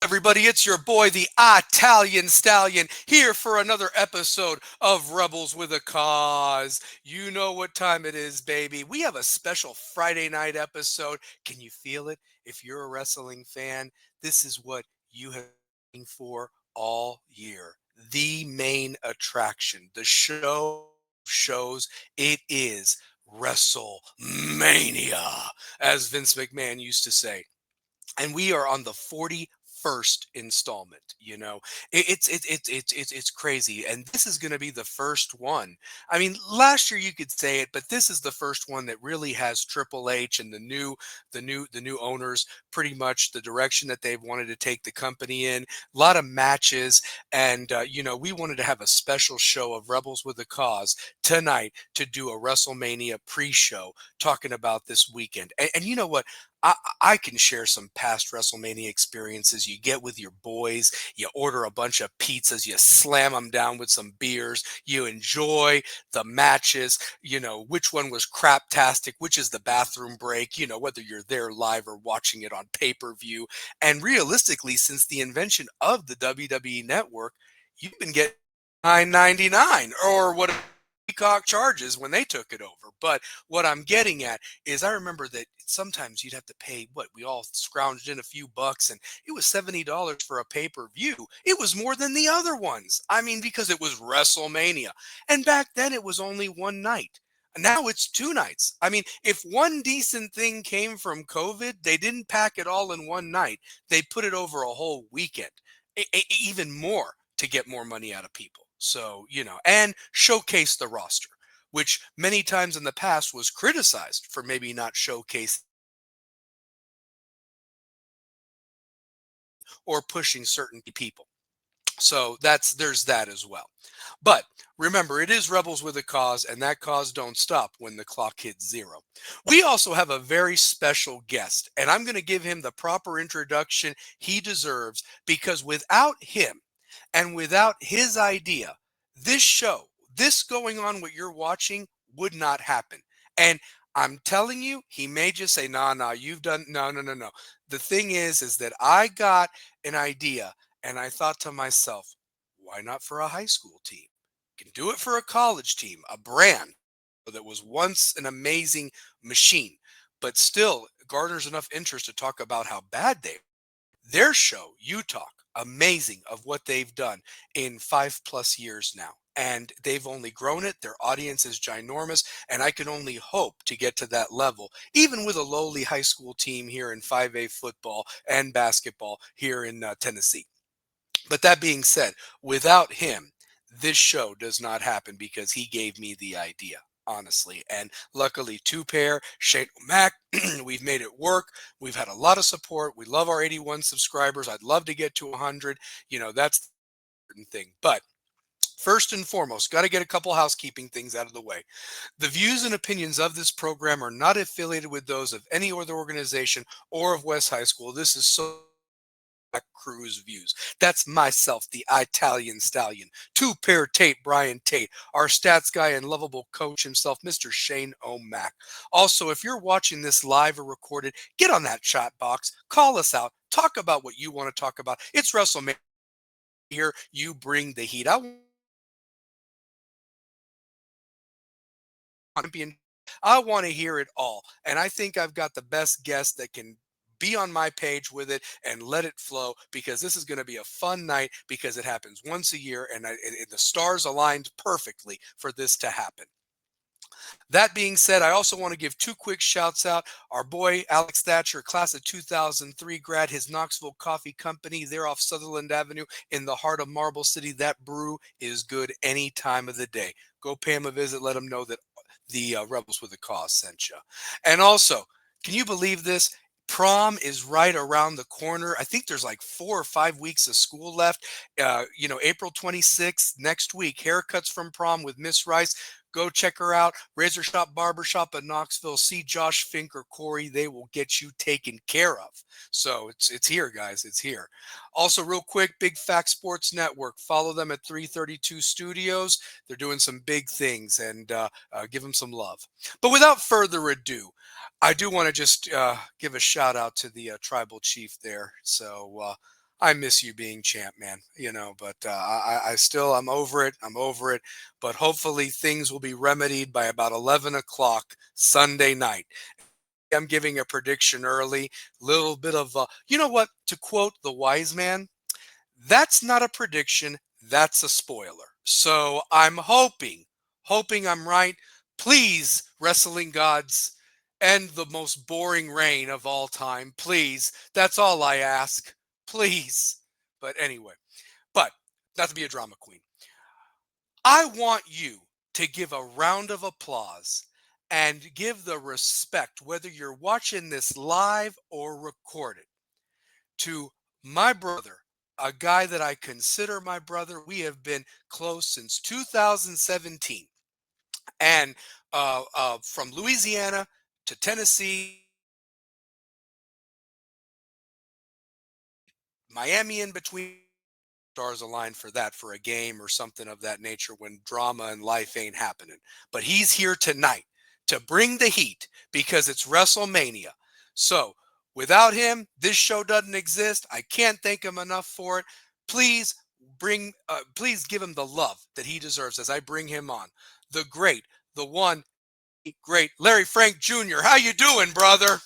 Everybody, it's your boy, the Italian Stallion, here for another episode of Rebels with a Cause. You know what time it is, baby. We have a special Friday night episode. Can you feel it? If you're a wrestling fan, this is what you have been waiting for all year. The main attraction, the show shows. It is WrestleMania, as Vince McMahon used to say, and we are on the 41st installment. It's crazy, and this is going to be the first one. I mean, last year you could say it, but this is the first one that really has Triple H and the new owners, pretty much the direction that they've wanted to take the company in. A lot of matches, and we wanted to have a special show of Rebels with a Cause tonight to do a WrestleMania pre-show talking about this weekend. And you know what? I, I can share some past WrestleMania experiences you get with your boys. You order a bunch of pizzas, you slam them down with some beers, you enjoy the matches, which one was craptastic, which is the bathroom break, whether you're there live or watching it on pay-per-view. And realistically, since the invention of the WWE network, you've been getting $9.99 or what Peacock charges when they took it over. But what I'm getting at is I remember that sometimes you'd have to pay what we all scrounged in a few bucks, and it was $70 for a pay-per-view. It was more than the other ones. I mean, because it was WrestleMania. And back then it was only one night. Now it's two nights. I mean, if one decent thing came from COVID, they didn't pack it all in one night. They put it over a whole weekend, even more to get more money out of people. So, and showcase the roster, which many times in the past was criticized for maybe not showcasing or pushing certain people. So there's that as well. But remember, it is Rebels with a Cause, and that cause don't stop when the clock hits zero. We also have a very special guest, and I'm going to give him the proper introduction he deserves, because without him and without his idea, this show, this going on, what you're watching, would not happen. And I'm telling you, he may just say, nah, you've done, no, no, no, no. The thing is that I got an idea, and I thought to myself, why not for a high school team? Can do it for a college team, a brand that was once an amazing machine, but still garners enough interest to talk about how bad they are. Their show, You Talk, amazing of what they've done in 5+ years now. And they've only grown it. Their audience is ginormous. And I can only hope to get to that level, even with a lowly high school team here in 5A football and basketball here in Tennessee. But that being said, without him, this show does not happen, because he gave me the idea, honestly. And luckily, two pair, Shane O'Mac, we've made it work. We've had a lot of support. We love our 81 subscribers. I'd love to get to 100. That's the important thing. But first and foremost, got to get a couple housekeeping things out of the way. The views and opinions of this program are not affiliated with those of any other organization or of West High School. This is so Crew's views. That's myself, the Italian Stallion, two-pair Tate, Brian Tate, our stats guy and lovable coach himself, Mr. Shane O'Mac. Also, if you're watching this live or recorded, get on that chat box, call us out, talk about what you want to talk about. It's WrestleMania here. You bring the heat. I want to hear it all. And I think I've got the best guest that can be on my page with it and let it flow, because this is going to be a fun night, because it happens once a year, and the stars aligned perfectly for this to happen. That being said, I also want to give two quick shouts out. Our boy Alex Thatcher, class of 2003 grad, his Knoxville Coffee Company. They're off Sutherland Avenue in the heart of Marble City. That brew is good any time of the day. Go pay him a visit. Let him know that the Rebels with a Cause sent you. And also, can you believe this? Prom is right around the corner. I think there's like 4 or 5 weeks of school left. April 26th, next week, haircuts from prom with Miss Rice. Go check her out. Razor Shop Barbershop in Knoxville. See Josh, Fink, or Corey. They will get you taken care of. So it's here, guys. It's here. Also, real quick, Big Fact Sports Network. Follow them at 332 Studios. They're doing some big things, and give them some love. But without further ado, I do want to just give a shout out to the tribal chief there. So I miss you being champ, man. But I'm over it. I'm over it. But hopefully things will be remedied by about 11 o'clock Sunday night. I'm giving a prediction early. Little bit of, you know what? To quote the wise man, that's not a prediction. That's a spoiler. So I'm hoping I'm right. Please, wrestling gods, end the most boring reign of all time. Please. That's all I ask. Please. But anyway, but not to be a drama queen, I want you to give a round of applause and give the respect, whether you're watching this live or recorded, to my brother, a guy that I consider my brother. We have been close since 2017. And from Louisiana to Tennessee, Miami in between, stars align for that, for a game or something of that nature when drama and life ain't happening. But he's here tonight to bring the heat because it's WrestleMania. So without him, this show doesn't exist. I can't thank him enough for it. Please please give him the love that he deserves as I bring him on. The great, the one, great Larry Frank Jr. How you doing, brother?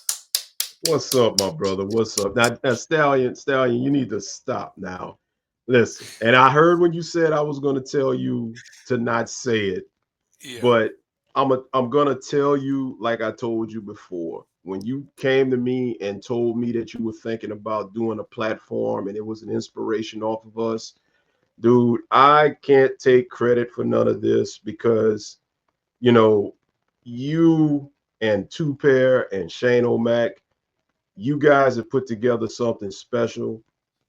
What's up, my brother? What's up? Now, Stallion, you need to stop now. Listen, and I heard when you said I was going to tell you to not say it, Yeah. but I'm gonna tell you like I told you before. When you came to me and told me that you were thinking about doing a platform and it was an inspiration off of us, dude, I can't take credit for none of this because you know you and Two Pair and Shane O'Mac, you guys have put together something special.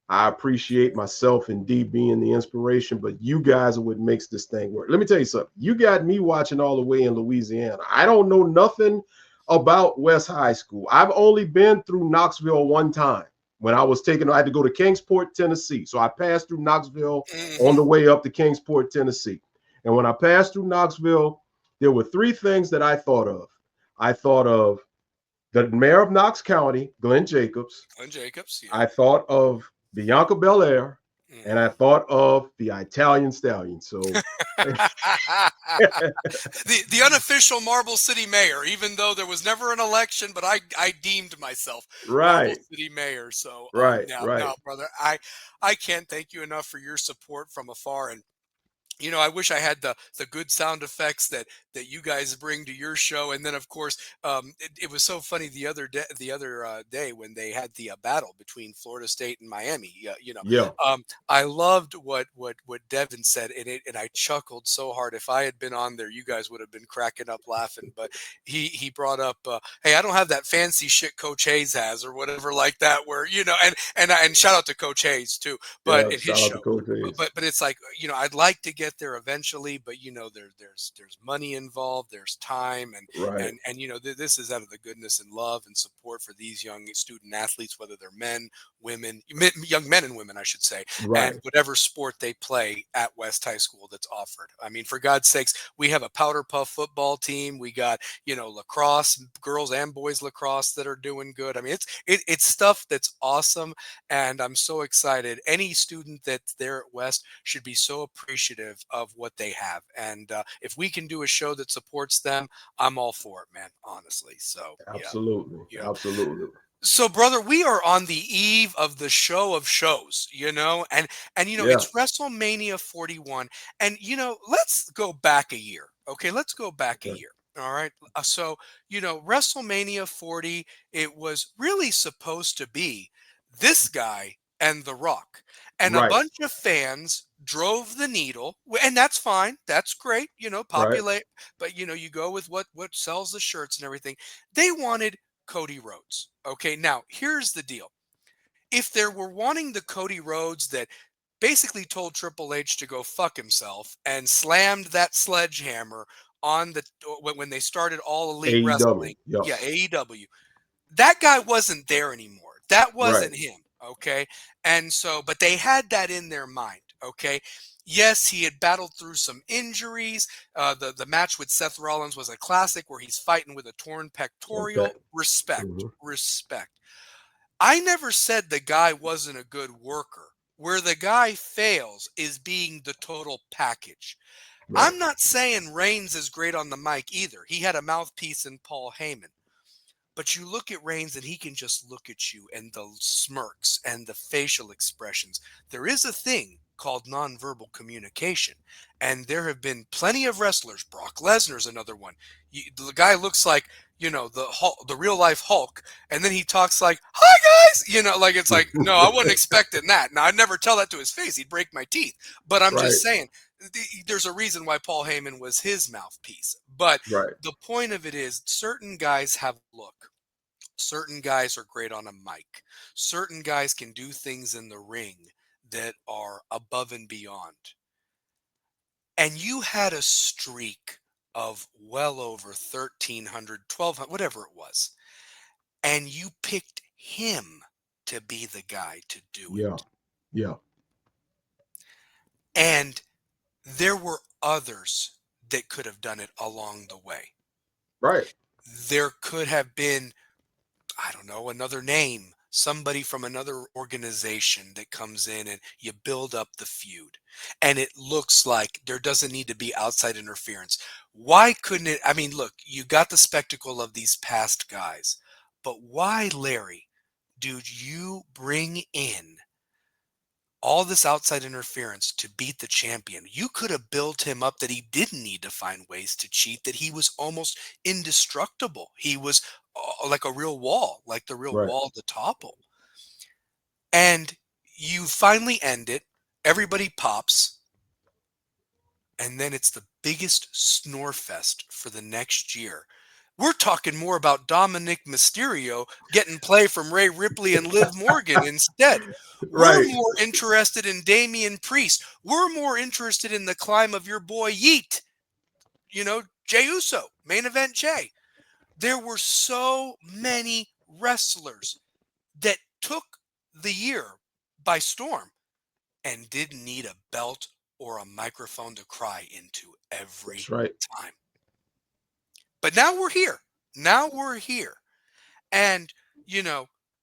I appreciate myself and D being the inspiration, but you guys are what makes this thing work. Let me tell you something. You got me watching all the way in Louisiana. I don't know nothing about West High School. I've only been through Knoxville one time when I had to go to Kingsport, Tennessee. So I passed through Knoxville on Hmm. the way up to Kingsport, Tennessee. And when I passed through Knoxville, there were three things that I thought of. I thought of the mayor of Knox County, Glenn Jacobs. Glenn Jacobs. Yeah. I thought of Bianca Belair, and I Hmm. thought of the Italian Stallion. So, The unofficial Marble City mayor, even though there was never an election, but I deemed myself Marble right, City mayor. So right, now, right. brother, I can't thank you enough for your support from afar. And I wish I had the good sound effects that you guys bring to your show. And then, of course, it was so funny the other day when they had the battle between Florida State and Miami. Yeah, I loved what Devin said, and I chuckled so hard. If I had been on there, you guys would have been cracking up laughing. But he brought up, hey, I don't have that fancy shit Coach Hayes has, or whatever like that. Where and shout out to Coach Hayes too, but yeah. in his Shout out to show. Coach But, Hayes. but but it's like, I'd like to get there eventually, but there's money involved, there's time, Right, and this is out of the goodness and love and support for these young student athletes, whether they're men, women, young men and women, I should say, and right. whatever sport they play at West High School that's offered. I mean, for God's sakes, we have a powder puff football team. We got lacrosse, girls and boys lacrosse that are doing good. I mean, it's stuff that's awesome, and I'm so excited. Any student that's there at West should be so appreciative of what they have. And if we can do a show that supports them, I'm all for it, man, honestly. So, yeah. Absolutely, Yeah. absolutely. So, brother, we are on the eve of the show of shows, and Yeah, it's WrestleMania 41, and let's go back a year. Okay, let's go back a okay. year. All right. So, WrestleMania 40, it was really supposed to be this guy and The Rock, and a Right, bunch of fans drove the needle, and that's fine. That's great. right. Populate, but you go with what sells the shirts and everything. They wanted Cody Rhodes. Okay, now here's the deal. If there were wanting the Cody Rhodes that basically told Triple H to go fuck himself and slammed that sledgehammer on when they started All Elite AEW. Wrestling, Yeah, yeah, AEW, that guy wasn't there anymore. That right. wasn't him. Okay. And so, but they had that in their mind. Okay. Yes, he had battled through some injuries. The match with Seth Rollins was a classic where he's fighting with a torn pectoral. Okay. Respect, Hmm. respect. I never said the guy wasn't a good worker. Where the guy fails is being the total package. Right. I'm not saying Reigns is great on the mic either. He had a mouthpiece in Paul Heyman. But you look at Reigns and he can just look at you and the smirks and the facial expressions. There is a thing called nonverbal communication. And there have been plenty of wrestlers. Brock Lesnar's another one. The guy looks like, the Hulk, the real life Hulk. And then he talks like, hi guys. Like it's like, no, I wasn't expecting that. Now, I'd never tell that to his face. He'd break my teeth. But I'm Right. just saying, there's a reason why Paul Heyman was his mouthpiece. But Right. the point of it is certain guys have a look. Certain guys are great on a mic. Certain guys can do things in the ring that are above and beyond. And you had a streak of well over 1,300, 1,200, whatever it was. And you picked him to be the guy to do Yeah. it. Yeah. And there were others that could have done it along the way. Right. There could have been, I don't know, another name, somebody from another organization that comes in and you build up the feud. And it looks like there doesn't need to be outside interference. Why couldn't it? I mean, look, you got the spectacle of these past guys, but why, Larry, dude, you bring in all this outside interference to beat the champion? You could have built him up that he didn't need to find ways to cheat, that he was almost indestructible. He was like a real wall, like the real Right. wall to topple. And you finally end it. Everybody pops. And then it's the biggest snore fest for the next year. We're talking more about Dominic Mysterio getting play from Rhea Ripley and Liv Morgan instead. We're Right. more interested in Damian Priest. We're more interested in the climb of your boy Yeet. Jey Uso, main event Jey. There were so many wrestlers that took the year by storm and didn't need a belt or a microphone to cry into every That's right. time. But now we're here. Now we're here. And,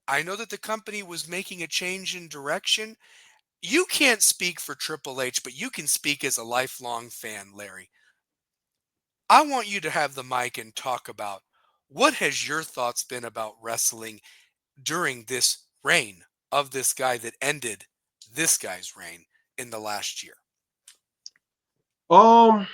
I know that the company was making a change in direction. You can't speak for Triple H, but you can speak as a lifelong fan, Larry. I want you to have the mic and talk about what has your thoughts been about wrestling during this reign of this guy that ended this guy's reign in the last year. Um,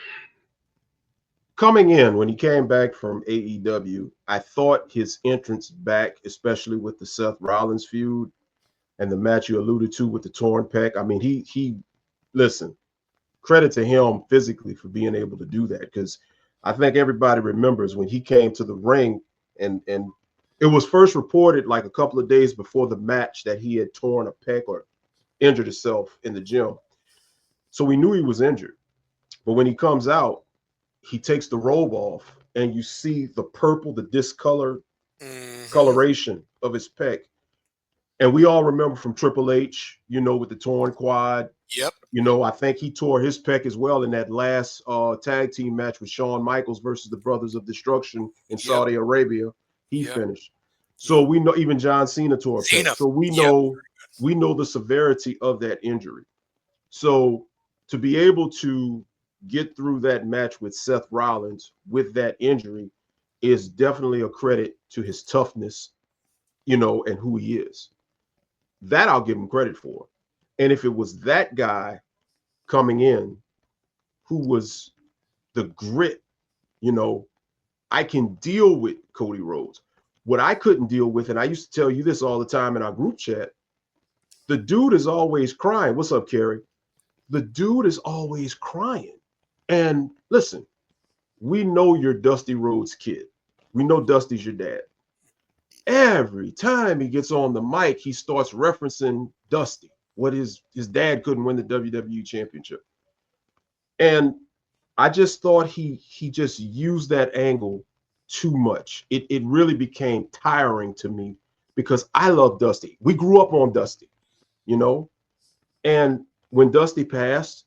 Coming in when he came back from AEW, I thought his entrance back, especially with the Seth Rollins feud and the match you alluded to with the torn pec. I mean, he listen, credit to him physically for being able to do that, because I think everybody remembers when he came to the ring and it was first reported like a couple of days before the match that he had torn a pec or injured himself in the gym. So we knew he was injured. But when he comes out, he takes the robe off and you see the purple, the discolor coloration of his pec. And we all remember from Triple H, with the torn quad. Yep. I think he tore his pec as well in that last tag team match with Shawn Michaels versus the Brothers of Destruction in Saudi Arabia. He finished. So we know even John Cena tore a pec. So we know the severity of that injury. So to be able to get through that match with Seth Rollins with that injury is definitely a credit to his toughness, and who he is. That I'll give him credit for. And if it was that guy coming in who was the grit, I can deal with Cody Rhodes. What I couldn't deal with, and I used to tell you this all the time in our group chat, the dude is always crying. What's up, Kerry? The dude is always crying. And listen, we know you're Dusty Rhodes' kid. We know Dusty's your dad. Every time he gets on the mic, he starts referencing Dusty, what his dad couldn't win the WWE championship. And I just thought he just used that angle too much. It really became tiring to me because I love Dusty. We grew up on Dusty, and when Dusty passed,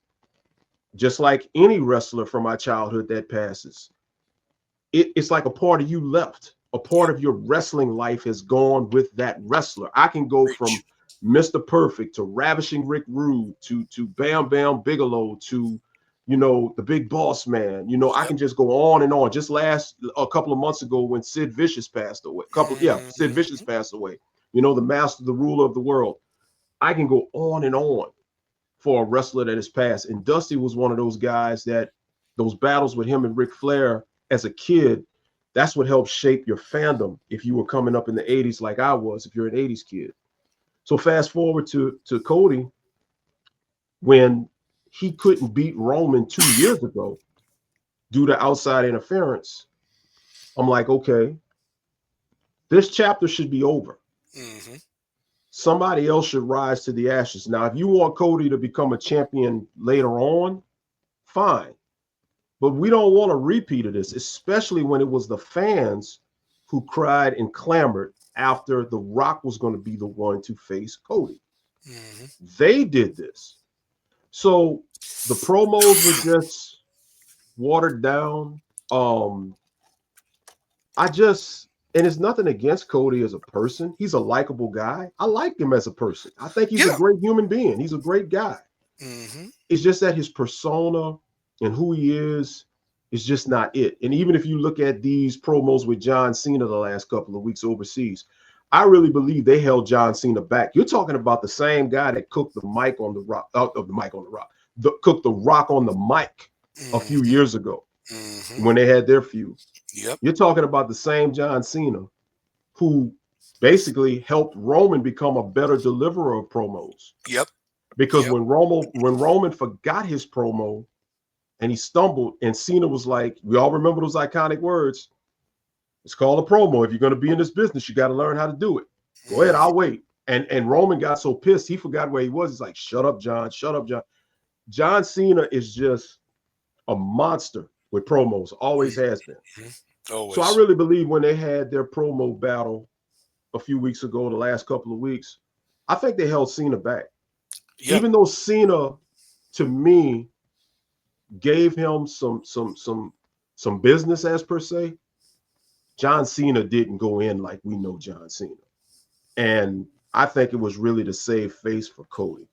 just like any wrestler from my childhood that passes, it's like a part of you left. a part of your wrestling life has gone with that wrestler. I can go from Preach. Mr. Perfect to Ravishing Rick Rude to Bam Bam Bigelow to, the Big Boss Man. I Yep. can just go on and on. Just a couple of months ago when Sid Vicious passed away. Sid Vicious passed away. The master, the ruler of the world. I can go on and on for a wrestler that has passed. And Dusty was one of those guys that those battles with him and Ric Flair as a kid, that's what helped shape your fandom if you were coming up in the 80s like I was, if you're an 80s kid. So fast forward to Cody, when he couldn't beat Roman 2 years ago due to outside interference, I'm like, okay, this chapter should be over. Mm-hmm. Somebody else should rise to the ashes. Now, if you want Cody to become a champion later on, fine. But we don't want a repeat of this, especially when it was the fans who cried and clamored after The Rock was going to be the one to face Cody. Mm-hmm. They did this. So the promos were just watered down. And it's nothing against Cody as a person. He's a likable guy. I like him as a person. I think he's a great human being. He's a great guy. Mm-hmm. It's just that his persona and who he is just not it. And even if you look at these promos with John Cena the last couple of weeks overseas, I really believe they held John Cena back. You're talking about the same guy that cooked the mic on the Rock, cooked the Rock on the mic a few years ago when they had their feud. Yep. You're talking about the same John Cena who basically helped Roman become a better deliverer of promos. Yep. Because when Roman forgot his promo and he stumbled, and Cena was like, we all remember those iconic words, it's called a promo. If you're going to be in this business, you got to learn how to do it. Go ahead, I'll wait. And Roman got so pissed, he forgot where he was. He's like, shut up, John. Shut up, John. John Cena is just a monster with promos, always has been. Always. So I really believe when they had their promo battle a few weeks ago, the last couple of weeks, I think they held Cena back. Yep. Even though Cena, to me, gave him some business as per se, John Cena didn't go in like we know John Cena. And I think it was really to save face for Cody,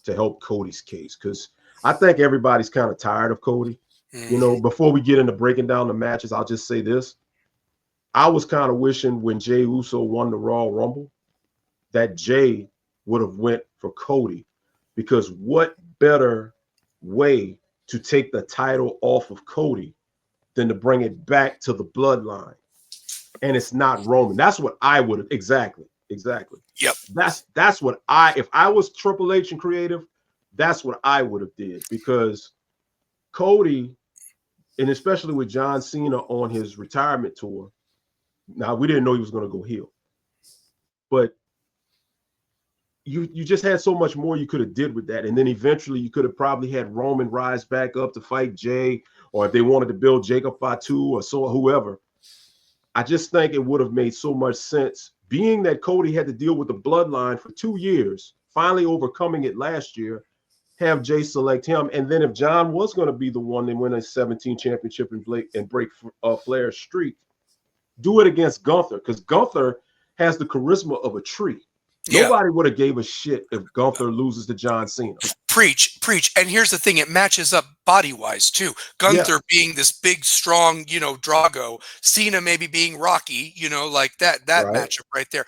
to help Cody's case, because I think everybody's kind of tired of Cody. Before we get into breaking down the matches, I'll just say this. I was kind of wishing when Jey Uso won the Royal Rumble that Jey would have went for Cody, because what better way to take the title off of Cody than to bring it back to the bloodline? And it's not Roman. That's what I would have. Exactly. Yep. That's what if I was Triple H and creative, that's what I would have did, because Cody, and especially with John Cena on his retirement tour, now we didn't know he was going to go heel, but you just had so much more you could have did with that. And then eventually you could have probably had Roman rise back up to fight Jey, or if they wanted to build Jacob Fatu or so, whoever. I just think it would have made so much sense, being that Cody had to deal with the bloodline for 2 years, finally overcoming it last year, have Jey select him. And then if John was going to be the one to win a 17 championship and break Flair's streak, do it against Gunther, because Gunther has the charisma of a tree. Yeah. Nobody would have gave a shit if Gunther loses to John Cena. Preach. And here's the thing, it matches up body-wise too. Gunther being this big, strong, Drago, Cena maybe being Rocky, like that right. Matchup right there.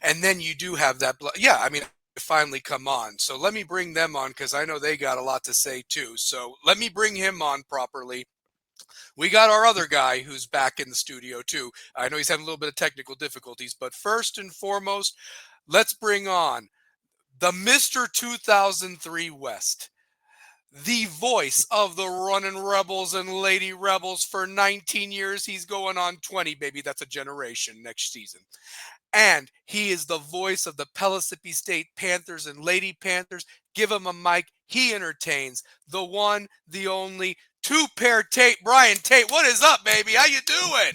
And then you do have that, finally come on. So let me bring them on, because I know they got a lot to say too. So let me bring him on properly. We got our other guy who's back in the studio too. I know he's having a little bit of technical difficulties, but first and foremost, let's bring on the Mr. 2003 West, the voice of the Running Rebels and Lady Rebels for 19 years. He's going on 20, baby. That's a generation next season. And he is the voice of the Pellissippi State Panthers and Lady Panthers. Give him a mic. He entertains. The one, the only, two-pair Tate. Brian Tate, what is up, baby? How you doing?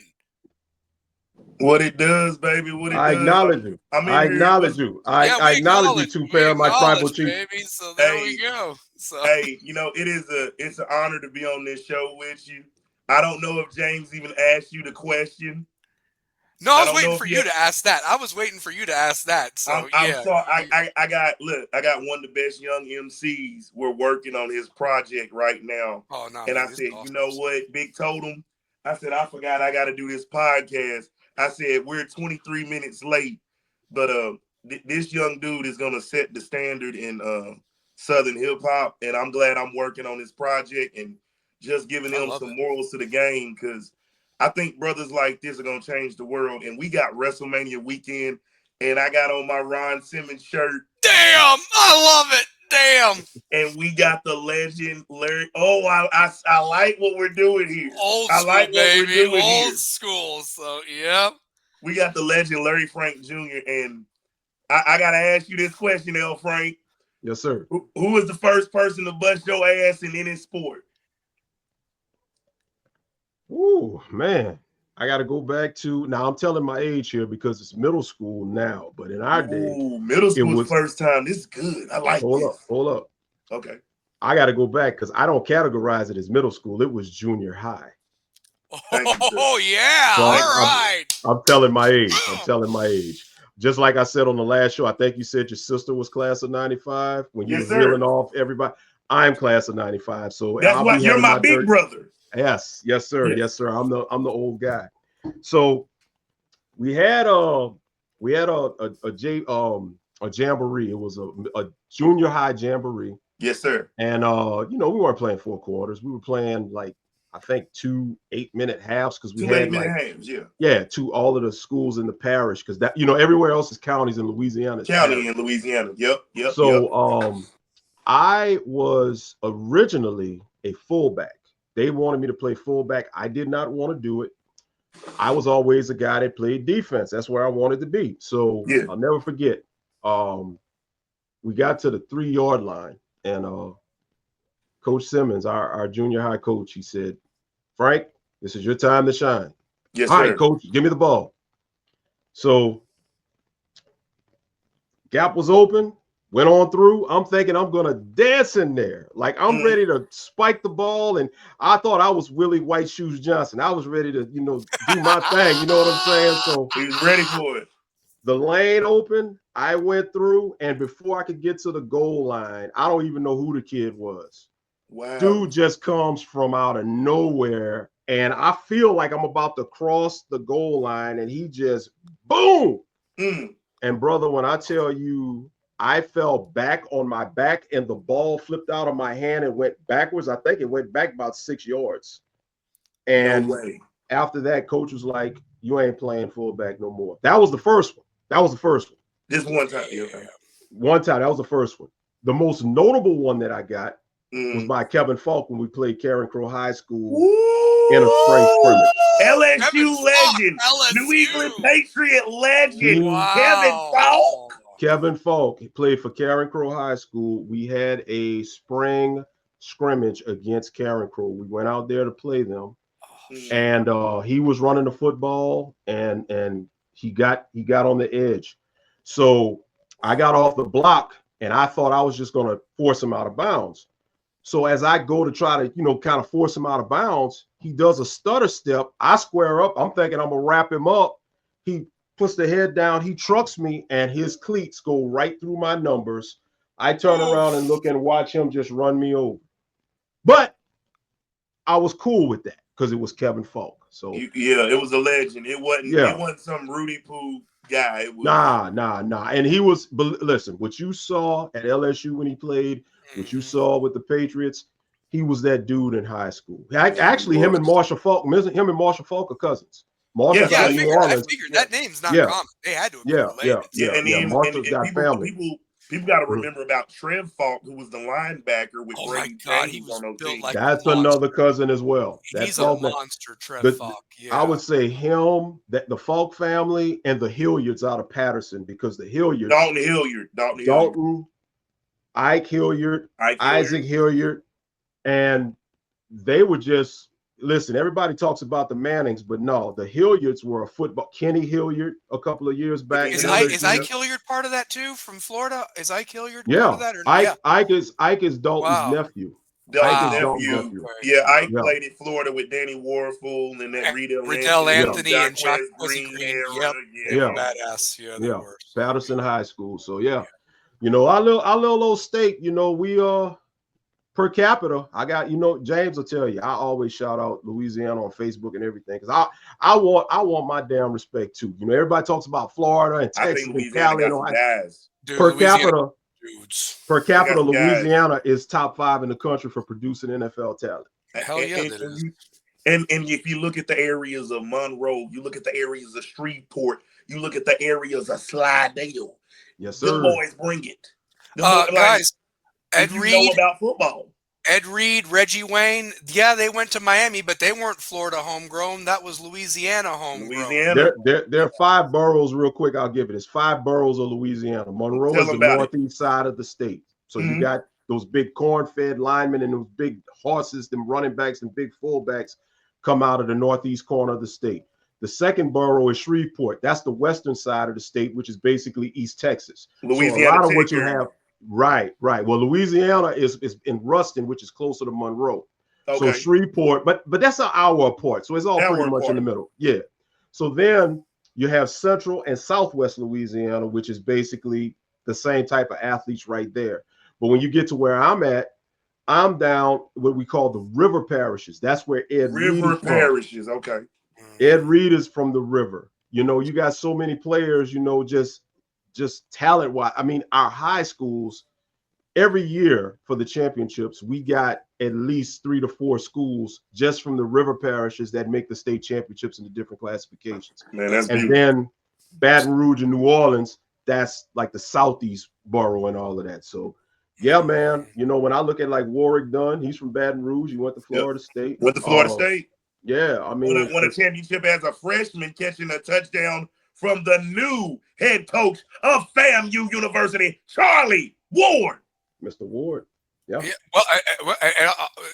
What it does, baby. What it does. I acknowledge you. I acknowledge you. I acknowledge you, two-pair, my tribal chief. Baby. So there we go. So. Hey, it's an honor to be on this show with you. I don't know if James even asked you the question. No, I was waiting for you to ask that. I was waiting for you to ask that. So I'm sorry. I got one of the best young MCs. We're working on his project right now. Oh no! And Man, I said, awesome. You know what, Big Totem? I said, I forgot I got to do this podcast. I said, we're 23 minutes late, but this young dude is gonna set the standard in Southern hip hop, and I'm glad I'm working on this project and just giving them some morals to the game, because I think brothers like this are going to change the world. And we got WrestleMania weekend, and I got on my Ron Simmons shirt. Damn! I love it. Damn. And we got the legend, Larry. Oh, I like what we're doing here. Old I school, like what baby. we're doing Old here. school. So, yep. We got the legend, Larry Frank Jr. And I got to ask you this question, L. Frank. Yes, sir. Who was the first person to bust your ass in any sport? Ooh, man. I got to go back to, now I'm telling my age here because it's middle school now, but in our day. Middle school was first time. This is good. I like this. Hold up. Okay. I got to go back because I don't categorize it as middle school. It was junior high. Oh, yeah. So all right. I'm telling my age. Just like I said on the last show, I think you said your sister was class of 95 when you were reeling off everybody. I'm class of 95. So that's why you're my big brother. Yes, sir. Yes, sir. I'm the old guy. So we had a jamboree. It was a junior high jamboree. Yes, sir. And we weren't playing 4 quarters. We were playing like I think 2 8-minute halves because we had to all of the schools in the parish because that everywhere else is counties in Louisiana. In Louisiana. Yep. So I was originally a fullback. They wanted me to play fullback. I did not want to do it. I was always a guy that played defense. That's where I wanted to be. So I'll never forget. We got to the 3-yard line, and Coach Simmons, our junior high coach, he said, "Frank, this is your time to shine." Yes, all sir. right, coach, give me the ball. So gap was open. Went on through. I'm thinking I'm going to dance in there. Like I'm ready to spike the ball. And I thought I was Willie White Shoes Johnson. I was ready to, do my thing. You know what I'm saying? So he was ready for it. The lane opened. I went through. And before I could get to the goal line, I don't even know who the kid was. Wow. Dude just comes from out of nowhere. And I feel like I'm about to cross the goal line. And he just, boom. And brother, when I tell you, I fell back on my back and the ball flipped out of my hand and went backwards. I think it went back about 6 yards. And no way. After that, coach was like, "You ain't playing fullback no more." That was the first one. This one time. One time. That was the first one. The most notable one that I got was by Kevin Falk when we played Karen Crow High School in a spring scrimmage. LSU legend. New England Patriot legend. Kevin Falk. Kevin Falk, he played for Karen Crow High School. We had a spring scrimmage against Karen Crow. We went out there to play them, and he was running the football, and he got on the edge. So I got off the block, and I thought I was just going to force him out of bounds. So as I go to try to, kind of force him out of bounds, he does a stutter step. I square up. I'm thinking I'm going to wrap him up. He puts the head down, he trucks me, and his cleats go right through my numbers. I turn around and look and watch him just run me over. But I was cool with that because it was Kevin Falk. So it was a legend. It wasn't some Rudy Poo guy. It was, nah. And he was, listen, what you saw at LSU when he played, what you saw with the Patriots, he was that dude in high school. Actually, him and Marshall Falk are cousins. I figured that name's not common. They had to have been related. Marshall's got family. People got to remember about Trev Falk, who was the linebacker with Brady James on those teams. Like that's another cousin as well. He's a monster, Trev Falk. Yeah. I would say him, the Falk family, and the Hilliards out of Patterson, because the Hilliards, Dalton, Ike Hilliard, Isaac Hilliard, and they were just. Listen, everybody talks about the Mannings, but no, the Hilliards were a football. Kenny Hilliard a couple of years back. Is Ike Hilliard part of that too from Florida? Is Ike Hilliard part of that? Or Ike is Dalton's nephew. Dalton's Wow. nephew. Okay. Yeah, Ike Yeah. played at Florida with Danny Warfel and that Riddell Anthony and Jacquez Green. era. Yep. They Yeah. were badass. Yeah, they were. Patterson High School. So yeah. You know, our little old state, you know, we per capita, I got, you know, James will tell you, I always shout out Louisiana on Facebook and everything because I want my damn respect too. You know, everybody talks about Florida and I Texas think and Louisiana Cali and got some Ohio. guys. Dude, Per Louisiana capita, dudes. Louisiana is top 5 in the country for producing NFL talent. Hell yeah, that is. And if you look at the areas of Monroe, you look at the areas of Shreveport, you look at the areas of Slidell. Yes, sir. The boys bring it. Guys, Ed you Reed know about football. Ed Reed, Reggie Wayne, yeah, they went to Miami, but they weren't Florida homegrown. That was Louisiana homegrown. There are 5 boroughs, real quick, I'll give it. It's 5 boroughs of Louisiana. Monroe is the northeast side of the state. So you got those big corn-fed linemen and those big horses, them running backs and big fullbacks come out of the northeast corner of the state. The second borough is Shreveport. That's the western side of the state, which is basically East Texas. Louisiana, so a lot of what you have, right. Well, Louisiana is in Ruston, which is closer to Monroe. Okay. So Shreveport, but that's an hour apart. So it's all pretty much in the middle. Yeah. So then you have central and southwest Louisiana, which is basically the same type of athletes right there. But when you get to where I'm at, I'm down what we call the river parishes. That's where Ed Reed is parishes. Okay. Ed Reed is from the river. You know, you got so many players, you know, just talent wise. I mean, our high schools, every year for the championships, we got at least 3 to 4 schools just from the river parishes that make the state championships in the different classifications. Man, that's and beautiful. Then Baton Rouge and New Orleans, that's like the southeast borough and all of that. So yeah, man, you know, when I look at like Warwick Dunn, he's from Baton Rouge. He went to Florida State. State. Yeah, I mean, won a championship as a freshman, catching a touchdown from the new head coach of FAMU University, Charlie Ward. Mr. Ward. Yeah. Well,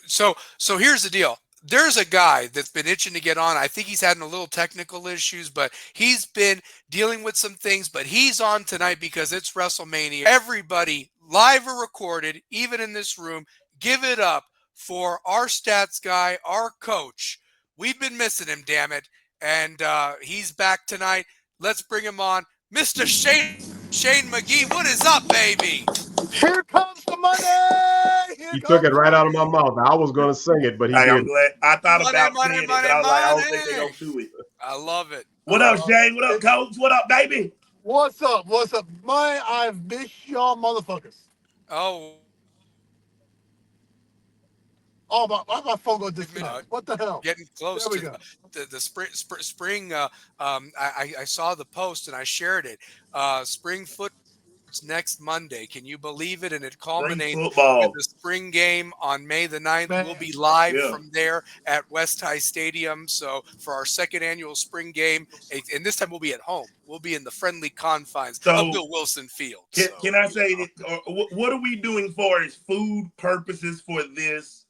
so here's the deal. There's a guy that's been itching to get on. I think he's having a little technical issues, but he's been dealing with some things. But he's on tonight because it's WrestleMania. Everybody, live or recorded, even in this room, give it up for our stats guy, our coach. We've been missing him, damn it. And he's back tonight. Let's bring him on. Mr. Shane McGee, what is up, baby? Here comes the money! He took it right out of my mouth. I was going to sing it, but he didn't. I'm glad. I thought about money, saying it, but I was like, I don't think they're going to do it. I love it. What up, Shane? What up, coach? What up, baby? What's up? What's up? Man, I've missed y'all motherfuckers. Oh, my phone got disconnected. What the hell? Getting close there we to go. the spring. I saw the post and I shared it. Spring foot next Monday. Can you believe it? And it culminates with the spring game on May the 9th. Man. We'll be live from there at West High Stadium. So for our second annual spring game, and this time we'll be at home. We'll be in the friendly confines of Bill Wilson Field. Can I say that? What are we doing for as food purposes for this?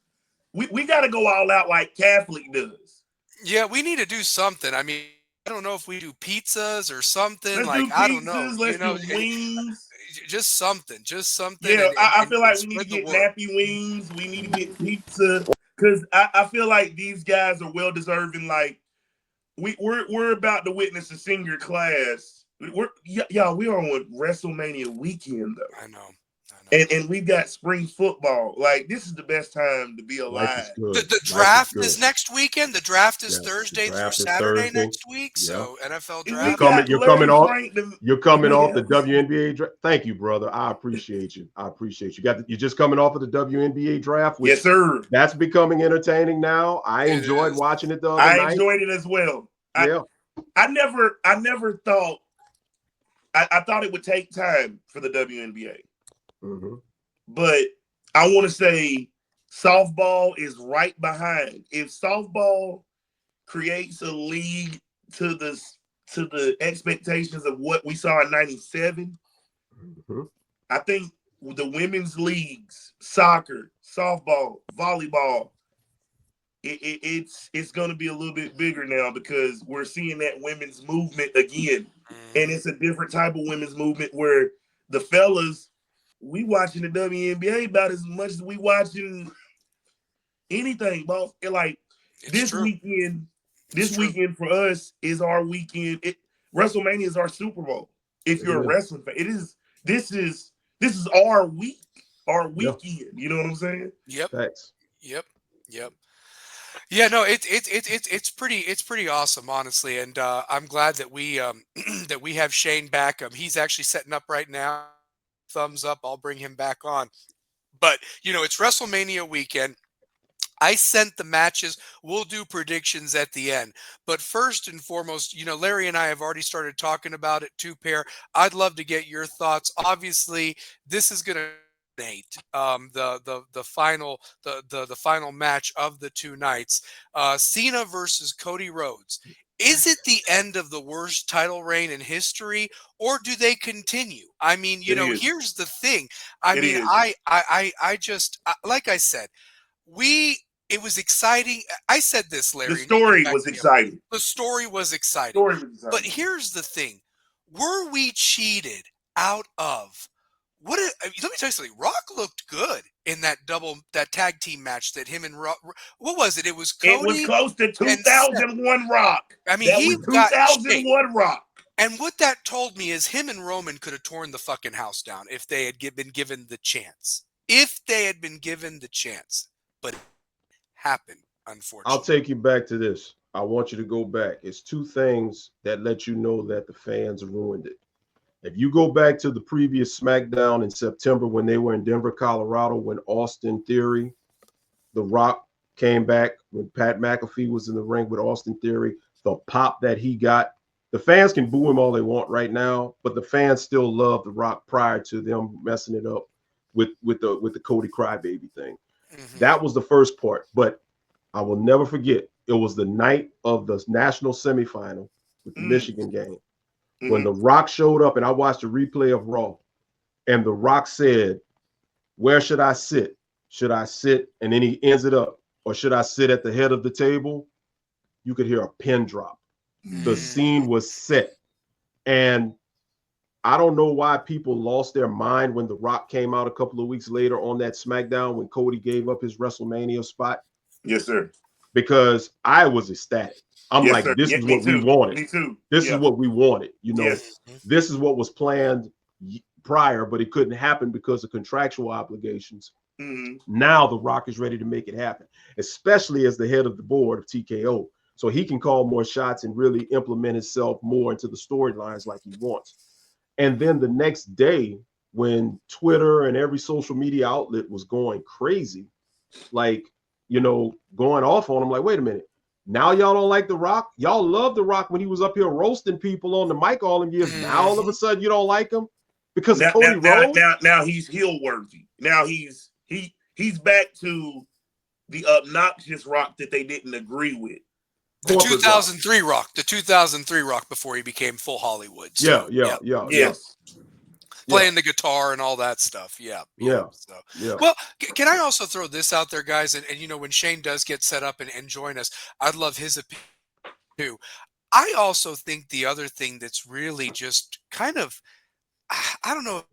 We got to go all out like Catholic does. Yeah, we need to do something. I mean, I don't know if we do pizzas or something. I don't know. Let's do wings. Just something. Yeah, I feel like we need to get nappy wings. We need to get pizza because I feel like these guys are well deserving. Like we're about to witness a senior class. We are on WrestleMania weekend though. I know. And we've got spring football. Like, this is the best time to be alive. The draft is next weekend. The draft is Thursday through Saturday next week. So NFL draft. You're coming off the WNBA draft. Thank you, brother. I appreciate you. You're just coming off of the WNBA draft. Yes, sir. That's becoming entertaining now. I enjoyed watching it the other night. I enjoyed it as well. Yeah. I never thought I thought it would take time for the WNBA. Mm-hmm. But I want to say softball is right behind. If softball creates a league to the expectations of what we saw in '97, I think the women's leagues, soccer, softball, volleyball, it's going to be a little bit bigger now because we're seeing that women's movement again, and it's a different type of women's movement where the fellas. We watching the WNBA about as much as we watching anything, boss. And like It's this true. weekend, It's this true. weekend for us is our weekend. WrestleMania is our Super Bowl. If you're a wrestling fan, this is our week, our weekend. You know what I'm saying? Yep. Thanks. Yep. Yep. Yeah, no, it's pretty awesome, honestly, and I'm glad that we that we have Shane back. He's actually setting up right now. Thumbs up. I'll bring him back on. But it's WrestleMania weekend. I sent the matches. We'll do predictions at the end. But first and foremost, Larry and I have already started talking about it, two pair. I'd love to get your thoughts. Obviously, this is going to the final match of the two nights. Cena versus Cody Rhodes. Is it the end of the worst title reign in history, or do they continue? I mean, here's the thing. I just like I said, it was exciting. I said this, Larry. The story was exciting. The story was exciting. But here's the thing. Were we cheated out of let me tell you something. Rock looked good in that tag team match that him and Rock. What was it? It was Cody. It was close to 2001 Rock. I mean, that he was 2001 Rock. And what that told me is him and Roman could have torn the fucking house down if they had been given the chance. If they had been given the chance, but it happened, unfortunately. I'll take you back to this. I want you to go back. It's two things that let you know that the fans ruined it. If you go back to the previous SmackDown in September when they were in Denver, Colorado, when Austin Theory, The Rock came back, when Pat McAfee was in the ring with Austin Theory, the pop that he got, the fans can boo him all they want right now, but the fans still love The Rock prior to them messing it up with the Cody Crybaby thing. Mm-hmm. That was the first part, but I will never forget. It was the night of the national semifinal with the Michigan game. When The Rock showed up, and I watched a replay of Raw, and The Rock said, "Where should I sit? Should I sit?" And then he ends it up, "Or should I sit at the head of the table?" You could hear a pin drop. The scene was set. And I don't know why people lost their mind when The Rock came out a couple of weeks later on that SmackDown when Cody gave up his WrestleMania spot. Yes, sir. Because I was ecstatic. I'm like, sir. This is what we wanted. Me too. This is what we wanted. This is what was planned prior, but it couldn't happen because of contractual obligations. Now The Rock is ready to make it happen, especially as the head of the board of TKO. So he can call more shots and really implement himself more into the storylines like he wants. And then the next day, when Twitter and every social media outlet was going crazy, like, going off on him, like, wait a minute. Now y'all don't like The Rock? Y'all love The Rock when he was up here roasting people on the mic all them years. Now all of a sudden you don't like him because of Cody Rhodes? Now he's heel worthy. Now he's back to the obnoxious Rock that they didn't agree with. The 2003 Rock. The 2003 Rock before he became full Hollywood. So, yeah. Playing the guitar and all that stuff. Yeah. Well, can I also throw this out there, guys? And when Shane does get set up and join us, I'd love his opinion too. I also think the other thing that's really just kind of, I don't know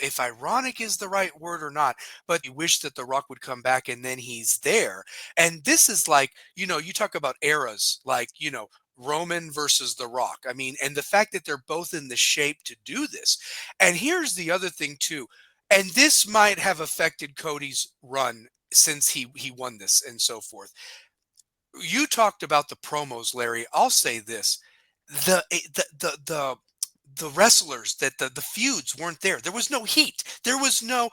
if ironic is the right word or not, but you wish that The Rock would come back and then he's there. And this is like, you talk about eras, like, Roman versus The Rock. I mean, and the fact that they're both in the shape to do this. And here's the other thing too. And this might have affected Cody's run since he won this and so forth. You talked about the promos, Larry. I'll say this. The wrestlers, that the feuds weren't there. There was no heat. There was no,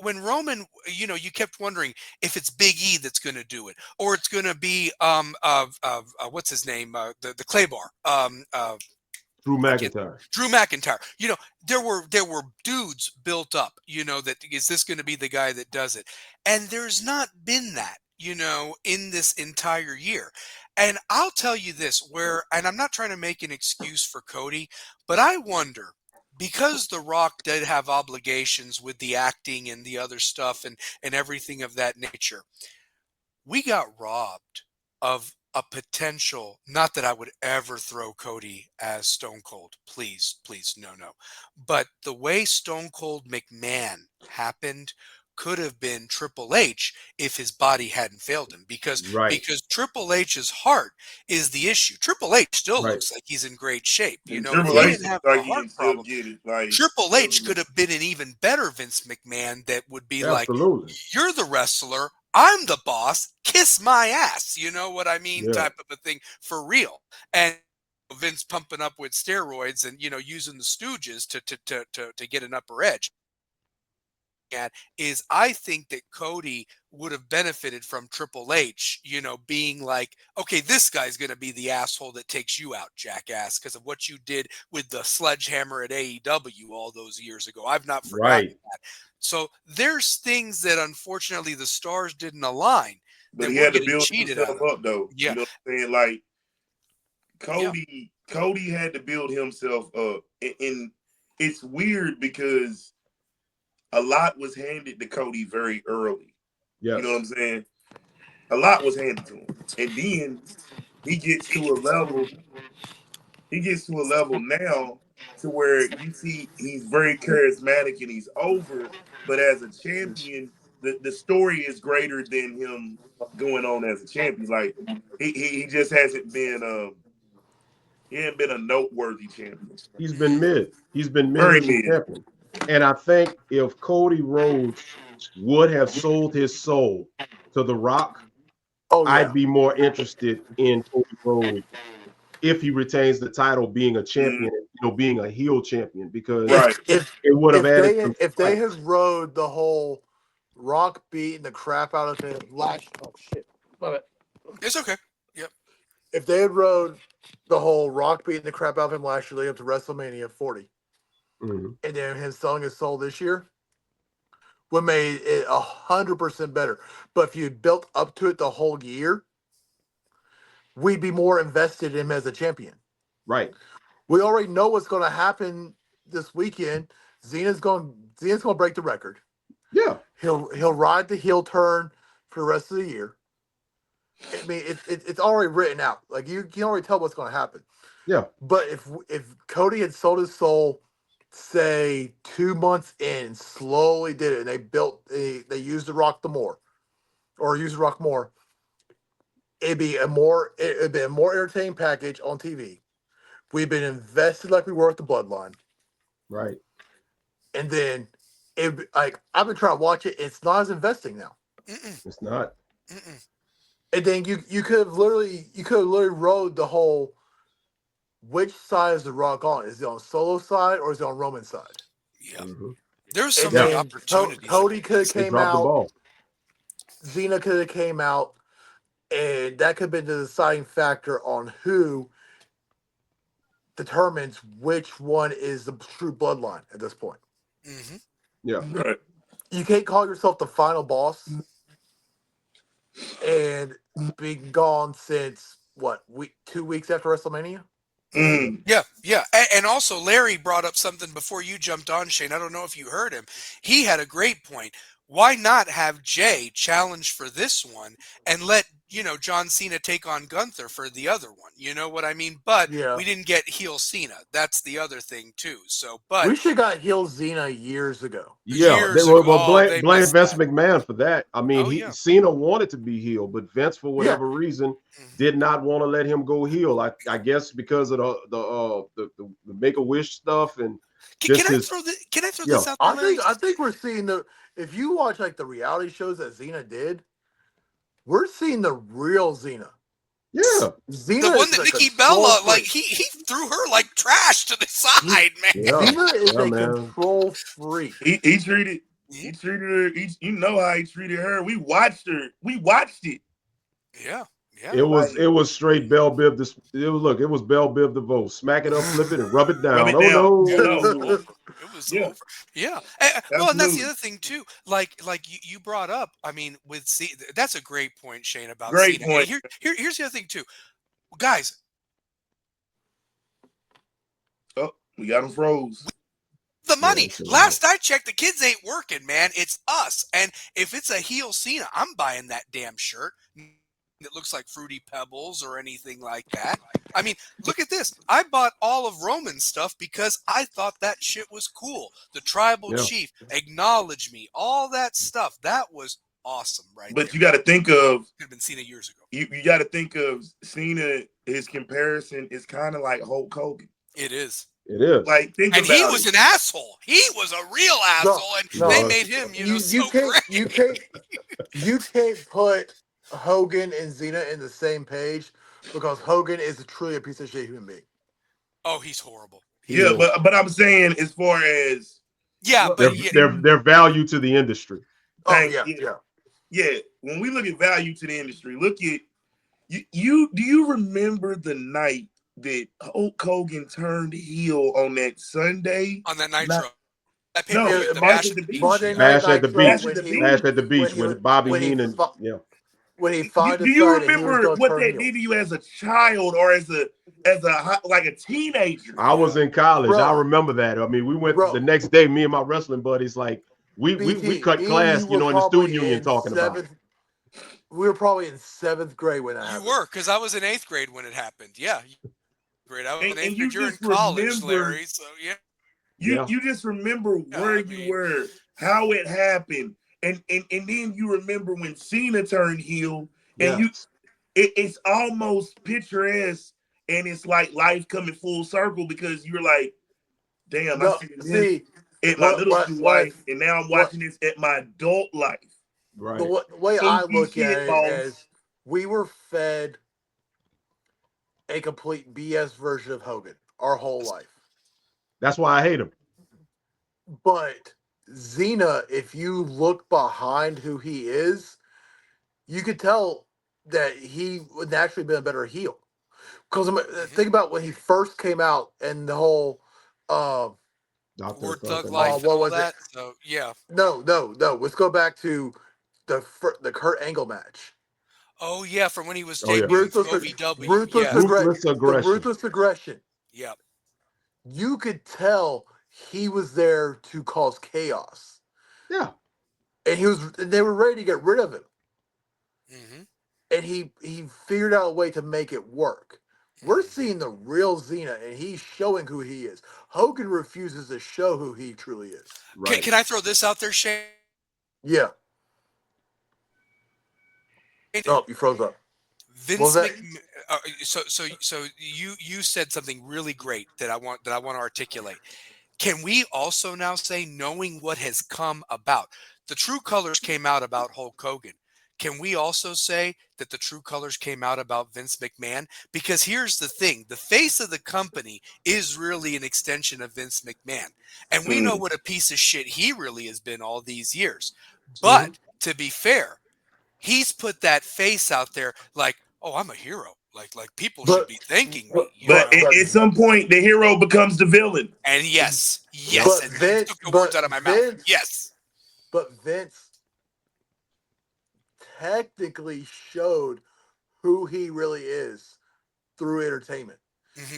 when Roman, you kept wondering if it's Big E that's going to do it, or it's going to be what's his name, the Clay Bar, Drew McIntyre. Drew McIntyre. There were dudes built up. That is this going to be the guy that does it, and there's not been that. In this entire year. And I'll tell you this, and I'm not trying to make an excuse for Cody, but I wonder, because The Rock did have obligations with the acting and the other stuff and everything of that nature, we got robbed of a potential, not that I would ever throw Cody as Stone Cold, please, no. But the way Stone Cold McMahon happened could have been Triple H if his body hadn't failed him, because Right. Triple H's heart is the issue. Triple H still Right. looks like he's in great shape. You And know, if Triple he H didn't have like the he heart can still problem, get it. Like Triple H could have been an even better Vince McMahon that would be like, Absolutely. you're the wrestler, I'm the boss, kiss my ass. You know what I mean? Yeah. Type of a thing for real. And Vince pumping up with steroids and, using the Stooges to get an upper edge. At is I think that Cody would have benefited from Triple H, being like, okay, this guy's going to be the asshole that takes you out, jackass, because of what you did with the sledgehammer at AEW all those years ago. I've not forgotten Right. that. So there's things that unfortunately the stars didn't align. But that he we're had to getting build cheated out himself of. up, though. Yeah. You know what I'm saying? Like Cody had to build himself up, and it's weird because a lot was handed to Cody very early. Yes. You know what I'm saying? A lot was handed to him, and then he gets to a level. He gets to a level now to where you see he's very charismatic and he's over. But as a champion, the story is greater than him going on as a champion. Like he just hasn't been he hasn't been a noteworthy champion. He's been mid. He's been mid Very as a mid. champion. And I think if Cody Rhodes would have sold his soul to The Rock, Oh yeah. I'd be more interested in Cody Rhodes if he retains the title, being a champion, being a heel champion, because Right. it would have added some If they spice. had rode the whole Rock beating the crap out of him last, oh shit, love it. It's okay. Yep. If they had rode the whole Rock beating the crap out of him last year, leading up to WrestleMania 40, Mhm. and then him selling his soul this year, would made it 100% better. But if you built up to it the whole year, we'd be more invested in him as a champion. Right. We already know what's going to happen this weekend. Zena's going to break the record. Yeah. He'll ride the heel turn for the rest of the year. I mean, it's already written out. Like you can already tell what's going to happen. Yeah. But if Cody had sold his soul, say 2 months in, slowly did it, and they used the Rock more, it'd be a more entertaining package on TV. We've been invested like we were at the Bloodline. Right. And then I've been trying to watch it. It's not as investing now. It's not. And then you could have literally rode the whole. Which side is the Rock on? Is it on Solo side or is it on Roman side? Yeah. Mhm. There's so And many then opportunities. Cody could have They came dropped the out. ball. Xena could have came out, and that could have been the deciding factor on who determines which one is the true bloodline at this point. Mm-hmm. Yeah. Right. You can't call yourself the final boss and be gone since 2 weeks after WrestleMania? Mm. Yeah. And also, Larry brought up something before you jumped on, Shane. I don't know if you heard him. He had a great point. Why not have Jay challenge for this one and let, John Cena take on Gunther for the other one? You know what I mean? But we didn't get heel Cena. That's the other thing, too. So, but we should have got heel Xena years ago. Yeah, Years they were ago. blame missed Vince that. McMahon for that. I mean, Cena wanted to be heel, but Vince, for whatever reason, did not want to let him go heel. I guess because of the Make-A-Wish stuff and Can I throw this out there? I think we're seeing if you watch like the reality shows that Xena did, we're seeing the real Xena. Yeah. Xena the one that Nikki Bella, like he threw her like trash to the side, man. Xena is a control freak. He treated her. You know how he treated her. We watched her. We watched it. Yeah. It was straight Bell Biv. It was Bell Biv DeVoe. Smack it up, flip it, and rub it down. Rub it down. No. It was over. Yeah. Well, and that's the other thing too. Like you brought up. I mean, that's a great point, Shane. About great Cena. point. Here's the other thing too, guys. Oh, we got him froze. The money. Last I checked, the kids ain't working, man. It's us. And if it's a heel Cena, I'm buying that damn shirt. that looks like Fruity Pebbles or anything like that. I mean, look at this. I bought all of Roman's stuff because I thought that shit was cool. The tribal chief, acknowledge me, all that stuff. That was awesome, right? But there. you got to think of, could have been Cena years ago. You got to think of Cena. His comparison is kind of like Hulk Hogan. It is. It is. Like, think and about he was an asshole. He was a real asshole, and they made him, you can't put Hogan and Cena in the same page because Hogan is truly a piece of shit human being. Oh, he's horrible. Yeah, but I'm saying as far as their value to the industry. Yeah. When we look at value to the industry, look at you. Do you remember the night that Hulk Hogan turned heel on that Sunday? On that Nitro. Bash at the Beach when Bobby Heenan. When he finally do you remember what that did to you as a child or as a teenager? I was in college. I remember that. I mean, we went the next day. Me and my wrestling buddies, like we cut class, in the student union talking about it. We were probably in 7th grade when that happened. You were, because I was in 8th grade when it happened. Yeah. Great. I was in 8th grade. You're in college, Larry. So yeah. You just remember where you were, how it happened, and then you remember when Cena turned heel, and it's almost picturesque, and it's like life coming full circle because you're like, damn, I see this at my little school life, and now I'm watching this at my adult life. Right. The way I look at it is we were fed a complete BS version of Hogan our whole life. That's why I hate him. But Cena, if you look behind who he is, you could tell that he would naturally been a better heel. Because think about when he first came out and the whole Word Thug Life, what was that? So yeah. No. Let's go back to the Kurt Angle match. Oh yeah, from when he was OVW. Ruthless aggression. Yeah. You could tell he was there to cause chaos. Yeah. And they were ready to get rid of him. Mm-hmm. And he figured out a way to make it work. We're seeing the real Cena, and he's showing who he is. Hogan refuses to show who he truly is. Right. Can I throw this out there, Shane? Yeah. Oh, you froze up. Vince so you said something really great that I want to articulate. Can we also now say, knowing what has come about, the true colors came out about Hulk Hogan? Can we also say that the true colors came out about Vince McMahon? Because here's the thing. The face of the company is really an extension of Vince McMahon. And we know what a piece of shit he really has been all these years. But to be fair, he's put that face out there like, oh, I'm a hero. Like people should be thanking me. But at some point, the hero becomes the villain. And yes. But and Vince took the words out of my mouth. Yes. But Vince technically showed who he really is through entertainment.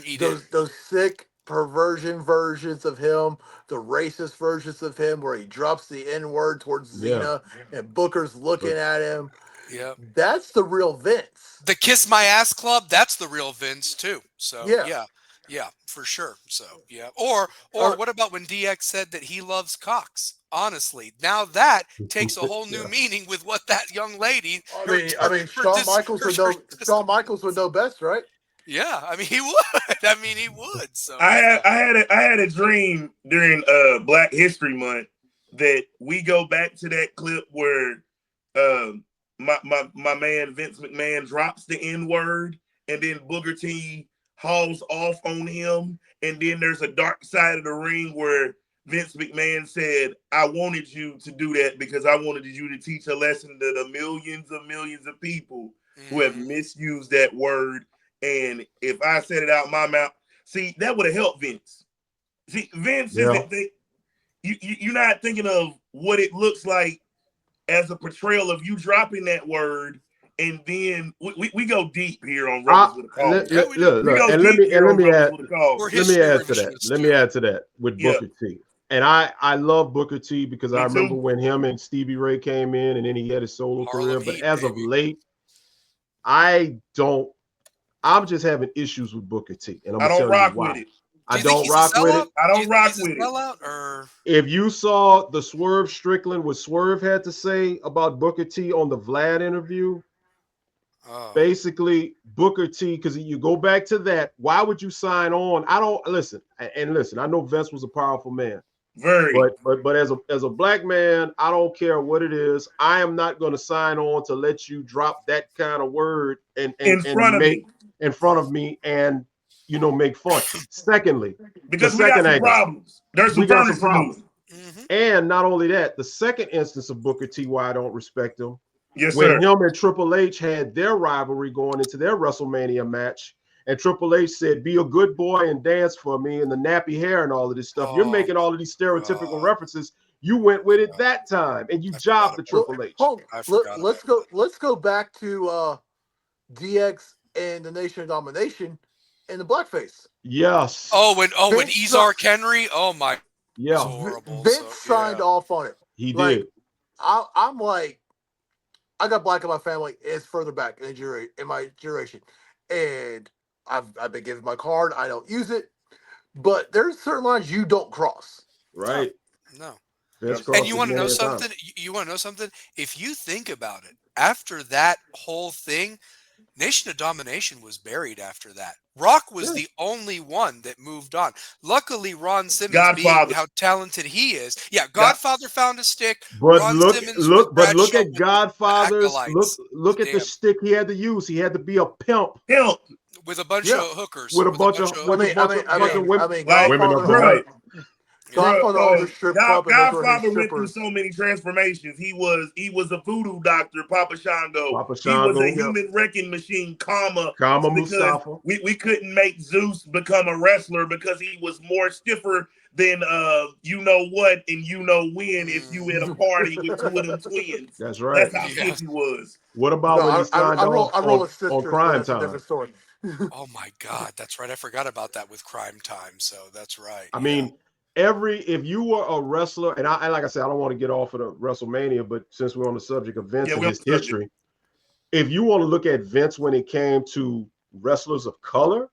He did. Those sick perversion versions of him, the racist versions of him where he drops the N-word towards Cena and Booker's looking at him. Yeah. That's the real Vince. The Kiss My Ass Club, that's the real Vince too. So yeah, for sure. So yeah. Or what about when DX said that he loves cocks? Honestly, now that takes a whole new meaning with what that young lady. Shawn Michaels would know best, right? Yeah, I mean he would. So I had a dream during Black History Month that we go back to that clip where my man Vince McMahon drops the N-word and then Booker T hauls off on him, and then there's a dark side of the ring where Vince McMahon said, I wanted you to do that because I wanted you to teach a lesson to the millions of people who have misused that word. And if I said it out my mouth, see, that would have helped Vince. See, Vince isn't you're not thinking of what it looks like as a portrayal of you dropping that word. And then we go deep here on Rebels with a Cause. Let me add to that with Booker T. And I love Booker T because I remember when him and Stevie Ray came in and then he had his solo career. But as of late, I'm just having issues with Booker T, and I'm I gonna don't tell you rock why. with it. Do I you think don't he's a rock with sellout? it. I Do you don't think rock he's a with it. sellout, or If you saw the Swerve Strickland, what Swerve had to say about Booker T on the Vlad interview, oh, basically Booker T, because you go back to that, why would you sign on? I don't listen, and listen, I know Vince was a powerful man, Very. but as a black man, I don't care what it is. I am not going to sign on to let you drop that kind of word In front and of make me. in front of me and make fun. Secondly, the Because we got second some angle, problems. There's some we got some furniture problems. moving. hmm And not only that, the second instance of Booker T, why I don't respect him, Yes, when sir. him and Triple H had their rivalry going into their WrestleMania match, and Triple H said, "Be a good boy and dance for me," and the nappy hair and all of this stuff. You're Oh making all of these stereotypical God, references. You went with it that time, and you I forgot jobbed the about Well, Triple H. hold. I forgot about Let's go. Let's go back to DX and the Nation of Domination and the blackface. Yes. when Vince si- Ezark Henry, oh my, it was Yeah, horrible. Vince So signed yeah, off on it. he Like did. I'm like, I got black in my family. It's further back in my generation, and I've been given my card. I don't use it, but there's certain lines you don't cross. no, Right. no. Vince And crossed you it want to know many a time. something? You want to know something? If you think about it, after that whole thing, Nation of Domination was buried after that. Rock was Yeah. the only one that moved on. Luckily, Ron Simmons, being Godfather. how talented he is, yeah, God, Godfather found a stick. But Ron Simmons with look Bradshaw at with the Godfather's acolytes. look at the Damn, stick he had to use. He had to be a pimp him. with a bunch Yeah. of hookers. with a With a bunch bunch of of I with a mean, I bunch mean, of I bunch of mean, women, I mean, Like, women of Godfather the bruh, night. yeah. Godfather owned a strip club, and those were his Godfather went through strippers. so many transformations. He was a voodoo doctor, Papa Shango. Papa He was a Shango, Yep. human wrecking machine, Kama because Mustafa. we couldn't make Zeus become a wrestler because he was more stiffer than you know what and you know when if you in a party with two of them twins. That's right. That's how Yeah. stiff he was. What about No, when he signed off I roll with on sisters, but Crime that's a Time? different story. Oh my God, that's right. I forgot about that with Crime Time. So that's right. I Yeah. mean, if you were a wrestler, and like I said, I don't want to get off of the WrestleMania, but since we're on the subject of Vince Yeah, and we on his the subject. history, if you want to look at Vince when it came to wrestlers of color,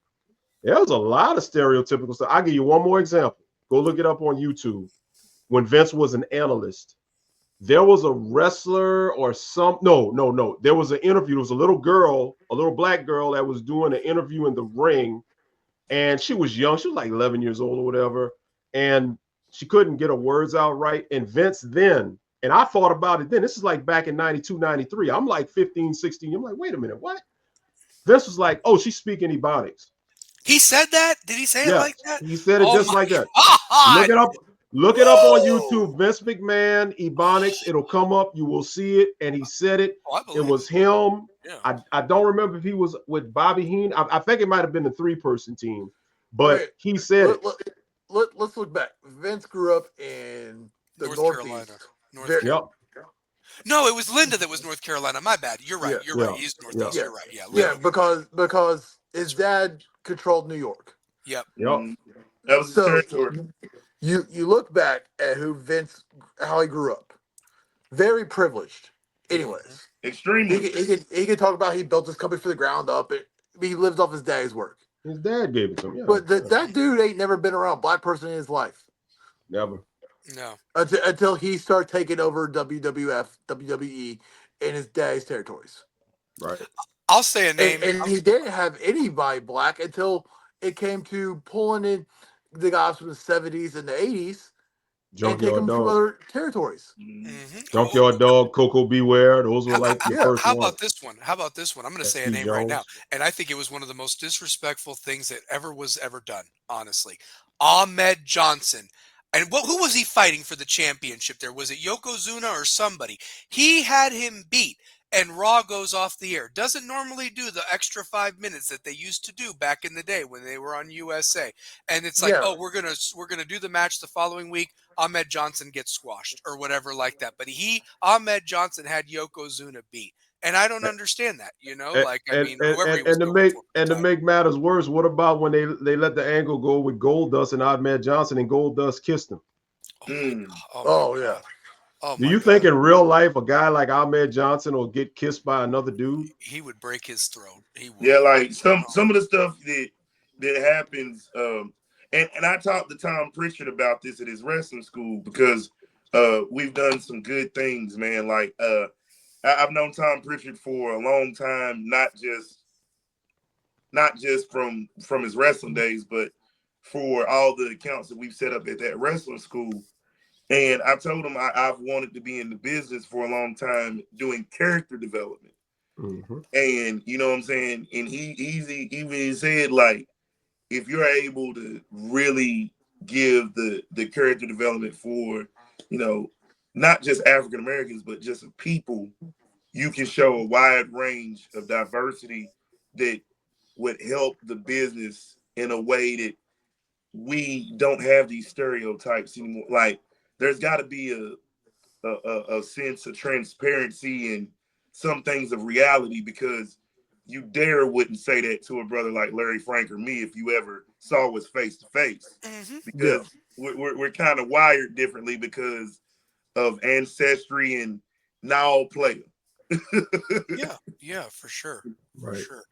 there was a lot of stereotypical stuff. I'll give you one more example. Go look it up on YouTube. When Vince was an analyst, there was a wrestler or no. There was an interview. There was a little girl, a little black girl that was doing an interview in the ring, and she was young. She was like 11 years old or whatever, and she couldn't get her words out right. And Vince then, and I thought about it then. This is like back in 92, 93. I'm like 15, 16. I'm like, wait a minute, what? Vince was like, oh, she's speaking Ebonics. He said that? Did he say it Yeah, like that? he said it Oh just my like that. Look God. it up. Look it up on Woo! YouTube. Vince McMahon, Ebonics. It'll come up. You will see it. And he said it. Oh, I It believe was it. him. Yeah. I don't remember if he was with Bobby Heenan. I think it might have been the 3-person team, I but mean, he said it. let's look back. Vince grew up in the North Carolina. Northeast. North Yep. Carolina. No, it was Linda that was North Carolina. My bad. You're right. Yeah, You're Yeah. right. He's Yeah. Northeast. yeah, You're right. Yeah. yeah, Linda. because his dad controlled New York. Yep. Yep. Mhm. That was his So territory. you look back at how he grew up. Very privileged. Anyways, Extremely. he could talk about he built his company from the ground up. He lived off his dad's work. His dad gave it to him. Yeah. But that dude ain't never been around a black person in his life Never. No. until he started taking over WWF, WWE in his dad's territories. Right. I'll say a name. And he didn't have anybody black until it came to pulling in the guys from the 70s and the 80s and taking Junkyard them from Dog. other territories. Mhm. Junkyard Dog, Coco Beware. Those were like the first How ones. about this one? How about this one? I'm going to say a Steve name right now, Jones. and I think it was one of the most disrespectful things that was ever done. Honestly, Ahmed Johnson. And who was he fighting for the championship there? Was it Yokozuna or somebody? He had him beat, and Raw goes off the air. Doesn't normally do the extra 5 minutes that they used to do back in the day when they were on USA. And it's like, Yeah. oh, we're gonna do the match the following week. Ahmed Johnson gets squashed or whatever like that. But Ahmed Johnson had Yokozuna beat. And I don't understand that, like, I mean, whoever he was to going make for at the time. matters worse, what about when they let the angle go with Goldust and Ahmed Johnson and Goldust kissed him? Mm. Oh, Oh my yeah. God. Oh Do my you God. think in real life a guy like Ahmed Johnson will get kissed by another dude? He would break his throat. He would. Yeah, like some of the stuff that happens. And I talked to Tom Pritchard about this at his wrestling school because we've done some good things, man. Like I've known Tom Pritchard for a long time, not just from his wrestling days, but for all the accounts that we've set up at that wrestling school. And I told him I've wanted to be in the business for a long time doing character development. Mm-hmm. And you know what I'm saying? And he even said, like, if you're able to really give the character development for, you know, not just African Americans, but just people, you can show a wide range of diversity that would help the business in a way that we don't have these stereotypes anymore. Like, there's got to be a sense of transparency and some things of reality, because you dare wouldn't say that to a brother like Larry Frank or me if you ever saw us face to face, Mhm. Yeah. because we're kind of wired differently because of ancestry and now player. Yeah, for sure, for Right. sure.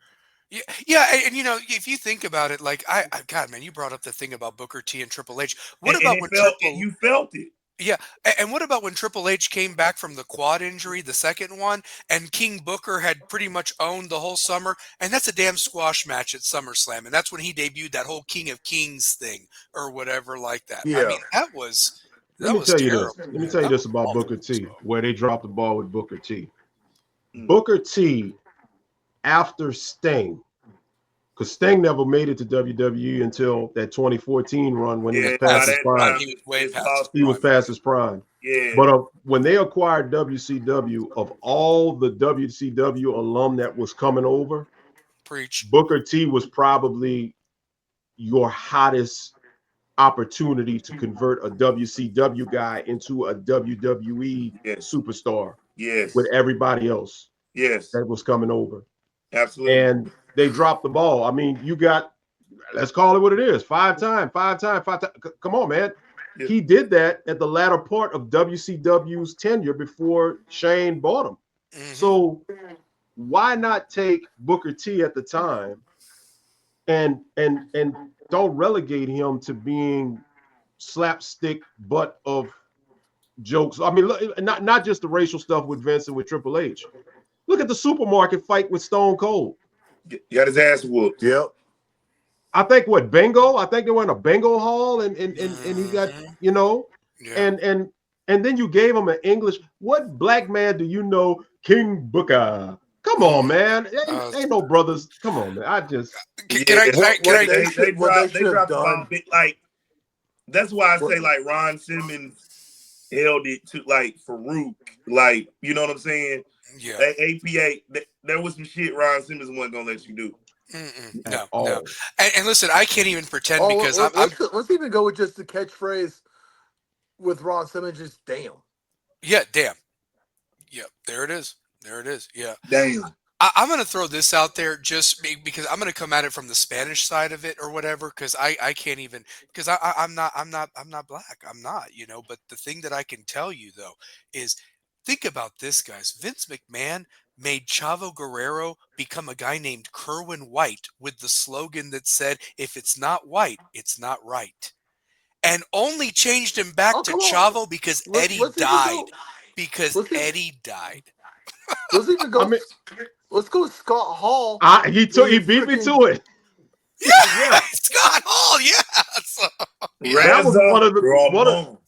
Yeah, and you know, if you think about it, like God, man, you brought up the thing about Booker T and Triple H. What And about it when felt, and you felt it. Yeah, and what about when Triple H came back from the quad injury, the second one, and King Booker had pretty much owned the whole summer, and that's a damn squash match at SummerSlam, and that's when he debuted that whole King of Kings thing or whatever like that. I Yeah. mean, Let that me was tell you terrible, this. Let me man. tell you That this was about awful. Booker T, So, where they dropped the ball with Booker T. Mm. Booker T, after Sting, because Sting never made it to WWE until that 2014 run when he was Yeah, by by past his that prime. time he was way it's past his lost He was prime. its, past his prime. yeah. But when they acquired WCW, of all the WCW alum that was coming over, Preach. Booker T was probably your hottest opportunity to convert a WCW guy into a WWE Yes, superstar with yes, everybody else yes, that was coming over. absolutely. And they dropped the ball. I mean, you got, let's call it what it is, five time. Come on, man. Yeah. He did that at the latter part of WCW's tenure before Shane bought him. Hmm. So why not take Booker T at the time and don't relegate him to being slapstick butt of jokes? I mean, not just the racial stuff with Vince and with Triple H. Look at the supermarket fight with Stone Cold. Got his ass whooped. Yep. I think what, bingo? I think they were in a bingo hall and he got, you know, Yeah. and then you gave him an English. What black man do you know, King Booker? Come on, man. Ain't no brothers. Come on, man. Can Yeah, I? they What they should have dropped the ball done. big. Like, that's why I What, say, like, Ron Simmons held it to, like, Farouk. Like, you know what I'm saying? Yeah. APA, there was some shit Ron Simmons wasn't gonna let you do. at No. all. And listen, I can't even pretend because I'm let's even go with just the catchphrase with Ron Simmons. Just damn. yeah, damn. Yeah, there it is. There it is. Yeah. Damn. I'm going to throw this out there just because I'm going to come at it from the Spanish side of it or whatever, because I can't even, because I'm not black. I'm not, you know, but the thing that I can tell you though is, think about this, guys. Vince McMahon made Chavo Guerrero become a guy named Kerwin White with the slogan that said, if it's not white, it's not right. And only changed him back Oh, to come on. Chavo because Let's Eddie even died. go. Because Let's even, Eddie died. let's even I go. mean, Let's go. Scott Hall. he being beat me freaking- to it. Yeah, Yeah, Scott Hall. Yes. that was Raza Ramon.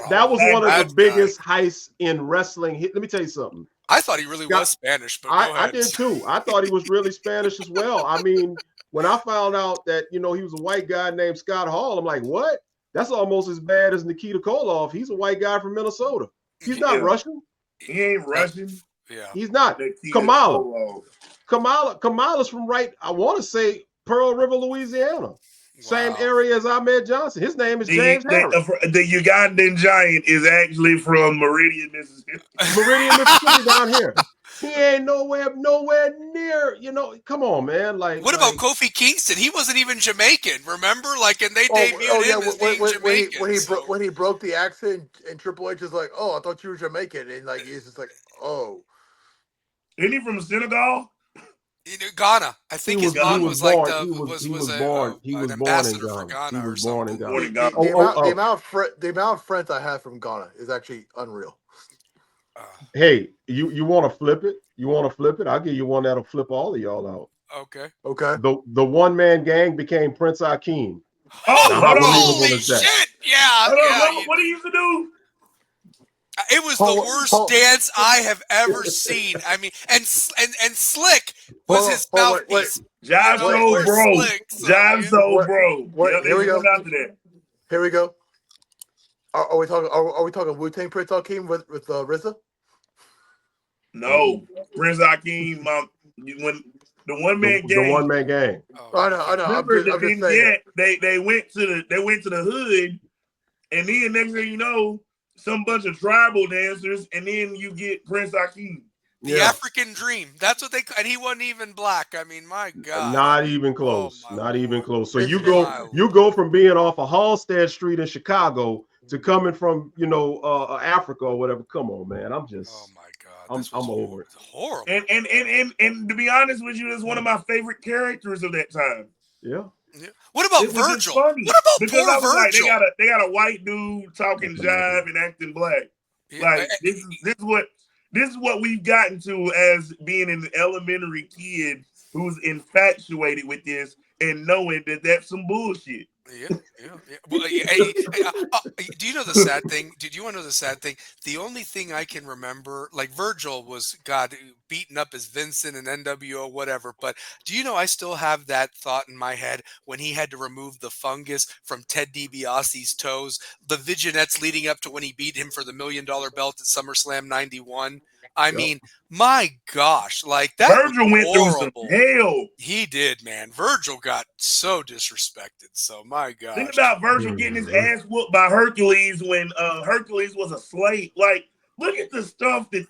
that was one of the That guy. biggest heists in wrestling. Let me tell you something. I thought he really Scott, was Spanish, but go I ahead. did too. I thought he was really Spanish as well. I mean, when I found out that, you know, he was a white guy named Scott Hall, I'm like, what? That's almost as bad as Nikita Koloff. He's a white guy from Minnesota. He's not Yeah. Russian. He ain't Russian. Yeah. He's not. Nikita Kamala's Koloff. from I want to say Pearl River, Louisiana. Same Wow. area as Ahmed Johnson. His name is James Harris. The Ugandan giant is actually from Meridian, Mississippi. Meridian, Mississippi, down here. He ain't nowhere near. Come on, man. What about Kofi Kingston? He wasn't even Jamaican, remember? And they debuted him as being Jamaican. When he broke the accent, and Triple H is like, "Oh, I thought you were Jamaican," and he's just like, "Oh." Isn't he from Senegal? Ghana. I think his mom was like an ambassador for Ghana. Ghana or something. The amount of friends I have from Ghana is actually unreal. Hey, you want to flip it? I'll give you one that'll flip all of y'all out. Okay. The one man gang became Prince Akeem. Holy shit! Yeah. What he used to do? It was the worst dance I have ever seen. I mean, and Slick was his mouthpiece. Jive Soul Bro. Jive Soul Bro. Here we go. After that. Here we go. Are we talking Wu-Tang Prince Akeem with RZA? No, Prince Akeem. When the one man gang. The one man gang. I know. Remember, I'm just saying. They went to the hood, and then next thing you know, some bunch of tribal dancers, and then you get Prince Akeem. The African Dream. That's what and he wasn't even black. I mean, my God. Not even close. Even close. So you go from being off of Halstead Street in Chicago to coming from Africa or whatever. Come on, man. I'm just. Oh my God. I'm over it. Horrible. And to be honest with you, it's one of my favorite characters of that time. Yeah. What about Virgil? What about poor Virgil? Like, they got a white dude talking jive and acting black. Like this is what we've gotten to as being an elementary kid who's infatuated with this and knowing that that's some bullshit. Yeah. Well, do you know the sad thing? Did you want to know the sad thing? The only thing I can remember, like Virgil was beaten up as Vincent and NWO, whatever. But do you know I still have that thought in my head when he had to remove the fungus from Ted DiBiase's toes, the vignettes leading up to when he beat him for the $1 million belt at SummerSlam '91. I mean, my gosh, like that. Virgil went through some hell. He did, man. Virgil got so disrespected. So my God. Think about Virgil getting his ass whooped by Hercules when Hercules was a slave. Like, look at the stuff that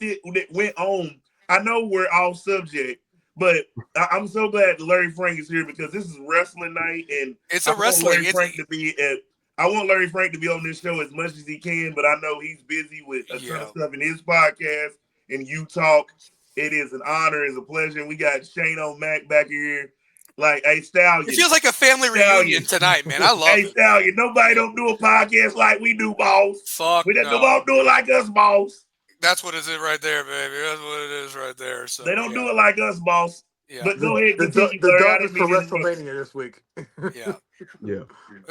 went on. I know we're off subject, but I'm so glad Larry Frank is here because this is wrestling night, and it's a wrestling. I want Larry Frank to be on this show as much as he can, but I know he's busy with a ton of stuff in his podcast. And you talk, it is an honor, it's a pleasure. We got Shane O'Mac back here. Like, hey, Stallion. It feels like a family reunion tonight, man. I love it. Hey, Stallion, nobody don't do a podcast like we do, boss. Fuck we just don't do it like us, boss. That's what it is right there, baby. That's what it is right there. So they don't do it like us, boss. Yeah. But go ahead. The dub is for WrestleMania this week. Yeah. Yeah.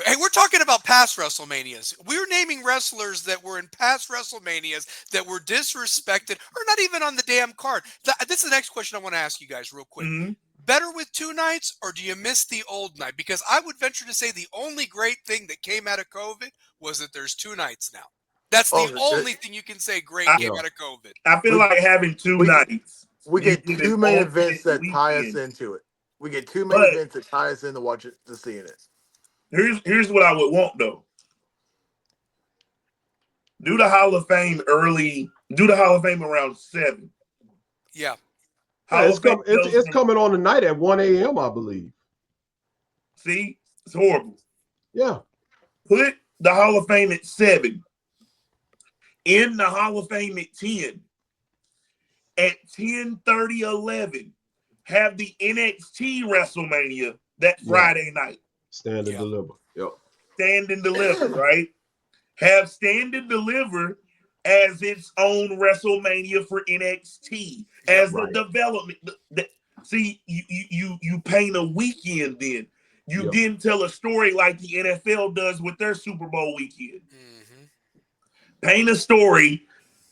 Hey, we're talking about past WrestleManias. We're naming wrestlers that were in past WrestleManias that were disrespected or not even on the damn card. This is the next question I want to ask you guys real quick. Mm-hmm. Better with 2 nights or do you miss the old night? Because I would venture to say the only great thing that came out of COVID was that there's 2 nights now. That's the only thing you can say great came out of COVID. I feel like having 2 nights. We get 2 main events that tie us into it. We get 2 main events that tie us in to seeing it. Here's what I would want though. Do the Hall of Fame early. Do the Hall of Fame around 7. Yeah. It's coming on tonight at 1 a.m. I believe. See, it's horrible. Yeah. Put the Hall of Fame at 7. In the Hall of Fame at 10. At 10:30, 11, have the NXT WrestleMania that Friday night. Stand and deliver. Yep. Stand and deliver, right? Have Stand and Deliver as its own WrestleMania for NXT as the development. See, you paint a weekend then. You didn't tell a story like the NFL does with their Super Bowl weekend. Mm-hmm. Paint a story.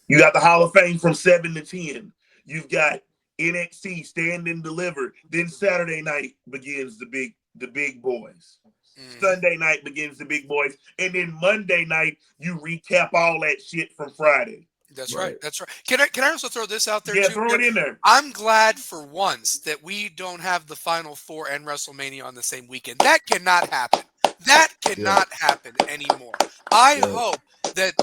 You got the Hall of Fame from 7 to 10. You've got NXT Stand and Deliver. Then Saturday night begins the big boys. Sunday night begins the big boys. And then Monday night, you recap all that shit from Friday. That's right. That's right. Can I also throw this out there? Yeah, too? Throw it in there. I'm glad for once that we don't have the Final Four and WrestleMania on the same weekend. That cannot happen. That cannot happen anymore. I Yeah. hope that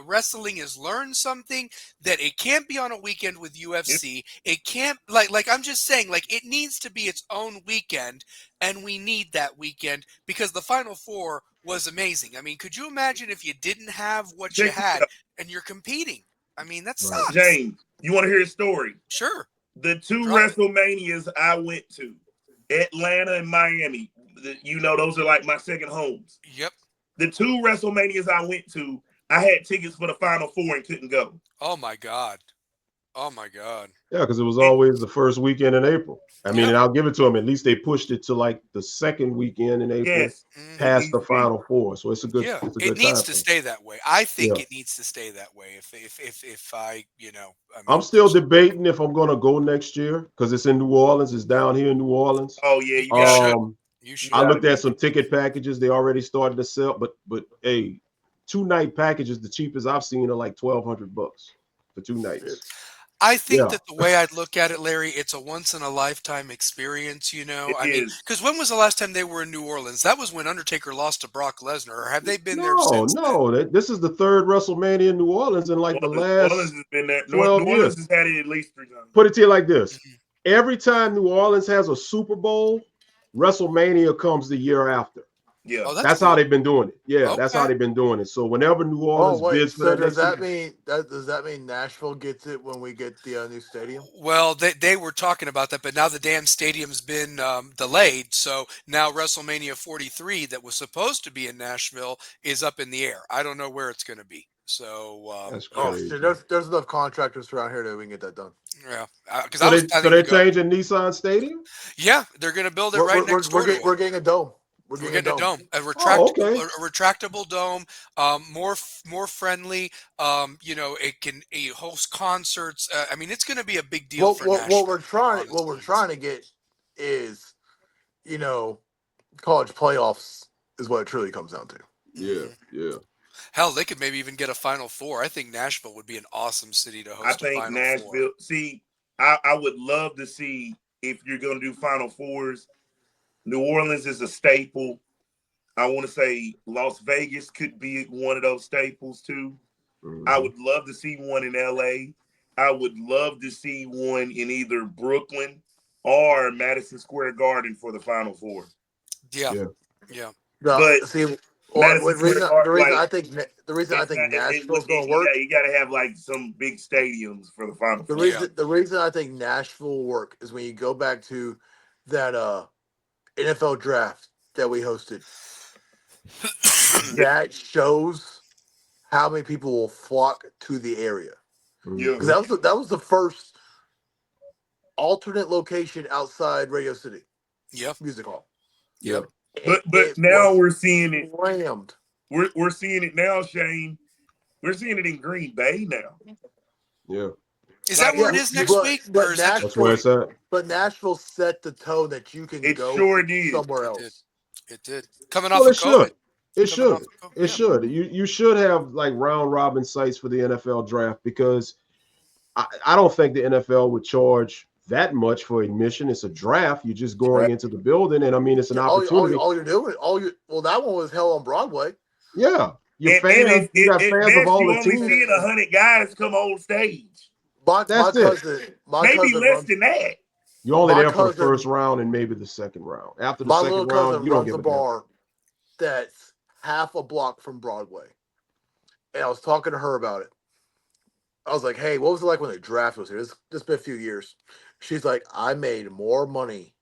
wrestling has learned something, that it can't be on a weekend with UFC. It can't, like I'm just saying, like, it needs to be its own weekend, and we need that weekend because the Final Four was amazing. I mean, could you imagine if you didn't have what you Check this had out. and you're competing? I mean, that Right. sucks. James, you want to hear a story? Sure. The two Drop it. WrestleManias I went to, Atlanta and Miami, those are like my second homes. Yep. The two WrestleManias I went to, I had tickets for the Final Four and couldn't go. Oh my God. Oh my God. Yeah, because it was always the first weekend in April. I mean, Yep. and I'll give it to them. At least they pushed it to like the second weekend in April, Yes, Mhm. past the needs to be. Final Four. So it's a good, Yeah, it's a it good needs time to frame. stay that way. I think Yeah. it needs to stay that way. If I, I I'm mean, still debating if I'm going to go next year because it's in New Orleans. It's down here in New Orleans. Oh yeah, you you got should. Um, You should. I gotta looked go. at some ticket packages. They already started to sell, but hey, 2-night packages, the cheapest I've seen are like $1,200 for 2 nights. I think Yeah. that the way I'd look at it, Larry, it's a once in a lifetime experience. It I mean, is. because when was the last time they were in New Orleans? That was when Undertaker lost to Brock Lesnar. Or have they been there No, since then? no. This is the third WrestleMania in New Orleans in like the New Orleans last has been there. New 12 Orleans years. has had it at least 3 times. Put it to you like this. Mhm. Every time New Orleans has a Super Bowl, WrestleMania comes the year after. Yeah. Oh, that's That's how cool. they've been doing it. Yeah, that's how Okay. they've been doing it. So whenever New Oh Orleans wait, bids for so that does next that season, mean Nashville gets it when we get the new stadium? Well, they were talking about that, but now the damn stadium's been delayed. So now WrestleMania 43, that was supposed to be in Nashville, is up in the air. I don't know where it's going to be. So, that's Oh crazy. shit, there's enough contractors around here that we can get that done. yeah, because So I was they so planning to they're go. changing Nissan Stadium? Yeah, they're going to build it We're right we're, we're, next we're door to getting them. we're getting a dome. We're We're getting a getting a dome. dome, a Oh, retractable, okay. a retractable dome, more friendly. It can host concerts. I mean, it's going to be a big deal for What Nashville. we're trying Honestly, to get is college playoffs is what it truly comes down to. Yeah, hmm yeah. hell, they could maybe even get a Final Four. I think Nashville would be an awesome city to I host a think Final Four. Nashville. See, I would love to see if you're going to do Final Fours. New Orleans is a staple. I want to say Las Vegas could be one of those staples too. I Mhm. would love to see one in LA. I would love to see one in either Brooklyn or Madison Square Garden for the Final Four. Yeah, Yeah. yeah. Now, But see, Madison Square the Garden, reason like the reason I it's think not. Nashville's going to work. You got to have like some big stadiums for the Final Four. Yeah. The reason I think Nashville will work is when you go back to that NFL draft that we hosted. That shows how many people will flock to the area, Yeah. because Mhm. that was the first alternate location outside Radio City Yep. Music Hall. Yeah. Yep. But It now was we're seeing it. slammed. We're seeing it now, Shane. We're seeing it in Green Bay now. Yeah. Is that Like where Yeah, it is next week, or is that That's where it's Detroit? at. But Nashville set the tone that you can it go sure did. somewhere It did. else. It did. Coming Well, off it of COVID. should. It Coming off should. of COVID. It Yeah. should. You should have like round robin sites for the NFL draft because I don't think the NFL would charge that much for admission. It's a draft. You're just going Right. into the building, and I mean, it's an Yeah, opportunity. all you're doing, well, that one was held on Broadway. Yeah, your And fans. You got at fans of best, all you the only teams. seeing 100 guys come on stage. My That's it. Maybe cousin less runs. than that. You're only My there for the first cousin, round and maybe the second round. After the my second little round, cousin you don't runs give a a damn. bar that's half a block from Broadway, and I was talking to her about it. I was like, "Hey, what was it like when the draft was here? It's been a few years." She's like, "I made more money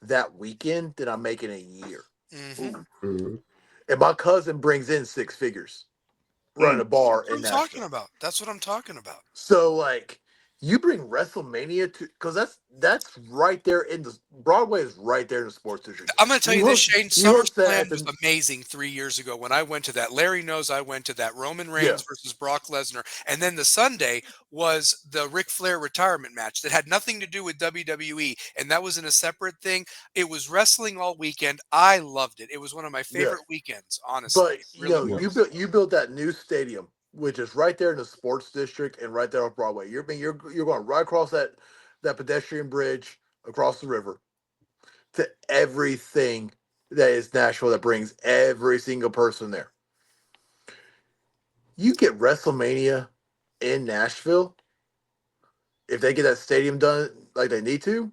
that weekend than I make in a year." hmm Mhm. And my cousin brings in 6 figures running a bar That's what in I'm talking Nashville. about. That's what I'm talking about. So like, you bring WrestleMania to, because that's right there in the Broadway is right there in the sports district. I'm going to tell you this, Shane. You host that SummerSlam at was the amazing 3 years ago when I went to that. Larry knows I went to that. Roman yeah Reigns versus Brock Lesnar. And then the Sunday was the Ric Flair retirement match that had nothing to do with WWE. And that was in a separate thing. It was wrestling all weekend. I loved it. It was one of my yeah. favorite weekends, honestly. But It really Yeah. was. you built that new stadium, which is right there in the sports district and right there off Broadway. You're going right across that pedestrian bridge across the river to everything that is Nashville that brings every single person there. You get WrestleMania in Nashville, if they get that stadium done like they need to,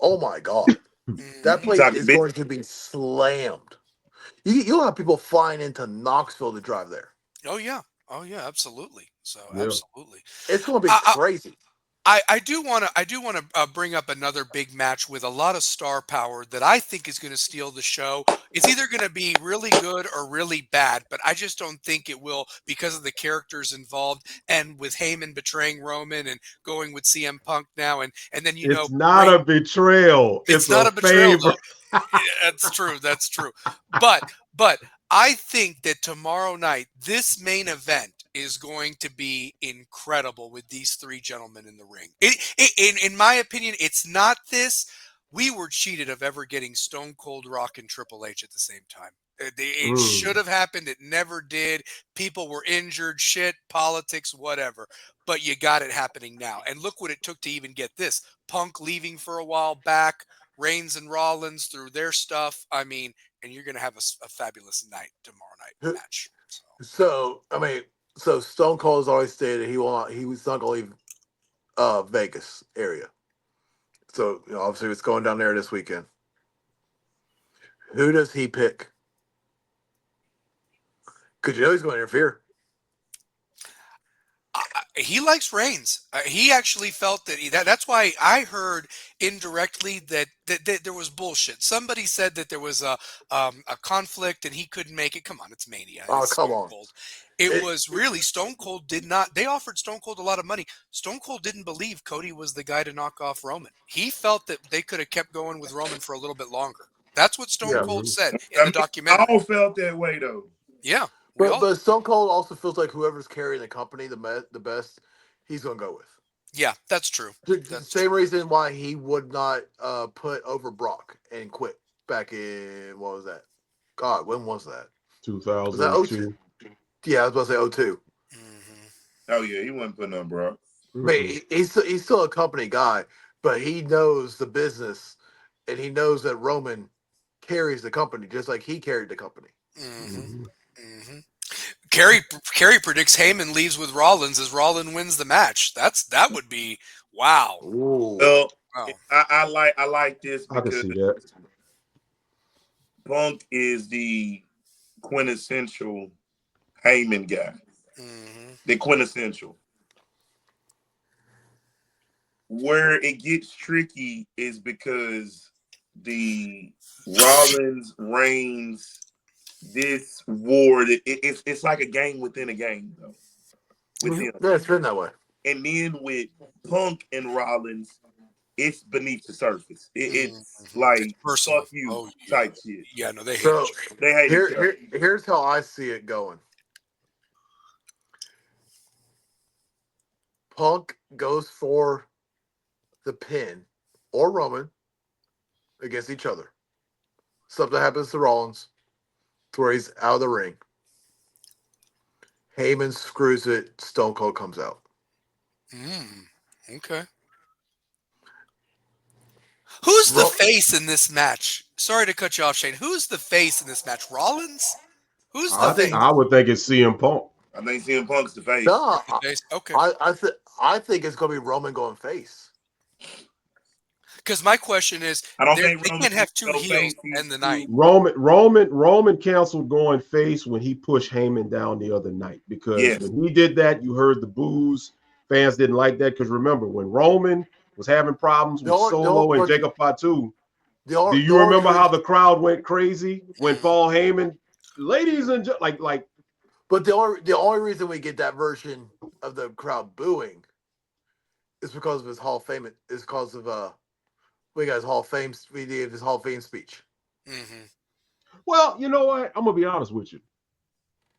oh my God. That Mhm. place Talking is big. going to be slammed. You'll have people flying into Knoxville to drive there. Oh yeah. Oh yeah. Absolutely. So Yeah. absolutely. It's going to be I, crazy. I do want to bring up another big match with a lot of star power that I think is going to steal the show. It's either going to be really good or really bad, but I just don't think it will because of the characters involved and with Heyman betraying Roman and going with CM Punk now and then It's not a betrayal. it's It's not a a betrayal favor. though. That's true. That's true. But I think that tomorrow night, this main event is going to be incredible with these three gentlemen in the ring. In my opinion, it's not this. We were cheated of ever getting Stone Cold Rock and Triple H at the same time. It should have happened. It never did. People were injured, shit, politics, whatever. But you got it happening now. And look what it took to even get this. Punk leaving for a while back, Reigns and Rollins through their stuff. I mean, and you're going to have a fabulous night tomorrow night match. So Stone Cold has always stated he was not going to leave Vegas area. So obviously it's going down there this weekend. Who does he pick? Because he's going to interfere. He likes Reigns. He actually felt that that's why I heard indirectly that there was bullshit. Somebody said that there was a conflict and he couldn't make it. Come on, it's Mania. Oh, It's come Stone on. Cold. It was really Stone Cold did not. They offered Stone Cold a lot of money. Stone Cold didn't believe Cody was the guy to knock off Roman. He felt that they could have kept going with Roman for a little bit longer. That's what Stone Cold said in the documentary. All felt that way though. Yeah. But Stone Cold also feels like whoever's carrying the company the best, he's going to go with. Yeah, that's true. The same reason why he would not put over Brock and quit back in, what was that? God, when was that? 2002. Yeah, I was about to say 02. Mm-hmm. Oh yeah, he wasn't putting on Brock. I mean, he's still a company guy, but he knows the business, and he knows that Roman carries the company just like he carried the company. Mm-hmm. Mm-hmm. Kerry predicts Heyman leaves with Rollins as Rollins wins the match. That would be wow. Well, Wow. I like this I can because see that. Punk is the quintessential Heyman guy. Mm-hmm. The quintessential. Where it gets tricky is because the Rollins Reigns this war it's like a game within a game though. With him. Yeah, it's been that way. And then with Punk and Rollins, it's beneath the surface. It's like personal. fuck you type shit. Yeah, no, they hate So each other. They hate each other. here's how I see it going. Punk goes for the pin or Roman against each other. Something happens to Rollins to where he's out of the ring. Heyman screws it. Stone Cold comes out. Okay. Who's the face in this match? Sorry to cut you off, Shane. Who's the face in this match? Rollins? Who's the face? I would think it's CM Punk. I think CM Punk's the face. No, Okay. I think it's going to be Roman going face. Because my question is, I don't they think Roman can't have two go heels face. end the night. Roman canceled going face when he pushed Heyman down the other night because when he did that, you heard the boos. Fans didn't like that because remember when Roman was having problems with Solo and Jacob Fatu, do you remember how the crowd went crazy when Paul Heyman, ladies and like? But the only reason we get that version of the crowd booing is because of his Hall of Fame. Is because of we got his Hall of Fame. We did his Hall of Fame speech. Mm-hmm. Well, you know what? I'm gonna be honest with you.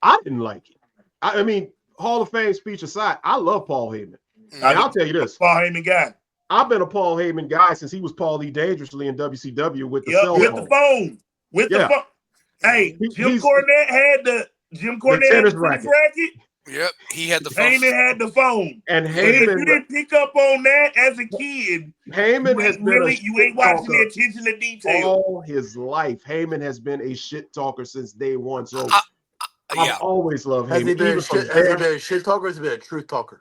I didn't like it. I mean, Hall of Fame speech aside, I love Paul Heyman. And I'll tell you this: Paul Heyman guy. I've been a Paul Heyman guy since he was Paul Lee Dangerously in WCW with the cell with phone. the phone. With the phone. Hey, Jim Cornette had the tennis racket. Yep, he had the phone. Heyman had the phone. And And if you Heyman, didn't pick up on that as a kid, Heyman has been a you ain't shit watching the talker attention to detail. all his life. Heyman has been a shit talker since day one. So I've Yeah, always loved Has he Heyman. been Even a from shit? Has he there, been a shit talker? Or has he been a truth talker?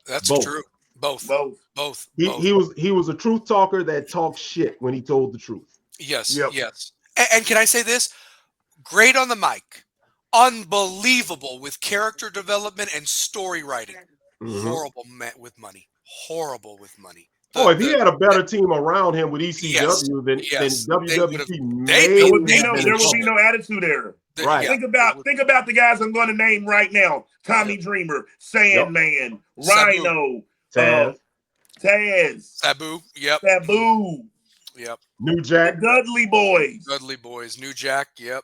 that's both. true. Both. Both. He was a truth talker that talked shit when he told the truth. Yes, Yep. yes. And can I say this? Great on the mic. Unbelievable with character development and story writing. Mhm. Horrible with money. Horrible with money. If he had a better team around him with ECW, then yes, they WWE would've- may they'd There would be have been in trouble. no attitude error. Right. Think about the guys I'm going to name right now: Tommy Dreamer, Sandman, Rhino, Taz, Taz, Yep. Sabu, Yep. New the Jack, Dudley Boys, Dudley Boys, New Jack. Yep.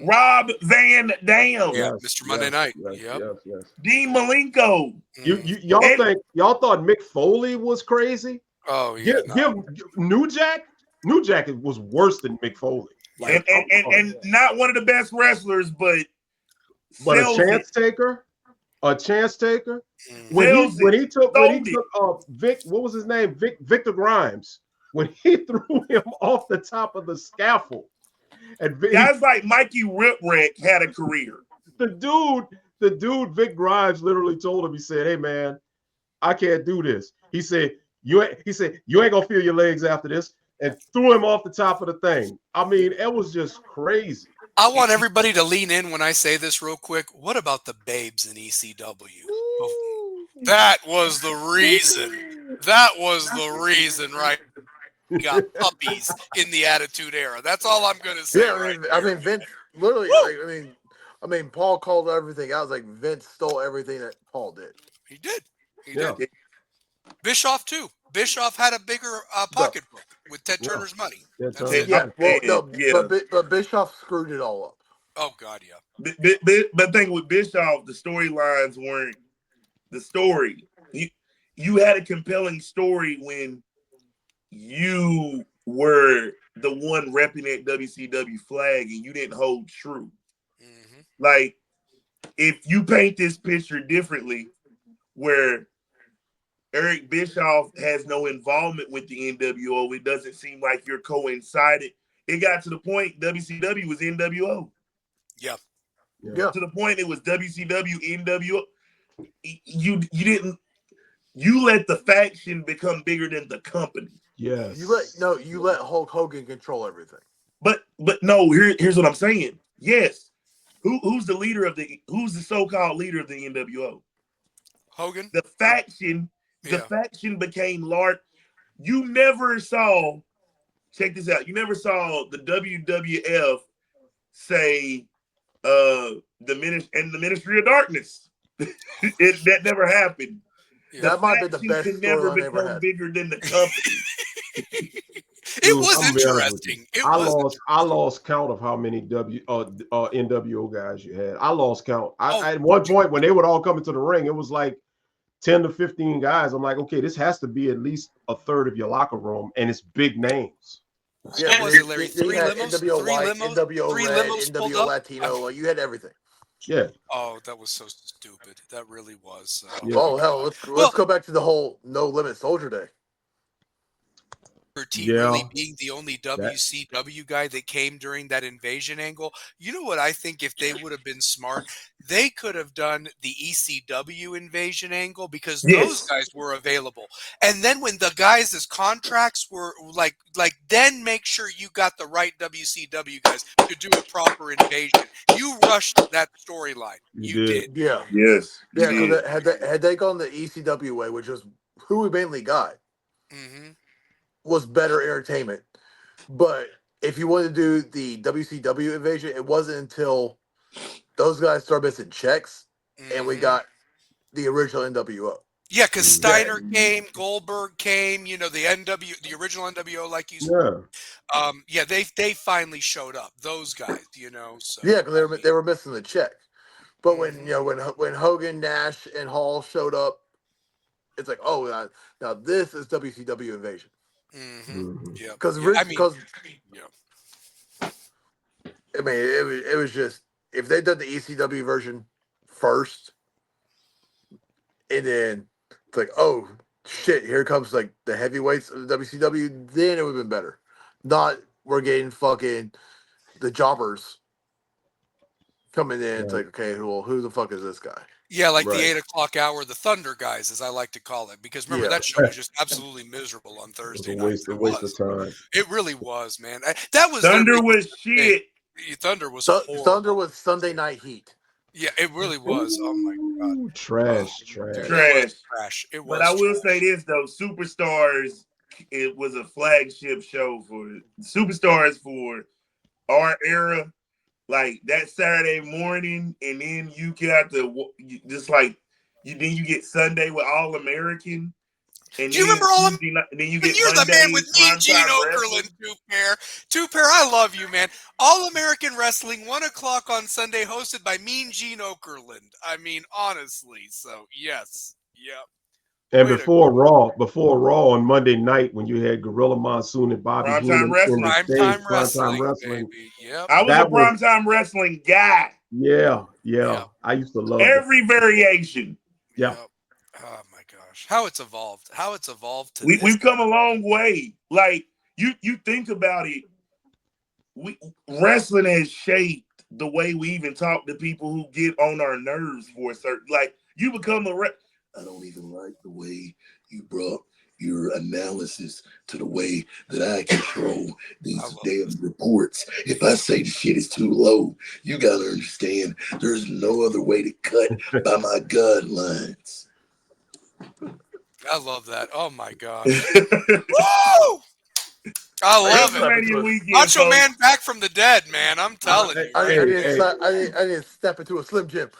Rob Van Dam, Yeah, Mr. Monday Night. Yep. Yes. Dean Malenko. Y'all thought Mick Foley was crazy? Oh yeah. Give New Jack was worse than Mick Foley. Like, And not one of the best wrestlers, but a chance taker. When he took Vic, what was his name? Victor Grimes. When he threw him off the top of the scaffold. And guys like Mikey Whipwreck had a career. The dude Vic Grimes literally told him, he said, "Hey man, I can't do this." He said, you ain't gonna feel your legs after this, and threw him off the top of the thing. I mean, it was just crazy. I want everybody to lean in when I say this real quick. What about the babes in ECW? That was the reason. That was the reason, right? We got puppies in the Attitude Era. That's all I'm gonna say. Yeah, I mean, Vince literally. I mean, Paul called everything out. Like Vince stole everything that Paul did. He did. He did. Bischoff too. Bischoff had a bigger pocketbook with Ted Turner's money. But Bischoff screwed it all up. Oh God, yeah. But the thing with Bischoff, the storylines weren't the story. You had a compelling story when you were the one repping that WCW flag and you didn't hold true. Mm-hmm. Like, if you paint this picture differently, where Eric Bischoff has no involvement with the NWO, it doesn't seem like you're coincided. It got to the point WCW was NWO. Yeah. To the point it was WCW, NWO. You let the faction become bigger than the company. Yes. You let Hulk Hogan control everything. But no, here's what I'm saying. Yes. Who's the so-called leader of the NWO? Hogan. The faction became large. You never saw, check this out. You never saw the WWF say the Ministry of Darkness. That never happened. Yeah, that might be the best can never become bigger than the company. It was interesting. I lost count of how many NWO guys you had. I lost count. At one point when they would all come into the ring, it was like 10 to 15 guys. I'm like, okay, this has to be at least a third of your locker room, and it's big names. Yeah, was it, Larry? Three limos, NWO White, NWO three Red, limos NWO Latino. Like, you had everything. Yeah. Oh, that was so stupid. That really was. Oh hell, let's go back to the whole No Limit Soldier Day. Really being the only WCW guy that came during that invasion angle. You know what I think? If they would have been smart, they could have done the ECW invasion angle because those guys were available. And then when the guys' contracts were like then make sure you got the right WCW guys to do a proper invasion. You rushed that storyline. You did. Yeah. Yes. Yeah, because had they gone the ECW way, which was who we mainly got. Mm-hmm. Was better entertainment. But if you want to do the WCW invasion, it wasn't until those guys started missing checks and we got the original NWO. Yeah, because Steiner came, Goldberg came, the the original NWO, like you said. Yeah, they finally showed up. Those guys, So yeah, because they were missing the check. But when Hogan, Nash, and Hall showed up, it's like, oh, now this is WCW invasion. Mm-hmm. Yeah, because it was just if they'd done the ECW version first, and then it's like, oh shit, here comes like the heavyweights of the WCW. Then it would have been better. Not we're getting fucking the jobbers coming in. It's Right. like, okay, well, who the fuck is this guy? Yeah, like the Right. 8 o'clock hour, the Thunder guys, as I like to call it, because remember Yeah. that show was just absolutely miserable on It was Thursday a nights. waste of time. It really was, man. That was their Thunder biggest was mistake. shit. Thunder was horrible. Thunder was Sunday Night Heat. Yeah, it really was. Oh my god, Ooh, trash. dude, it was Trash. trash. It was. But I will trash. say this though, Superstars, it was a flagship show for Superstars for our era. Like that Saturday morning, and then you got just like then you get Sunday with All American. And Do you remember all of then you But get you're the Monday, man with me, primetime Gene wrestling. Okerlund, Two Pair, I love you, man. All American Wrestling, 1 o'clock on Sunday, hosted by Mean Gene Okerlund. I mean, honestly. So yes, yep. And Way to before Raw on Monday night, when you had Gorilla Monsoon and Bobby Primetime Heenan in wrestling. the stage, Primetime primetime wrestling. baby. Yep. I was That a was- primetime wrestling guy. Yeah. Yeah. I used to love Every variation. Yeah. Yep. Oh my gosh, how it's evolved. How it's evolved to this. We've come a long way. Like you think about it, wrestling has shaped the way we even talk to people who get on our nerves for a certain. Like you become I don't even like the way you brought your analysis to the way that I control these damn reports. If I say the shit is too low, you gotta understand there's no other way to cut by my guidelines. I love that. Oh my gosh. Woo! I love it. WrestleMania weekend, Macho folks. Man back from the dead, man. I'm telling you. I man. didn't step into a Slim Jim.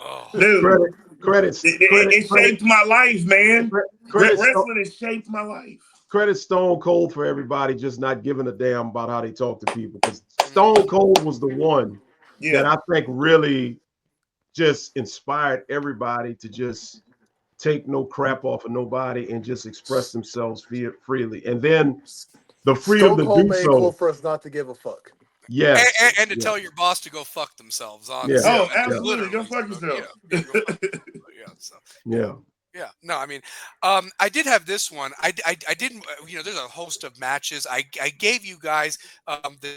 Oh. Dude, Credits. it shaped my life, man. Credits. Wrestling has shaped my life. Credit Stone Cold for everybody just not giving a damn about how they talk to people. Because Stone Cold was the one that I think really just inspired everybody to just take no crap off of nobody and just express themselves freely. And then the freedom Stone to Cold do made it so. cool for us not to give a fuck. Yeah. And to tell your boss to go fuck themselves, honestly. Yeah. Oh, absolutely. Go fuck yourself. Yeah, go fuck yourself. Yeah. Yeah, no, I mean, I did have this one. I didn't, there's a host of matches. I gave you guys the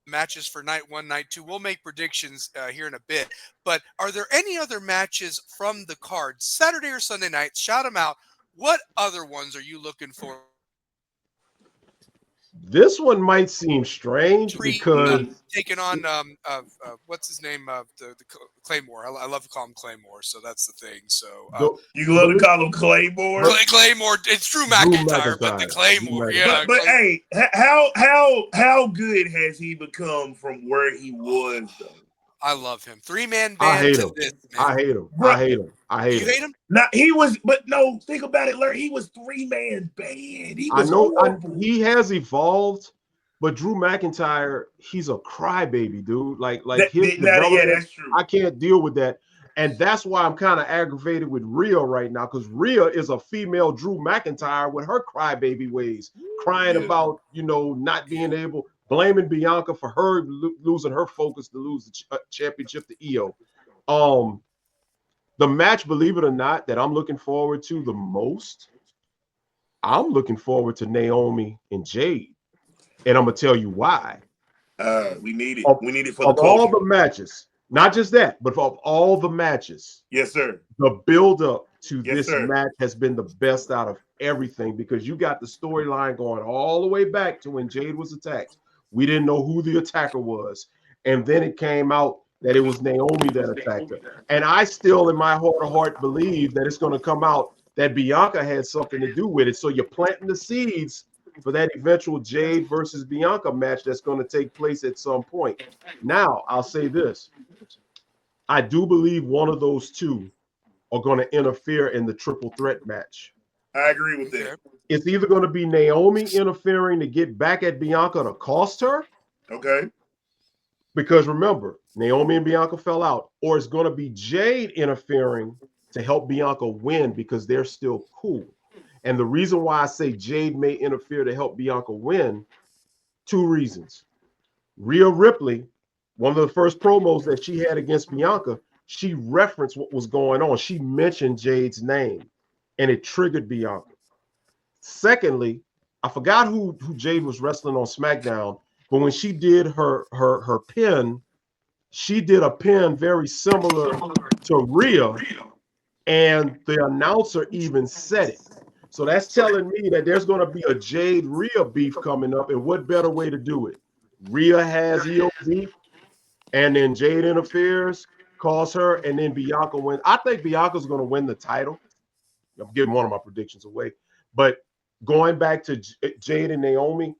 matches for night 1, night 2. We'll make predictions here in a bit. But are there any other matches from the card, Saturday or Sunday night? Shout them out. What other ones are you looking for? This one might seem strange because taking on what's his name, the Claymore. I love to call him Claymore, so that's the thing. So you love to call him Claymore. Claymore. It's Drew McIntyre, but the Claymore. Yeah. But hey, how good has he become from where he was though? I love him. 3-man band. I hate him. This, I hate him. Bro, I hate him. I hate you him. hate him? Now he was, but no, think about it, Larry. He was 3-man band. He was he has evolved, but Drew McIntyre, he's a crybaby, dude. Like his development, that's true. I can't deal with that. And that's why I'm kind of aggravated with Rhea right now, because Rhea is a female Drew McIntyre with her crybaby ways, crying about, not being able, blaming Bianca for her losing her focus to lose the championship to Io. The match, believe it or not, that I'm looking forward to the most, I'm looking forward to Naomi and Jade. And I'm going to tell you why. We need it. We need it for of the all culture. the matches, not just that, but of all the matches. Yes, sir. The build-up to this sir. match has been the best out of everything, because you got the storyline going all the way back to when Jade was attacked. We didn't know who the attacker was. And then it came out that it was Naomi that attacked her. And I still, in my heart of heart, believe that it's going to come out that Bianca had something to do with it. So you're planting the seeds for that eventual Jade versus Bianca match that's going to take place at some point. Now, I'll say this. I do believe one of those two are going to interfere in the triple threat match. I agree with that. It's either going to be Naomi interfering to get back at Bianca to cost her. Okay. Because remember, Naomi and Bianca fell out. Or it's going to be Jade interfering to help Bianca win because they're still cool. And the reason why I say Jade may interfere to help Bianca win, 2 reasons. Rhea Ripley, one of the first promos that she had against Bianca, she referenced what was going on. She mentioned Jade's name, and it triggered Bianca. Secondly, I forgot who Jade was wrestling on SmackDown, but when she did her pin, she did a pin very similar to Rhea, and the announcer even said it. So that's telling me that there's going to be a Jade Rhea beef coming up, and what better way to do it? Rhea has EO beef, and then Jade interferes, calls her, and then Bianca wins. I think Bianca's going to win the title. I'm giving one of my predictions away, but going back to Jade and Naomi,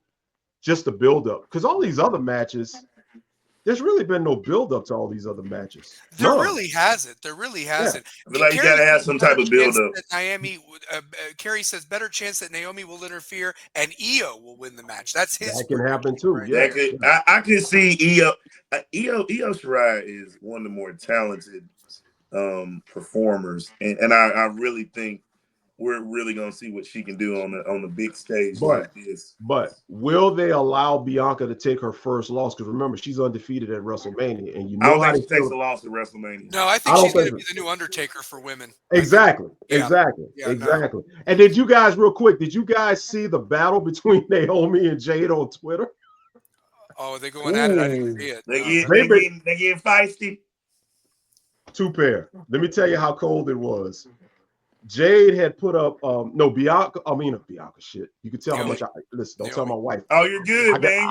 just the build-up, because all these other matches, there's really been no build-up to all these other matches. There really hasn't. There really hasn't. I feel like you gotta have some type of build-up. Carrie says better chance that Naomi will interfere and Io will win the match. That's his. That can happen too. Right? Yeah, I can see Io Shirai is one of the more talented performers, and I really think we're really gonna see what she can do on the big stage like this. But will they allow Bianca to take her first loss? Because remember, she's undefeated at WrestleMania, and you know I don't think she takes a loss at WrestleMania. No, I think she's going to be the new Undertaker for women. Exactly. No. And did you guys, real quick, did you guys see the battle between Naomi and Jade on Twitter? Oh, they're going at it. I didn't see it. They get feisty. Two pair. Let me tell you how cold it was. Jade had put up Bianca. Shit. You can tell how much listen. Don't tell my wife. Oh, you're good, man.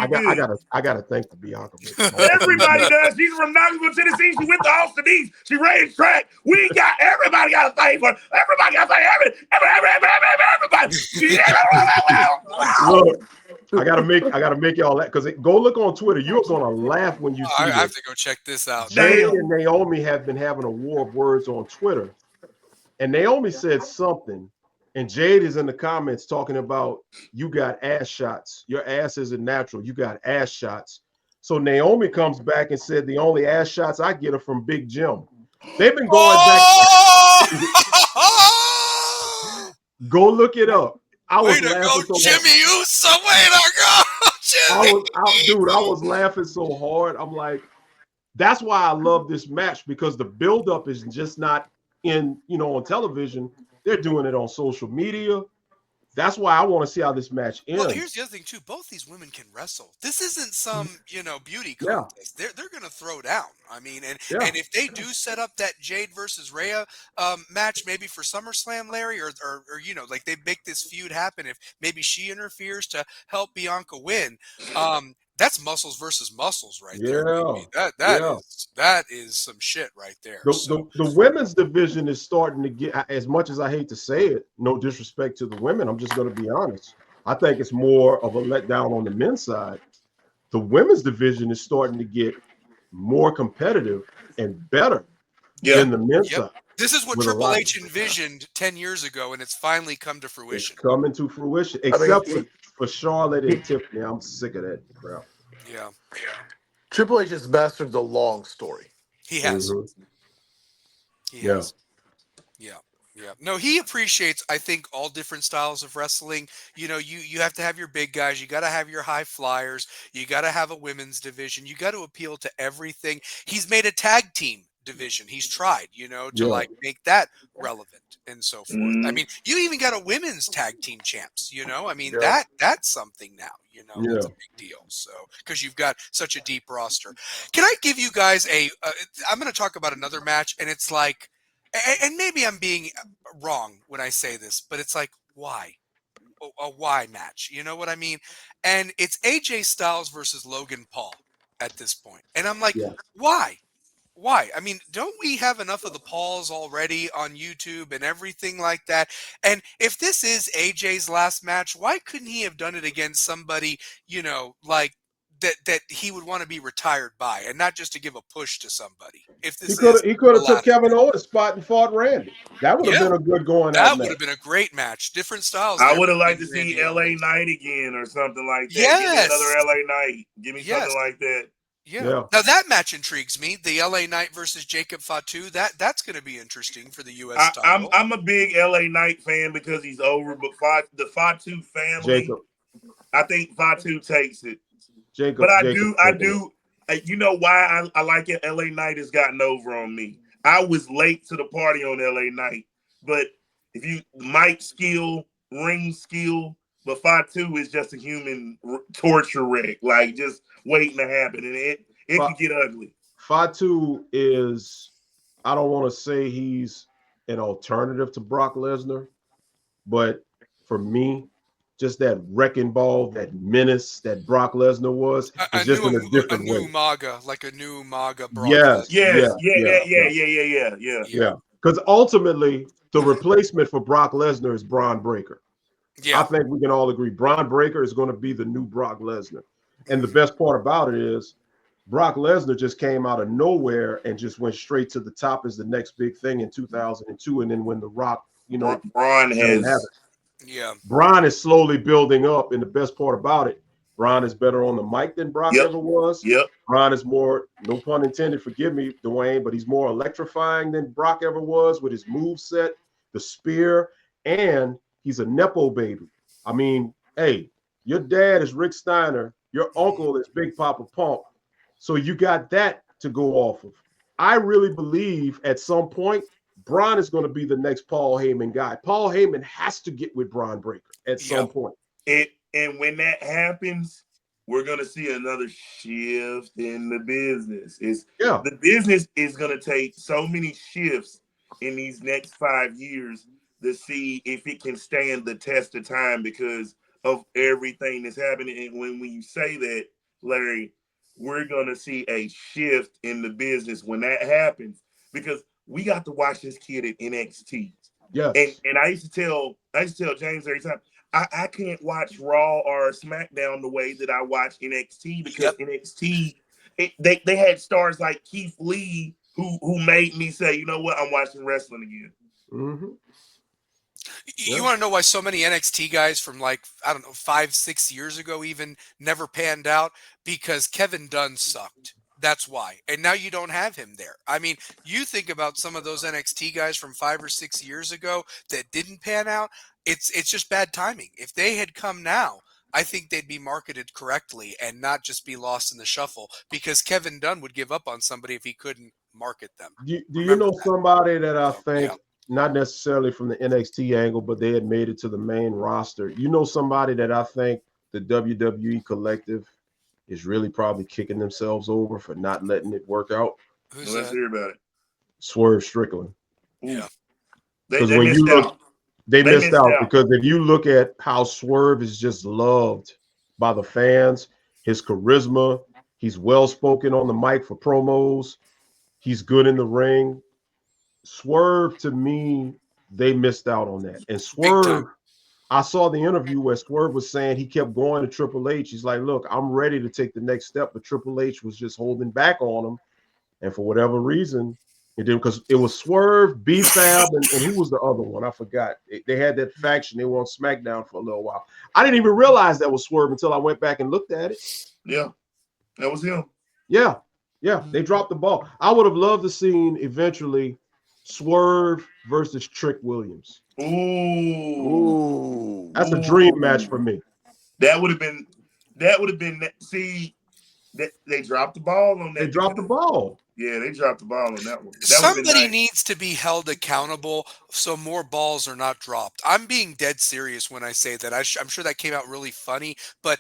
I gotta thank the Bianca. Everybody does. She's from Knoxville, Tennessee. She went to Austin East. She ran track. Everybody got to thank her. Everybody got to thank everybody. Look, I gotta make y'all that, because go look on Twitter. You're gonna laugh when you see I this. have to go check this out. Jade and Naomi have been having a war of words on Twitter. And Naomi said something, and Jade is in the comments talking about, you got ass shots. Your ass isn't natural. You got ass shots. So Naomi comes back and said, the only ass shots I get are from Big Jim. They've been going back. Go look it up. I was laughing so Jimmy Uso. Way to go, Jimmy. I was laughing so hard. I'm like, that's why I love this match, because the buildup is just not on television. They're doing it on social media. That's why I want to see how this match ends. Well, here's the other thing too. Both these women can wrestle. This isn't some, beauty contest. They're going to throw down. I mean, and if they do set up that Jade versus Rhea match, maybe for SummerSlam, Larry, or like they make this feud happen. If maybe she interferes to help Bianca win, that's muscles versus muscles right there. That is some shit right there. The women's division is starting to get, as much as I hate to say it, no disrespect to the women, I'm just going to be honest. I think it's more of a letdown on the men's side. The women's division is starting to get more competitive and better than the men's side. This is what Triple H envisioned 10 years ago, and it's finally come to fruition. It's coming to fruition, except for Charlotte and Tiffany. I'm sick of that crap. Yeah. Triple H has mastered the long story. He has. He has. Yeah. No, he appreciates, I think, all different styles of wrestling. You have to have your big guys. You got to have your high flyers. You got to have a women's division. You got to appeal to everything. He's made a tag team division. He's tried, to make that relevant and so forth. I mean, you even got a women's tag team champs, I mean, that's something now, it's a big deal. So, because you've got such a deep roster. Can I give you guys I'm going to talk about another match, and it's like, and maybe I'm being wrong when I say this, but it's like, why? A why match, you know what I mean? And it's AJ Styles versus Logan Paul at this point. And I'm like, why? Why? I mean, don't we have enough of the Pauls already on YouTube and everything like that? And if this is AJ's last match, why couldn't he have done it against somebody, like that he would want to be retired by, and not just to give a push to somebody? If this he could have took Kevin Owens' spot and fought Randy. That would have been a good going out. That would have been a great match. Different styles. I would have liked to see LA Knight again or something like that. Yes. Give me another LA Knight. Give me something like that. Yeah. Now that match intrigues me. The LA Knight versus Jacob Fatu. That's going to be interesting for the U.S. title. I'm a big LA Knight fan because he's over, but the Fatu family, I think Fatu takes it. But I do. You know why I like it? LA Knight has gotten over on me. I was late to the party on LA Night, but if you mic skill, ring skill, but Fatu is just a human torture wreck, like just waiting to happen, and it could get ugly. Fatu is, I don't want to say he's an alternative to Brock Lesnar, but for me, just that wrecking ball, that menace that Brock Lesnar was, is just in a different way. Like a new MAGA Brock Yes, Lesnar. Yeah. Because ultimately, the replacement for Brock Lesnar is Braun Breaker. Yeah. I think we can all agree Braun Breaker is going to be the new Brock Lesnar. And the best part about it is Brock Lesnar just came out of nowhere and just went straight to the top as the next big thing in 2002. And then when The Rock, Braun has. Yeah. Braun is slowly building up. And the best part about it, Braun is better on the mic than Brock ever was. Yep. Braun is more, no pun intended, forgive me, Dwayne, but he's more electrifying than Brock ever was with his move set, the spear, and he's a Nepo baby. I mean, hey, your dad is Rick Steiner. Your uncle is Big Papa Pump. So you got that to go off of. I really believe at some point, Braun is going to be the next Paul Heyman guy. Paul Heyman has to get with Braun Breaker at some point. And when that happens, we're going to see another shift in the business. The business is going to take so many shifts in these next 5 years to see if it can stand the test of time because of everything that's happening. And when you say that, Larry, we're going to see a shift in the business when that happens because we got to watch this kid at NXT. Yes. And I used to tell James every time, I can't watch Raw or SmackDown the way that I watch NXT because NXT, they had stars like Keith Lee who made me say, you know what, I'm watching wrestling again. Mm-hmm. You want to know why so many NXT guys from 5-6 years ago even never panned out? Because Kevin Dunn sucked. That's why. And now you don't have him there. I mean, you think about some of those NXT guys from 5 or 6 years ago that didn't pan out. It's just bad timing. If they had come now, I think they'd be marketed correctly and not just be lost in the shuffle because Kevin Dunn would give up on somebody if he couldn't market them. Do you know somebody that I think, not necessarily from the NXT angle, but they had made it to the main roster? You know somebody that I think the WWE collective is really probably kicking themselves over for not letting it work out? Let's hear about it. Swerve Strickland. Yeah. They missed out. They missed out because if you look at how Swerve is just loved by the fans, his charisma, he's well-spoken on the mic for promos, he's good in the ring. Swerve, to me, they missed out on that. And Swerve, I saw the interview where Swerve was saying he kept going to Triple H. He's like, look, I'm ready to take the next step, but Triple H was just holding back on him. And for whatever reason, it didn't, because it was Swerve, B-Fab, and who was the other one? I forgot. They had that faction. They were on SmackDown for a little while. I didn't even realize that was Swerve until I went back and looked at it. Yeah, that was him. Yeah, they dropped the ball. I would have loved to seen eventually Swerve versus Trick Williams. Ooh. That's a dream match for me. That would have been. See, they dropped the ball on that. They dropped the ball. Yeah, they dropped the ball on that one. Somebody needs to be held accountable so more balls are not dropped. I'm being dead serious when I say that. I'm sure that came out really funny, but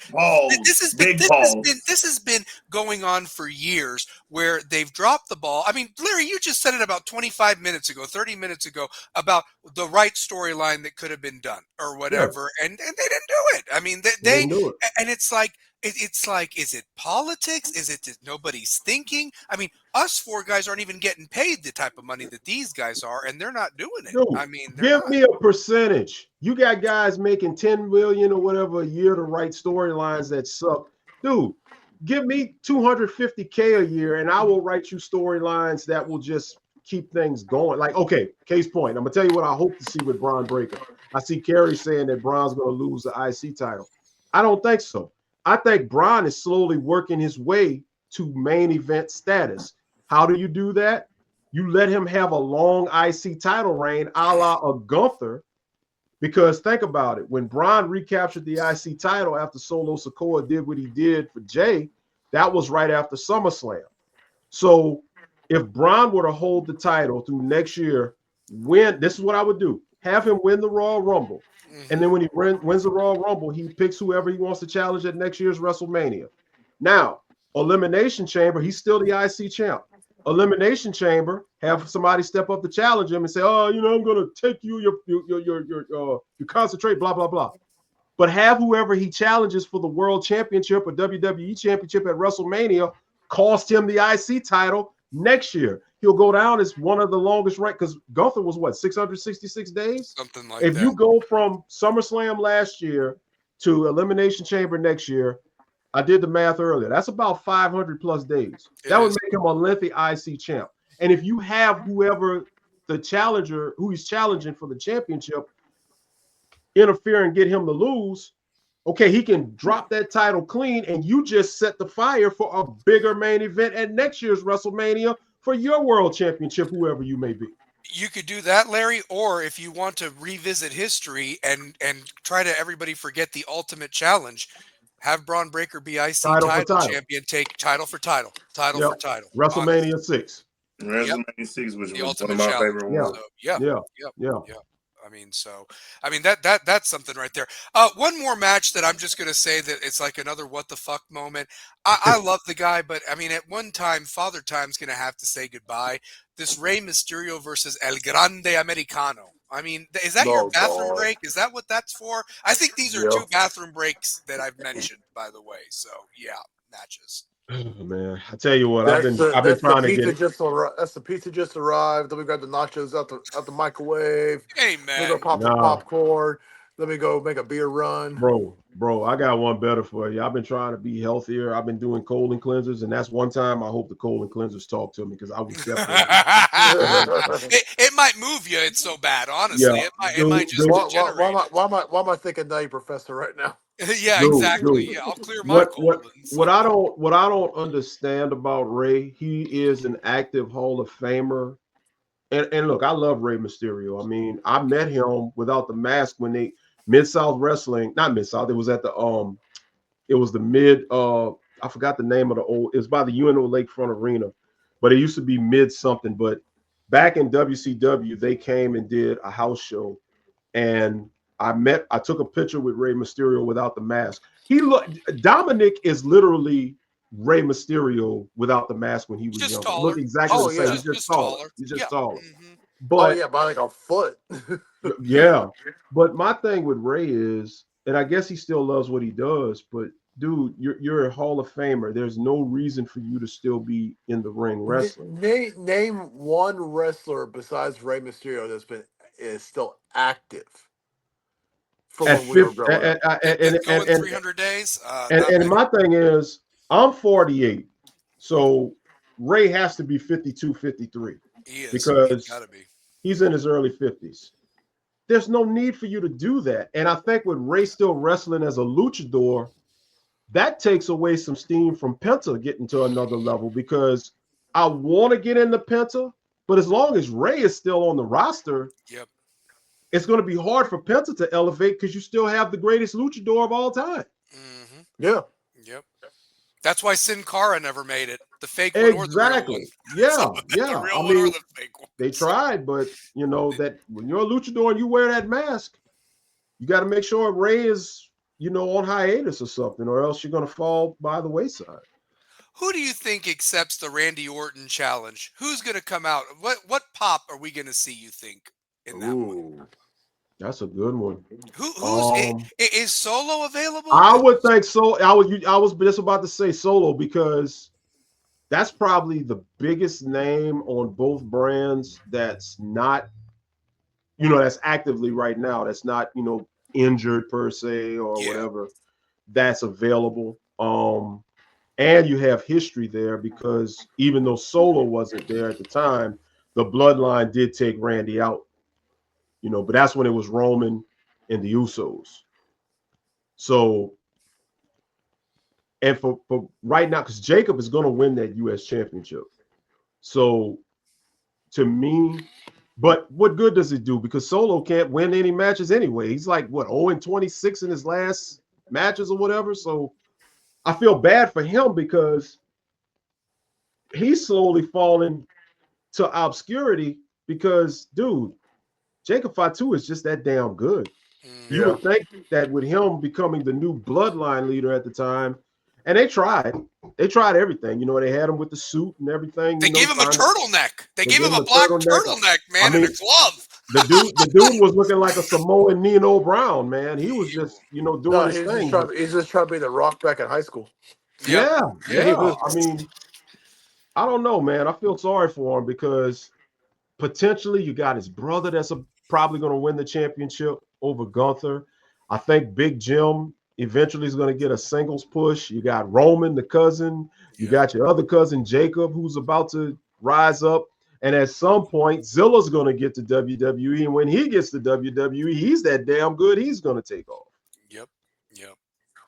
this has been going on for years where they've dropped the ball. I mean, Larry, you just said it about 25 minutes ago, 30 minutes ago about the right storyline that could have been done or whatever, and they didn't do it. I mean, they didn't do it. And it's like, is it politics? Is it that nobody's thinking? I mean, us four guys aren't even getting paid the type of money that these guys are, and they're not doing it. Dude, I mean, give me a percentage. You got guys making $10 million or whatever a year to write storylines that suck. Dude, give me $250K a year, and I will write you storylines that will just keep things going. Like, okay, case point. I'm gonna tell you what I hope to see with Braun Breaker. I see Kerry saying that Braun's gonna lose the IC title. I don't think so. I think Braun is slowly working his way to main event status. How do you do that? You let him have a long IC title reign a la a Gunther, because think about it. When Braun recaptured the IC title after Solo Sikoa did what he did for Jay, that was right after SummerSlam. So if Braun were to hold the title through next year, this is what I would do: have him win the Royal Rumble, and then when he wins the Royal Rumble, he picks whoever he wants to challenge at next year's WrestleMania. Now, Elimination Chamber, he's still the IC champ. Elimination Chamber, have somebody step up to challenge him and say, "Oh, I'm going to take you your concentrate, blah blah blah." But have whoever he challenges for the World Championship or WWE Championship at WrestleMania cost him the IC title next year. He'll go down as one of the longest rank, because Gunther was what, 666 days? Something like that. If you go from SummerSlam last year to Elimination Chamber next year, I did the math earlier. That's about 500 plus days. That would make him a lengthy IC champ. And if you have whoever the challenger, who he's challenging for the championship, interfere and get him to lose, okay, he can drop that title clean, and you just set the fire for a bigger main event at next year's WrestleMania for your world championship, whoever you may be. You could do that, Larry, or if you want to revisit history and try to everybody forget the ultimate challenge, have Braun Breaker be IC title champion, take title for title for title. WrestleMania 6. WrestleMania 6, which the was ultimate one of my challenge. favorite ones. So, that's something right there. One more match that I'm just going to say that it's like another what the fuck moment. I love the guy, but I mean, at one time, Father Time's going to have to say goodbye. This Rey Mysterio versus El Grande Americano. I mean, is that your bathroom break? Is that what that's for? I think these are two bathroom breaks that I've mentioned, by the way. So, yeah, matches. Oh, man, I tell you what, I've been trying to get it. That's the pizza just arrived. Then we got the nachos out the microwave. Hey, man. Let me go pop some popcorn. Let me go make a beer run. Bro, I got one better for you. I've been trying to be healthier. I've been doing colon cleansers, and that's one time I hope the colon cleansers talk to me, because I was definitely. it might move you. It's so bad, honestly. Yeah, it might just degenerate. Why am I thinking Nutty Professor right now? Yeah, exactly. Yeah, I'll clear my colon. What I don't understand about Rey, he is an active Hall of Famer. And look, I love Rey Mysterio. I mean, I met him without the mask when they Mid-South Wrestling, not Mid-South, it was at the it was the mid I forgot the name of it was by the UNO Lakefront Arena, but it used to be mid something. But back in WCW, they came and did a house show, and I took a picture with Rey Mysterio without the mask. Dominic is literally Rey Mysterio without the mask when he was young. Look exactly the same. He's just taller. He's just taller. Mm-hmm. But by like a foot. Yeah. But my thing with Rey is, and I guess he still loves what he does, but dude, you're a Hall of Famer. There's no reason for you to still be in the ring wrestling. Name one wrestler besides Rey Mysterio is still active. From when we were growing up. Going 300 days. And my thing is, I'm 48, so Rey has to be 52, 53. He is. Because gotta be. He's in his early 50s. There's no need for you to do that. And I think with Rey still wrestling as a luchador, that takes away some steam from Penta getting to another level, because I want to get into Penta, but as long as Rey is still on the roster, it's going to be hard for Penta to elevate, because you still have the greatest luchador of all time. Mm-hmm. Yeah. Yep. That's why Sin Cara never made it. The fake one or the real one. Yeah, yeah. The real one or the fake one. They tried, but you know that when you're a luchador and you wear that mask, you got to make sure Rey is, on hiatus or something, or else you're going to fall by the wayside. Who do you think accepts the Randy Orton challenge? Who's going to come out? What pop are we going to see, you think, in that one? That's a good one. Is Solo available? I would think so. I was just about to say Solo, because that's probably the biggest name on both brands that's not, that's actively right now. That's not, injured per se or whatever. That's available. And you have history there, because even though Solo wasn't there at the time, the Bloodline did take Randy out. But that's when it was Roman and the Usos. So, and for right now, because Jacob is going to win that U.S. championship. So, to me, but what good does it do? Because Solo can't win any matches anyway. He's like, 0-26 in his last matches or whatever. So, I feel bad for him, because he's slowly falling to obscurity because, dude, Jacob Fatu is just that damn good. You would think that with him becoming the new bloodline leader at the time, and they tried everything. You know, they had him with the suit and everything. They gave him a turtleneck. They gave him a black turtleneck, man, and a glove. The dude was looking like a Samoan Nino Brown, man. He was just, doing his thing. He's just trying to be the Rock back in high school. Yeah. I mean, I don't know, man. I feel sorry for him because potentially you got his brother that's probably going to win the championship over Gunther. I think Big Jim eventually is going to get a singles push. You got Roman, the cousin. You got your other cousin, Jacob, who's about to rise up. And at some point, Zilla's going to get to WWE. And when he gets to WWE, he's that damn good. He's going to take off. Yep.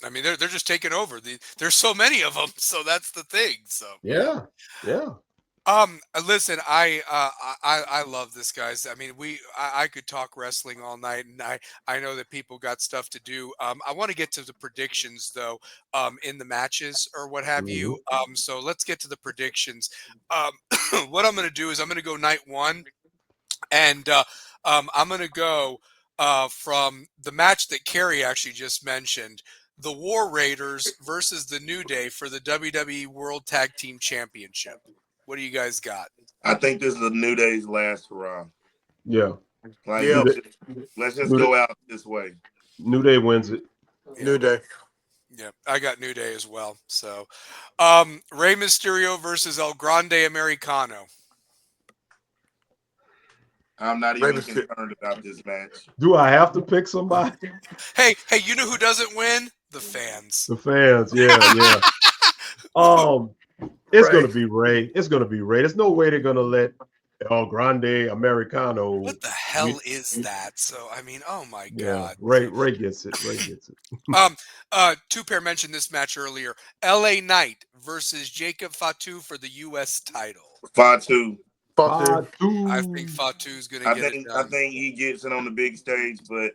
I mean, they're just taking over. There's so many of them, so that's the thing. So yeah. Listen, I love this, guys. I mean, I could talk wrestling all night, and I know that people got stuff to do. I want to get to the predictions though, in the matches or what have you. So let's get to the predictions. What I'm going to do is I'm going to go night one, and I'm going to go from the match that Kerry actually just mentioned. The War Raiders versus the New Day for the WWE World Tag Team Championship. What do you guys got? I think this is the New Day's last hurrah. Yeah. Let's just go out this way. New Day wins it. New Day. Yeah, I got New Day as well. So, Rey Mysterio versus El Grande Americano. I'm not even concerned about this match. Do I have to pick somebody? Hey, you know who doesn't win? The fans. The fans, yeah. It's going to be Ray. It's going to be Ray. There's no way they're going to let El Grande Americano. What the hell is that? So, I mean, oh my God. Ray gets it. Ray gets it. Two Pair mentioned this match earlier. LA Knight versus Jacob Fatu for the U.S. title. Fatu. I think Fatu's going to get it done. I think he gets it on the big stage, but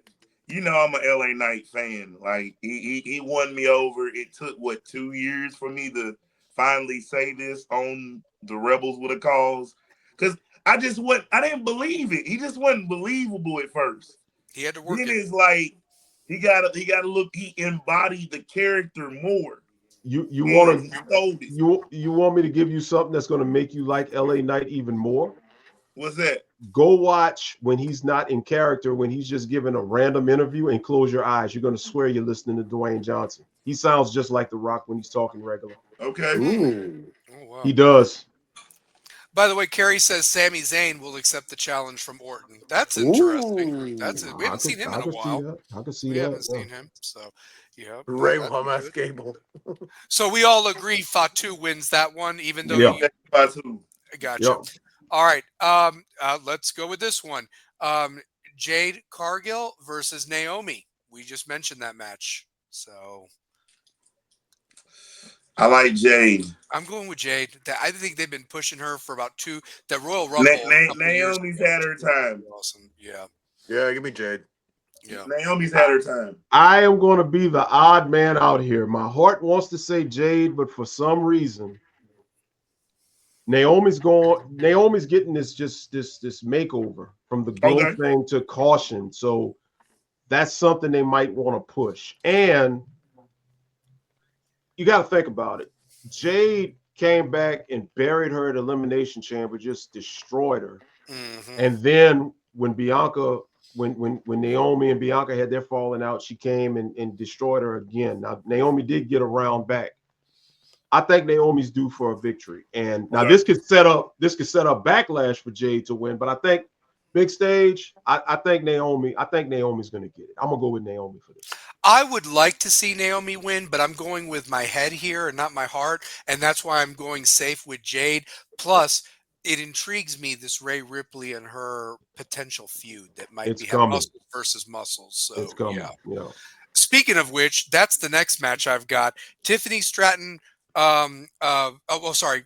I'm an LA Knight fan. Like he won me over. It took 2 years for me to finally say this on the Rebels with a Cause, because I didn't believe it. He just wasn't believable at first. He had to work. Then it's like he gotta look. He embodied the character more. You want me to give you something that's going to make you like LA Knight even more? What's that? Go watch when he's not in character, when he's just giving a random interview, and close your eyes. You're going to swear you're listening to Dwayne Johnson. He sounds just like The Rock when he's talking regular. Okay. Ooh. Oh, wow. He does. By the way, Kerry says Sami Zayn will accept the challenge from Orton. That's interesting. We haven't seen him in a while. I can see that. We haven't seen him. So, yeah. Ray Hamas Gable. So we all agree Fatu wins that one, even though Fatu. Gotcha. Yep. All right. Let's go with this one. Jade Cargill versus Naomi. We just mentioned that match. So I like Jade. I'm going with Jade. I think they've been pushing her for about that Royal Rumble. Naomi's had her time. Awesome. Yeah. Yeah, give me Jade. Yeah. Naomi's had her time. I am going to be the odd man out here. My heart wants to say Jade, but for some reason, Naomi's getting this makeover from the gold thing to caution. So that's something they might want to push. And you got to think about it. Jade came back and buried her at Elimination Chamber, just destroyed her. Mm-hmm. And then when Naomi and Bianca had their falling out, she came and destroyed her again. Now, Naomi did get a round back. I think Naomi's due for a victory. And now this could set up backlash for Jade to win, but I think big stage, I think Naomi's going to get it. I'm going to go with Naomi for this. I would like to see Naomi win, but I'm going with my head here and not my heart, and that's why I'm going safe with Jade. Plus, it intrigues me, this Rhea Ripley and her potential feud that might be muscles versus muscles. So it's coming. Yeah. Speaking of which, that's the next match I've got. Tiffany Stratton. Sorry,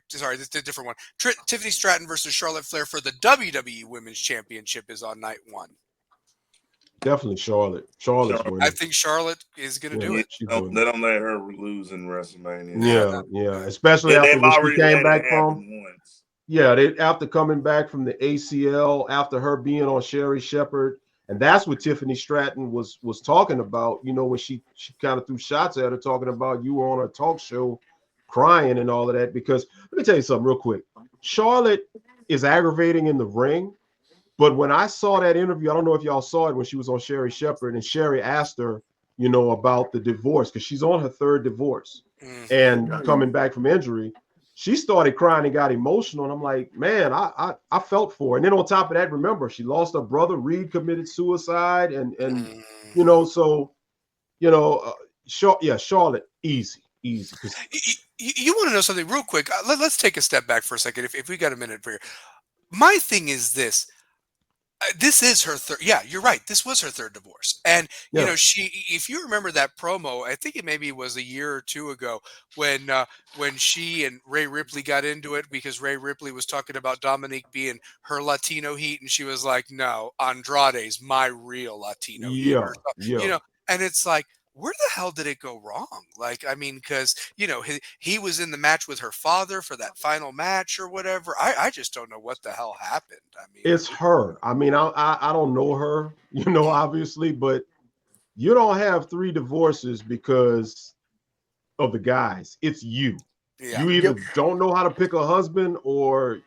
this is a different one. Tiffany Stratton versus Charlotte Flair for the WWE Women's Championship is on night one. Definitely Charlotte. Charlotte's winning. I think Charlotte is going to do it. They don't let her lose in WrestleMania. Yeah. Especially after what she came back from. Yeah, they after coming back from the ACL, after her being on Sherry Shepherd, and that's what Tiffany Stratton was talking about. You know, when she kind of threw shots at her, talking about you were on a talk show, crying and all of that. Because let me tell you something real quick. Charlotte is aggravating in the ring, but when I saw that interview, I don't know if y'all saw it when she was on Sherry Shepherd, and Sherry asked her, you know, about the divorce because she's on her third divorce and coming back from injury. She started crying and got emotional, and I'm like, man, I felt for her. And then on top of that, remember, she lost her brother. Reed committed suicide, and you know, so you know, Charlotte, easy, because You want to know something real quick? Let's take a step back for a second, if we got a minute for you. My thing is this. This is her third. Yeah, you're right. This was her third divorce. And, you yeah, know, if you remember that promo, I think it maybe was a year or two ago when she and Ray Ripley got into it because Ray Ripley was talking about Dominique being her Latino heat. And she was like, no, Andrade's my real Latino heat. yeah, Or, you yeah. know, and it's like, where the hell did it go wrong? Like, I mean, because, you know, he was in the match with her father for that final match or whatever. I just don't know what the hell happened. I mean, It's her. I mean, I don't know her, you know, obviously, but you don't have three divorces because of the guys. It's you. yeah. You either don't know how to pick a husband or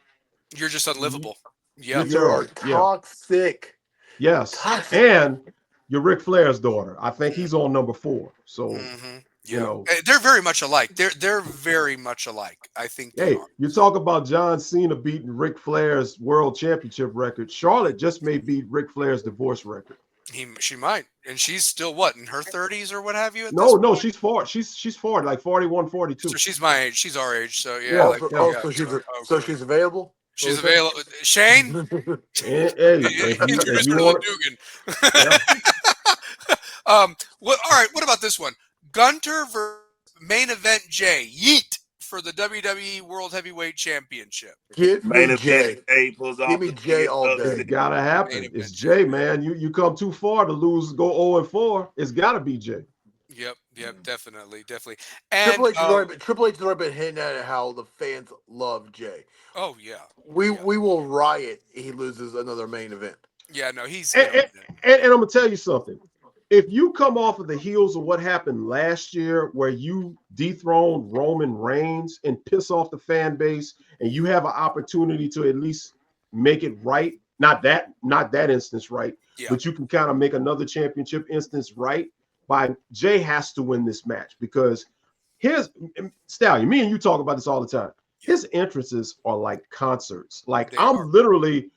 You're just you, unlivable. you're Yeah. You are terrible. Yeah. toxic. Yes. Toxic. And you're Ric Flair's daughter. I think he's on number 4. So, Mm-hmm. you Yeah. know, They're very much alike. They're very much alike. I think they hey, are. you talk about John Cena beating Ric Flair's world championship record. Charlotte just may beat Ric Flair's divorce record. She might, and she's still what in her 30s or what have you at this No, point. she's 4. She's 4, like 41, So 42. she's my age. She's our age. So yeah, Yeah, like Also, yeah. yeah. so she's so Okay. she's available. She's available. Shane, And, hey, if introduce you her to want, the yeah, Dugan. What? All right. What about this one? Gunter versus main event Jay Yeet for the WWE World Heavyweight Championship. Give Main me event Jay. Jay pulls Give off me the Jay biggest all it's day. upset. gotta Main happen. It's event Jay. Jay, man. You come too far to lose, go 0-4. It's gotta be Jay. Yep, definitely. And Triple H has already been hinting at how the fans love Jay. oh yeah, We will riot if he loses another main event. yeah. No, he's And, and, and I'm gonna tell you something. If you come off of the heels of what happened last year, where you dethroned Roman Reigns and piss off the fan base, and you have an opportunity to at least make it right, not that instance right, yeah, but you can kind of make another championship instance right by Jay has to win this match because his Stallion, me and you talk about this all the time. yeah. His entrances are like concerts. Like They are. I'm literally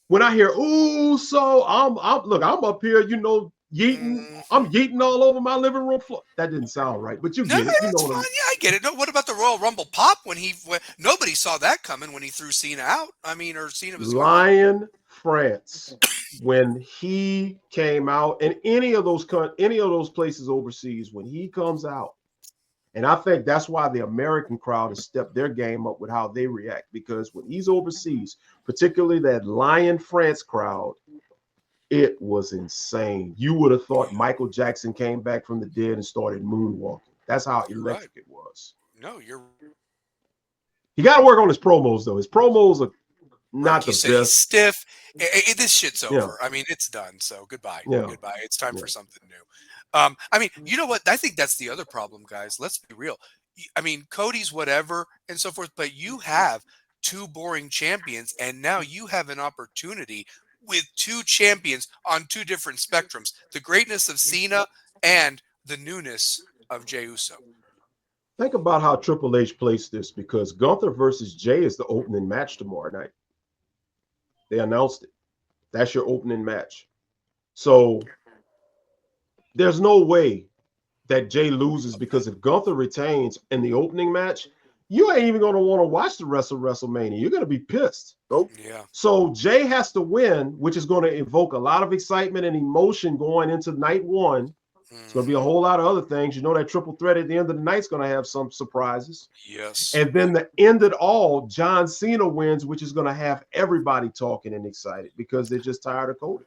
when I hear ooh, so I'm up here, you know, yeeting. I'm Mhm. yeeting all over my living room floor. That didn't sound right, but you No, get it. You know it's what fine. I'm. Yeah, I get it. No, what about the Royal Rumble pop when nobody saw that coming when he threw Cena out? I mean, or Cena was gone. Lion France, when he came out, and any of those places overseas, when he comes out, and I think that's why the American crowd has stepped their game up with how they react because when he's overseas, particularly that Lion France crowd. It was insane. You would have thought Michael Jackson came back from the dead and started moonwalking. That's how You're right. electric it was. No, you're He got to work on his promos, though. His promos are like not you the said. He's best. stiff. This shit's Yeah, over. I mean, it's done. So goodbye, yeah, goodbye. It's time yeah. for something new. I mean, you know what? I think that's the other problem, guys. Let's be real. I mean, Cody's whatever and so forth, but you have two boring champions, and now you have an opportunity with two champions on two different spectrums: the greatness of Cena and the newness of Jey Uso. Think about how Triple H placed this because Gunther versus Jay is the opening match tomorrow night. They announced it. That's your opening match. So there's no way that Jay loses because if Gunther retains in the opening match, you ain't even going to want to watch the rest of WrestleMania. You're going to be pissed. Nope. Yeah. So Jay has to win, which is going to evoke a lot of excitement and emotion going into night one. It's going to be a whole lot of other things. You know that triple threat at the end of the night is going to have some surprises. Yes. And then the end it all, John Cena wins, which is going to have everybody talking and excited because they're just tired of Cody.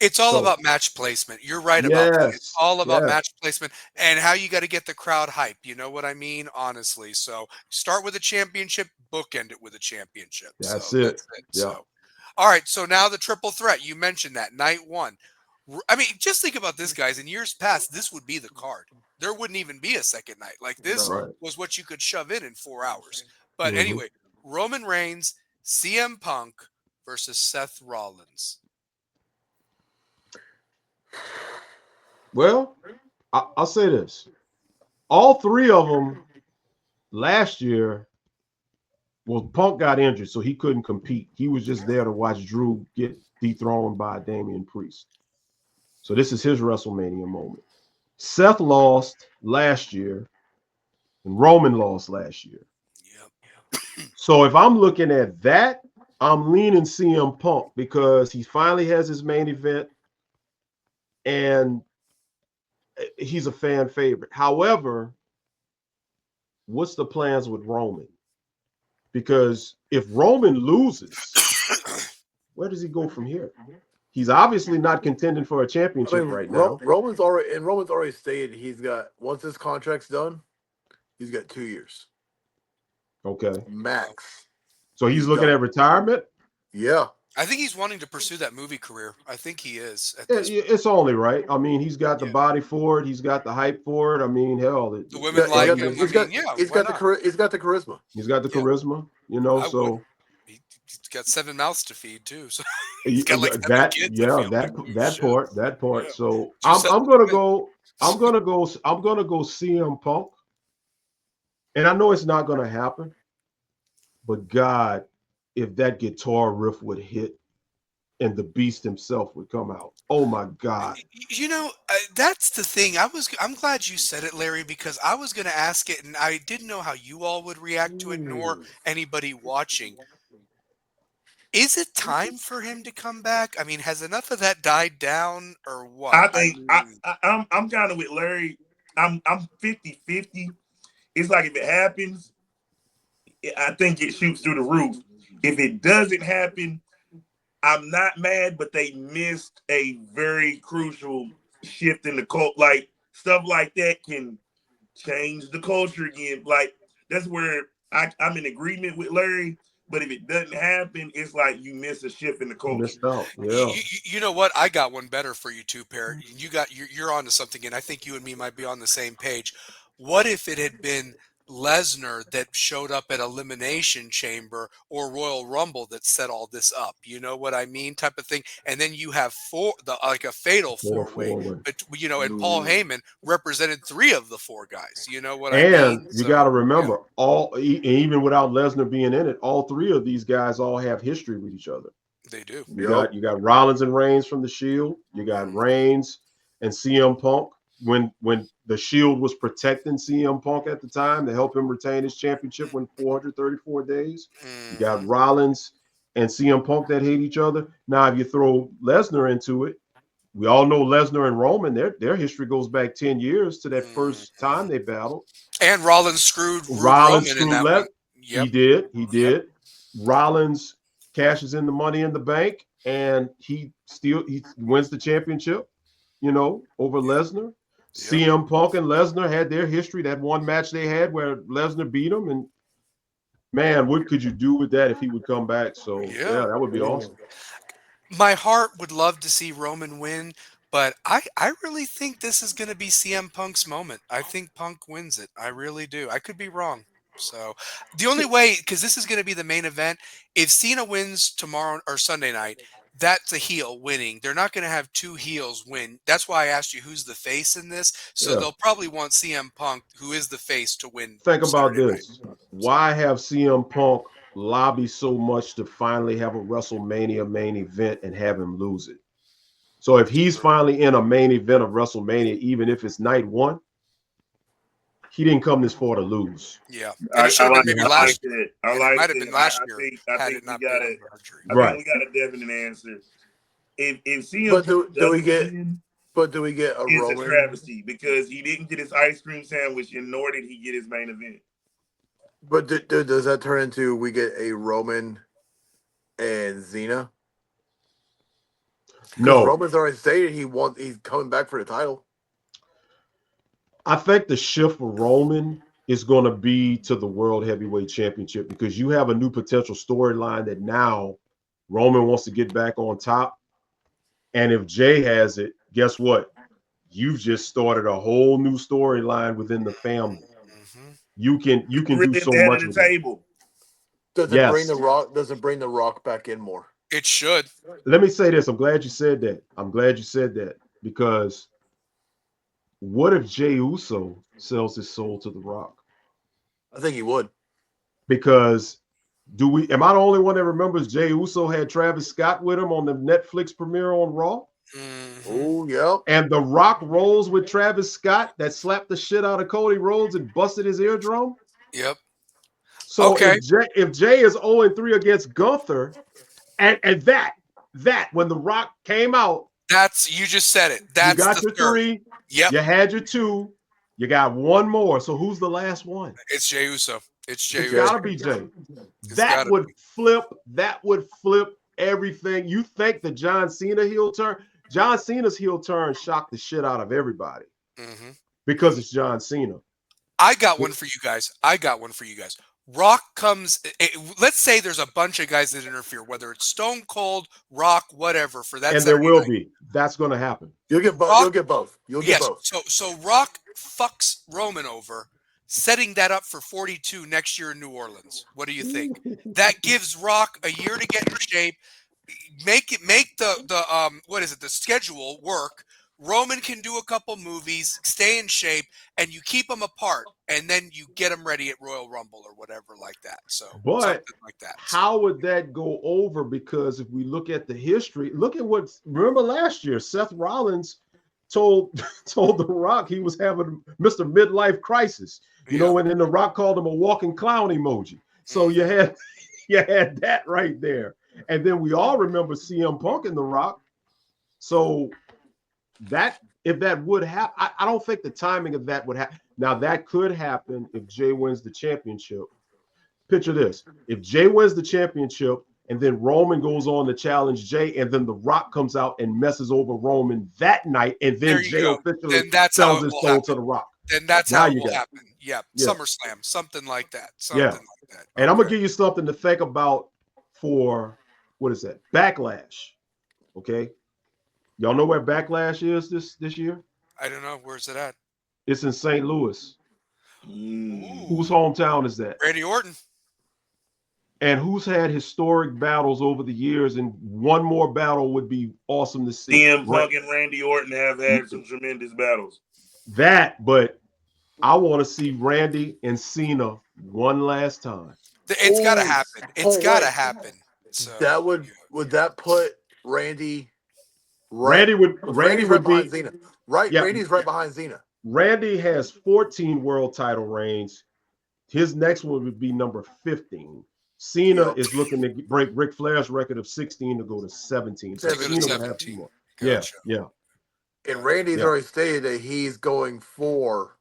It's all So about match placement. You're right about that. It's yes, all about yes, match placement and how you got to get the crowd hype. You know what I mean? Honestly. So start with a championship, bookend it with a championship. that's So it. that's it. Yeah, So, all right. So now the triple threat. You mentioned that night one. I mean, just think about this, guys. In years past, this would be the card. There wouldn't even be a second night. Like this No. right. was what you could shove in 4 hours. But Hmm. anyway, Roman Reigns, CM Punk versus Seth Rollins. Well, I'll say this: all three of them last year. Well, Punk got injured, so he couldn't compete. He was just there to watch Drew get dethroned by Damian Priest. So this is his WrestleMania moment. Seth lost last year, and Roman lost last year. Yep. So if I'm looking at that, I'm leaning CM Punk because he finally has his main event and he's a fan favorite. However, what's the plans with Roman? Because if Roman loses, where does he go from here? He's obviously not contending for a I championship mean, right now. Roman's already stated he's got, once his contract's done, he's got 2 years Okay. max. So he's He's looking done. at retirement. Yeah. I think he's wanting to pursue that movie career. I think he is at Yeah, this. it's only right. I mean, he's got the Yeah. body for it. He's got the hype for it. I mean, hell, The He's women got, he's like got buddy the him. is, I mean, yeah, why not? he's got the charisma. he's got the Yeah, charisma, I would. so He's got 7 mouths to feed too. So he's got like 7 that kids. I yeah, feel like. Oh, that shit. part, that part. Yeah. So Did you set I'm the gonna women? go, I'm gonna go CM Punk. And I know it's not gonna happen, but God, if that guitar riff would hit and the beast himself would come out. Oh my God. You know, that's the thing. I'm glad you said it, Larry, because I was going to ask it, and I didn't know how you all would react to it, nor anybody watching. Is it time for him to come back? I mean, has enough of that died down, or what? I I think mean, I'm kind of with Larry. I'm 50-50. It's like if it happens, I think it shoots through the roof. If it doesn't happen, I'm not mad, but they missed a very crucial shift in the cult. Like stuff like that can change the culture again. Like that's where I'm in agreement with Larry. But if it doesn't happen, it's like you miss a shift in the You culture. missed out. Yeah. you know what? I got one better for you too, Parrot. You're onto something, and I think you and me might be on the same page. What if it had been Lesnar that showed up at Elimination Chamber or Royal Rumble that set all this up? You know what I mean, type of thing. And then you have like a fatal Fatal 4-way, four-way. but and Paul Heyman represented 3 of the 4 guys. You know what I And mean? you got to So yeah, remember, even without Lesnar being in it, all three of these guys all have history with each other. they do. You got Rollins and Reigns from the Shield. You got Reigns and CM Punk when the Shield was protecting CM Punk at the time to help him retain his championship in 434 days. You got Hmm. Rollins and CM Punk that hate each other. Now, if you throw Lesnar into it, we all know Lesnar and Roman, their history goes back 10 years to that first time they battled. And Rollins screwed Rollins Roman in screwed that one. He Yep. did. He Yep. did. Rollins cashes in the money in the bank and he wins the championship, over Lesnar. Yep. CM Punk and Lesnar had their history. That one match they had where Lesnar beat him. And man, what could you do with that if he would come back? So Yeah. yeah, that would be awesome. My heart would love to see Roman win, but I really think this is going to be CM Punk's moment. I think Punk wins it. I really do. I could be wrong. So the only way, because this is going to be the main event, if Cena wins tomorrow or Sunday night, that's a heel winning. They're not going to have 2 heels win. That's why I asked you who's the face in this. So Yeah. they'll probably want CM Punk, who is the face, to win Think about Saturday night. this. Why have CM Punk lobby so much to finally have a WrestleMania main event and have him lose it? So if he's finally in a main event of WrestleMania, even if it's night one, he didn't come this far to lose. Yeah, and it should I have like been maybe I like last year, that. I and it like might have been that. last year I had think it we not got been a over injury. I think Right. we got a definite answer. If CM But Punk do we doesn't get win, a it's a Roman? travesty because he didn't get his ice cream sandwich and nor did he get his main event. But does that turn into we get a Roman and Cena? No, Roman's already stated he's coming back for the title. I think the shift for Roman is going to be to the World Heavyweight Championship because you have a new potential storyline that now Roman wants to get back on top. And if Jay has it, guess what? You've just started a whole new storyline within the family. Mm-hmm. You can do Really so head much of with the it. table. Does it bring Yes. the Rock? Does it bring the Rock back in more? It should. Let me say this. I'm glad you said that. I'm glad you said that because what if Jey Uso sells his soul to The Rock? I think he would. Because am I the only one that remembers Jey Uso had Travis Scott with him on the Netflix premiere on Raw? Mm-hmm. Oh, yeah. And The Rock rolls with Travis Scott that slapped the shit out of Cody Rhodes and busted his eardrum? Yep. So Okay. if Jay is 0-3 against Gunther, and that when The Rock came out, You just said it. you That's got the your third. 3, Yep. you had your 2, you got 1 more. So who's the last one? It's Jey Uso. It's Jey It's Uso. gotta be Jay. It's gotta That would flip everything. You think the John Cena heel turn? John Cena's heel turn shocked the shit out of everybody Mm-hmm. because it's John Cena. I got one for you guys. Rock comes. Let's say there's a bunch of guys that interfere, whether it's Stone Cold, Rock, whatever. For that, And there Saturday will night. be. That's going to happen. You'll get both. Rock- You'll get both. You'll get Yes. both. So Rock fucks Roman over, setting that up for 42 next year in New Orleans. What do you think? That gives Rock a year to get in shape. Make the schedule work. Roman can do a couple movies, stay in shape, and you keep them apart, and then you get them ready at Royal Rumble or whatever like that. So But something like that. how would that go over? Because if we look at the history, remember last year, Seth Rollins told The Rock he was having Mr. Midlife Crisis, and then The Rock called him a walking clown emoji. So you had that right there. And then we all remember CM Punk and The Rock. So if that would happen, I don't think the timing of that would happen. Now that could happen if Jay wins the championship. Picture this: if Jay wins the championship, and then Roman goes on to challenge Jay, and then The Rock comes out and messes over Roman that night, and then Jay officially sells his soul to The Rock. Then that's how it will happen. Yeah. SummerSlam, something like that. And I'm gonna give you something to think about for what is that? Backlash. Okay. Y'all know where Backlash is this year? I don't know. Where's it at? It's in St. Louis. Ooh. Whose hometown is that? Randy Orton. And who's had historic battles over the years, and one more battle would be awesome to see. CM Punk and Randy Orton have had some tremendous battles. But I want to see Randy and Cena one last time. It's got to happen. It's got to happen. So that would that put Randy? Randy would right be behind Cena. Right, yeah. Randy's right behind Cena. Randy has 14 world title reigns. His next one would be number 15. Cena is looking to break Ric Flair's record of 16 to go to 17. So Cena would have 2 more. Gotcha. Yeah. And Randy's already stated that he's going for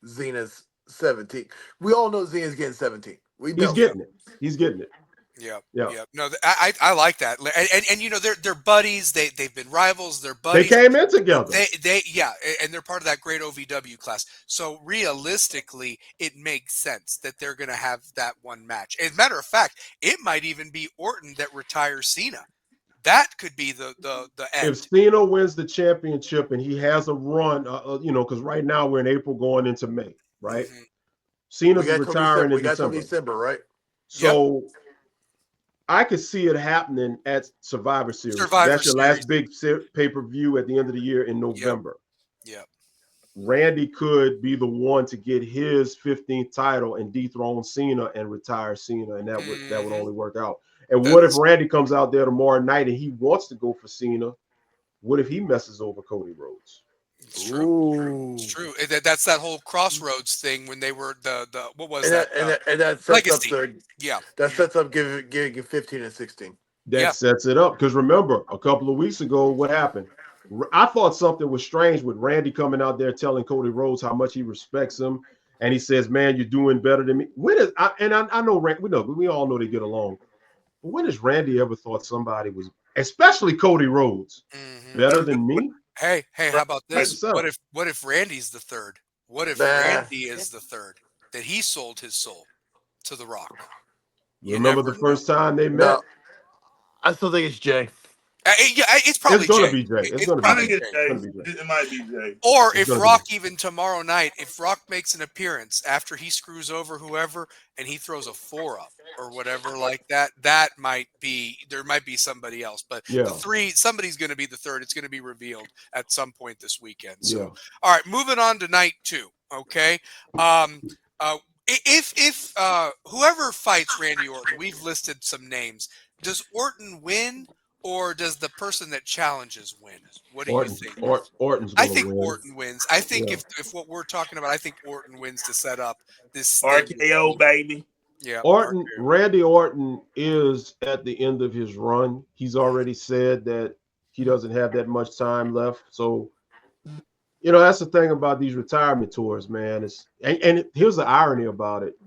Zena's 17. We all know Zena's getting 17. He's getting it. Yeah. No, I like that, and they're buddies. They've been rivals. They're buddies. They came in together. And they're part of that great OVW class. So realistically, it makes sense that they're going to have that one match. As a matter of fact, it might even be Orton that retires Cena. That could be the end. If Cena wins the championship and he has a run, because right now we're in April going into May, right? Mm-hmm. Cena's retiring in December. December, right? So. Yep. I could see it happening at Survivor Series. That's your last big pay-per-view at the end of the year in November. Yeah. Randy could be the one to get his 15th title and dethrone Cena and retire Cena, and that would only work out. And what if Randy comes out there tomorrow night and he wants to go for Cena? What if he messes over Cody Rhodes? It's true. It's true. That's that whole Crossroads thing when they were the what was that? And that sets Legacy. That sets up giving 15 and 16. That sets it up because remember a couple of weeks ago what happened? I thought something was strange with Randy coming out there telling Cody Rhodes how much he respects him, and he says, "Man, you're doing better than me." I know we all know they get along. But when has Randy ever thought somebody was especially Cody Rhodes, Mhm. better than me. Hey, how about this? What's up? What if Randy's the third? What if Nah. Randy is the third? That he sold his soul to The Rock? You Remember never the know. first time they met? No, I still think it's Jay. Yeah, it's probably It's gonna Jay. be Jay. It's It's gonna be I probably think Jay. it's Jay. Jay. It's gonna be Jay. It might be Jay. Or It's if gonna be Rock, Jay. even tomorrow night, if Rock makes an appearance after he screws over whoever and he throws a 4-up or whatever like that, there might be somebody else. But Yeah. the three, somebody's going to be the third. It's going to be revealed at some point this weekend. So, Yeah. all right, moving on to night 2. Okay. If whoever fights Randy Orton, we've listed some names. Does Orton win? Or does the person that challenges win? What do you think? Orton's I gonna think win. Orton wins. I think Yeah. if what we're talking about, I think Orton wins to set up this RKO, baby. Yeah, Orton, RKO. Randy Orton is at the end of his run. He's already said that he doesn't have that much time left. So, that's the thing about these retirement tours, man. And here's the irony about it.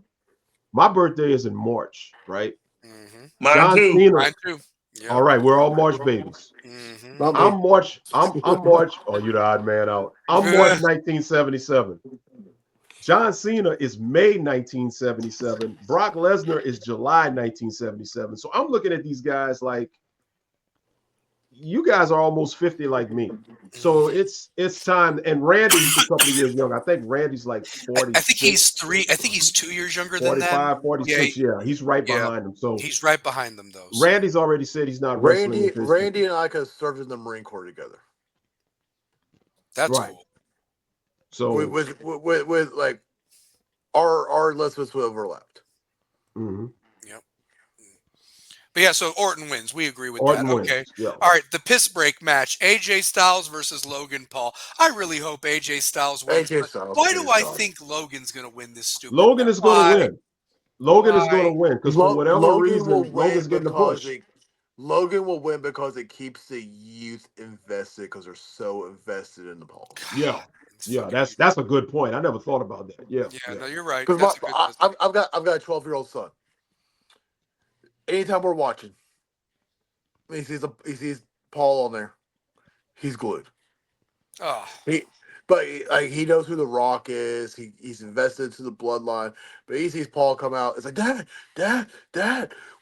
My birthday is in March, right? Mm-hmm. Mine John too. Cena. Mine too. Yeah. All right, we're all March babies. Mm-hmm. Not me. I'm March. Oh, you're the odd man out. I'm March 1977. John Cena is May 1977. Brock Lesnar is July 1977. So I'm looking at these guys like, you guys are almost 50 like me. So it's time. And Randy's a couple of years young. I think Randy's like 46. I think he's 2 years younger than them. 45, 46. Yeah, he's right behind them. So he's right behind them though. So. Randy's already said he's not wrestling. Randy and I could have served in the Marine Corps together. That's right. cool. So with like our lists would overlapped. Mm-hmm. Yep. But yeah, so Orton wins. We agree with Orton that. wins. Okay. Yeah. All right. The piss break match: AJ Styles versus Logan Paul. I really hope AJ Styles wins. Why do I think Logan's going to win this stupid? Logan is going to win. Logan is going to win because for whatever Logan reason, Logan's getting the push. Logan will win because it keeps the youth invested because they're so invested in the Paul. Yeah. Yeah, that's a good point. I never thought about that. Yeah. No, you're right. Because I've got a 12-year-old son. Anytime we're watching, he sees Paul on there, he's glued. Oh. He knows who The Rock is. He's invested into the bloodline. But he sees Paul come out. It's like, Dad,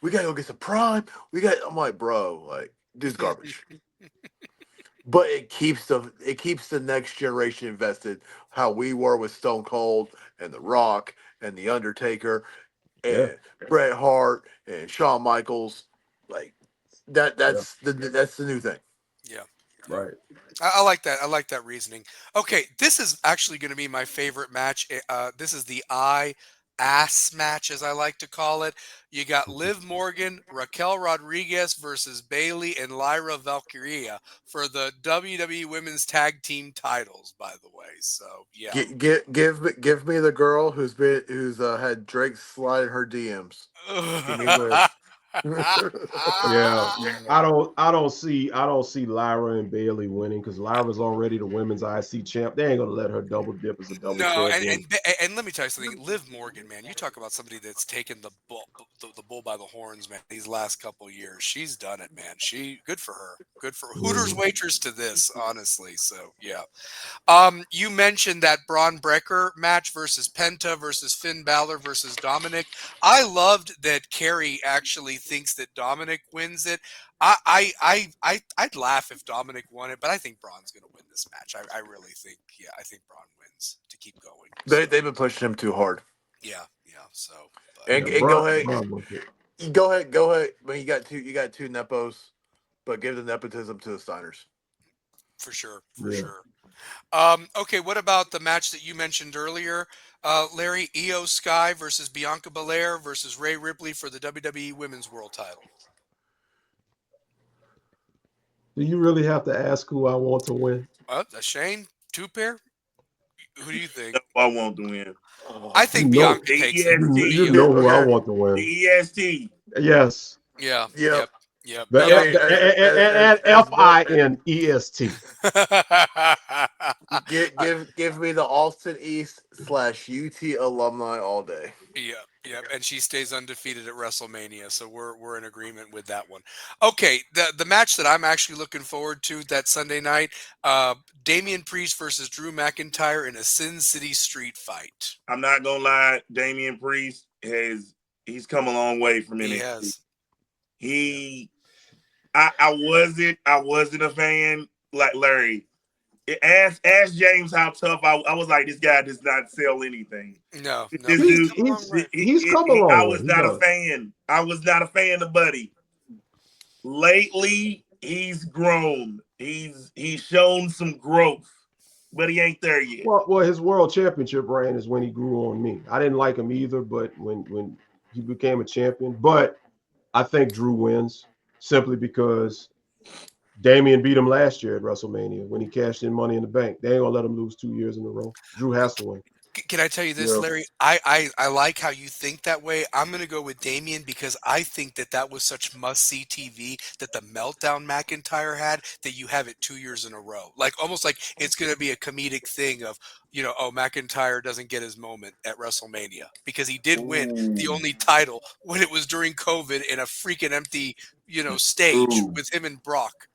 we gotta go get some prime. I'm like, bro, like, dude's garbage. But it keeps the next generation invested. How we were with Stone Cold and The Rock and The Undertaker and Bret Hart and Shawn Michaels, like that's the new thing. Yeah. Right. I like that. I like that reasoning. Okay, this is actually going to be my favorite match. This is the ass match, as I like to call it. You got Liv Morgan, Raquel Rodriguez versus Bayley and Lyra Valkyria for the WWE Women's Tag Team titles. By the way, so yeah, give me the girl who's had Drake slide in her DMs. Give me Liv. Yeah, I don't see Lyra and Bayley winning because Lyra's already the women's IC champ. They ain't gonna let her double dip as a double champion. And let me tell you something. Liv Morgan, man, you talk about somebody that's taken the bull by the horns, man. These last couple of years, she's done it, man. Good for her. Good for Hooters waitress to this, honestly. So yeah. You mentioned that Braun Breaker match versus Penta versus Finn Balor versus Dominic. I loved that Kerry actually thinks that Dominic wins it. I'd laugh if Dominic won it, but I think Braun's going to win this match. I really think, I think Braun wins to keep going. They've been pushing him too hard. Yeah. So. And go ahead. But you got two nepos, but give the nepotism to the Steiners. For sure. Okay, what about the match that you mentioned earlier, Larry? Io Sky versus Bianca Belair versus Rhea Ripley for the WWE Women's World Title. Do you really have to ask who I want to win? Shane, 2-pair. Who do you think? I want to win. I think Bianca takes it. You know who I want to win. The EST. Yes. Yeah. Yep. And FINEST. Give me the Austin East / UT alumni all day. Yep, and she stays undefeated at WrestleMania, so we're in agreement with that one. Okay, the match that I'm actually looking forward to that Sunday night, Damian Priest versus Drew McIntyre in a Sin City street fight. I'm not gonna lie, Damian Priest he's come a long way from NXT. He has. I wasn't a fan like Larry. Ask James how tough I was. Like, this guy does not sell anything. No, This He's dude, come a long way. I was not a fan. I was not a fan of Buddy. Lately, he's grown. He's shown some growth, but he ain't there yet. Well, his world championship reign is when he grew on me. I didn't like him either, but when he became a champion, but I think Drew wins simply because Damian beat him last year at WrestleMania when he cashed in Money in the Bank. They ain't gonna let him lose 2 years in a row. Drew has to win. Can I tell you this, Yeah. Larry? I like how you think that way. I'm going to go with Damian because I think that was such must-see TV that the meltdown McIntyre had that you have it 2 years in a row. Like almost like it's going to be a comedic thing of, oh, McIntyre doesn't get his moment at WrestleMania because he did win the only title when it was during COVID in a freaking empty, stage with him and Brock.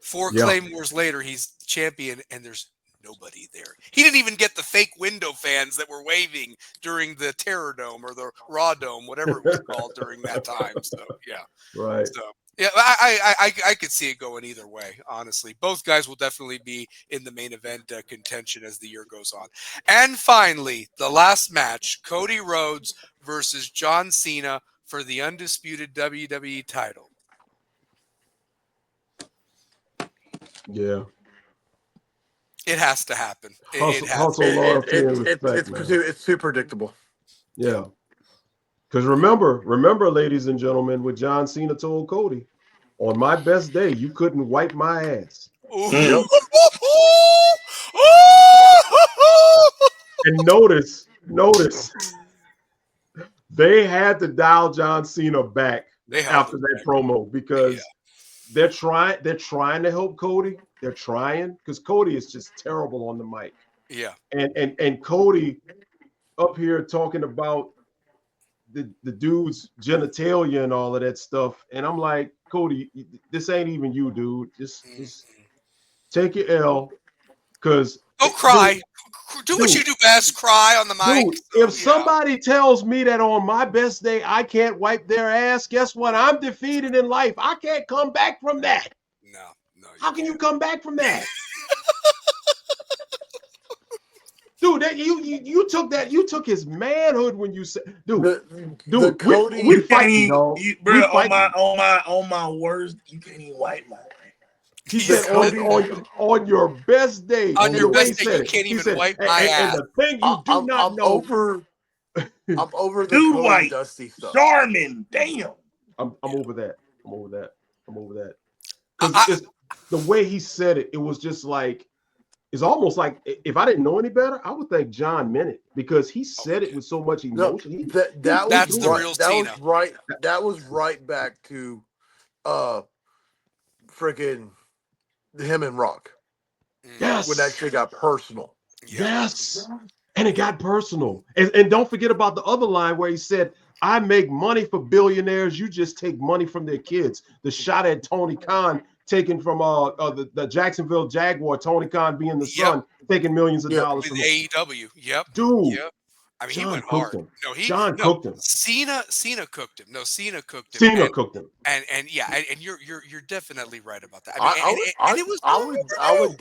4 Claymores later, he's champion and there's nobody there. He didn't even get the fake window fans that were waving during the Terror Dome or the Raw Dome, whatever it was called during that time. So yeah, right. So yeah, I could see it going either way. Honestly, both guys will definitely be in the main event contention as the year goes on. And finally, the last match: Cody Rhodes versus John Cena for the undisputed WWE title. Yeah. It has to happen. It's too predictable. Yeah. Because remember, ladies and gentlemen, what John Cena told Cody, on my best day, you couldn't wipe my ass. Yep. And notice, they had to dial John Cena back after that promo because they're trying to help Cody. They're trying because Cody is just terrible on the mic. Yeah. And Cody up here talking about the dude's genitalia and all of that stuff. And I'm like, Cody, this ain't even you, dude. Just take your L. Because go cry. Do what you do best, cry on the mic. Dude, if somebody tells me that on my best day I can't wipe their ass, guess what? I'm defeated in life. I can't come back from that. No. How can you come back from that? Dude, that you took his manhood when you said, dude, Cody, we fighting, bro. On my worst, you can't even wipe my ass. He said on your best day. On your best day, you can't even wipe my ass. And the thing you do not know. I'm over the Dude, Cody white, Dusty stuff. Charmin, damn. I'm over that. Because the way he said it, it was just like, it's almost like if I didn't know any better, I would think John meant it because he said it with so much emotion. That's the real Cena. That was right back to freaking him and Rock. Yes. When that shit got personal. Yes. And it got personal. And don't forget about the other line where he said, I make money for billionaires. You just take money from their kids. The shot at Tony Khan taken from the Jacksonville Jaguar, Tony Khan being the son, taking millions of dollars from AEW. Yep. Dude. Yep. I mean, John he went cooked hard. him. No, John cooked him. Cena cooked him. No, Cena cooked him. Cena cooked him. And you're definitely right about that. I mean, I would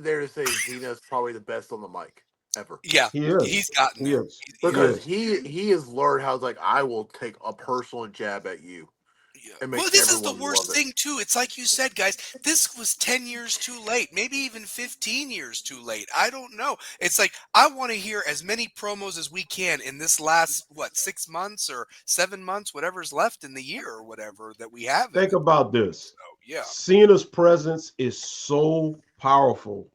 dare to say Cena's probably the best on the mic ever. Yeah, he is. He's gotten there. Because he has learned how I will take a personal jab at you. Yeah. Well, this is the worst thing too. It's like you said, guys. This was 10 years too late, maybe even 15 years too late. I don't know. It's like I want to hear as many promos as we can in this last 6 months or 7 months, whatever's left in the year or whatever that we have. Think about this. So, yeah, Cena's presence is so powerful.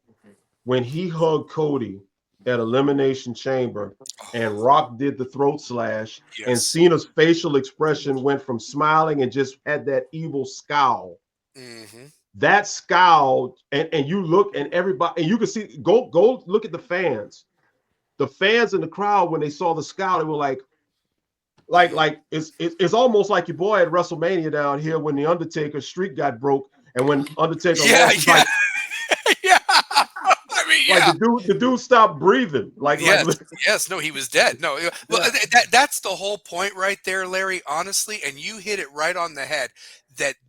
When he hugged Cody at Elimination Chamber and Rock did the throat slash, and Cena's facial expression went from smiling and just had that evil scowl. Mm-hmm. That scowl, and you look and everybody, and you can see, go look at the fans. The fans in the crowd, when they saw the scowl, they were like, Like it's almost like your boy at WrestleMania down here when the Undertaker streak got broke, and when Undertaker lost, it's like yeah. I mean, like yeah. the dude stopped breathing. Yes, no, he was dead. No, well, that's the whole point right there, Larry, honestly, and you hit it right on the head.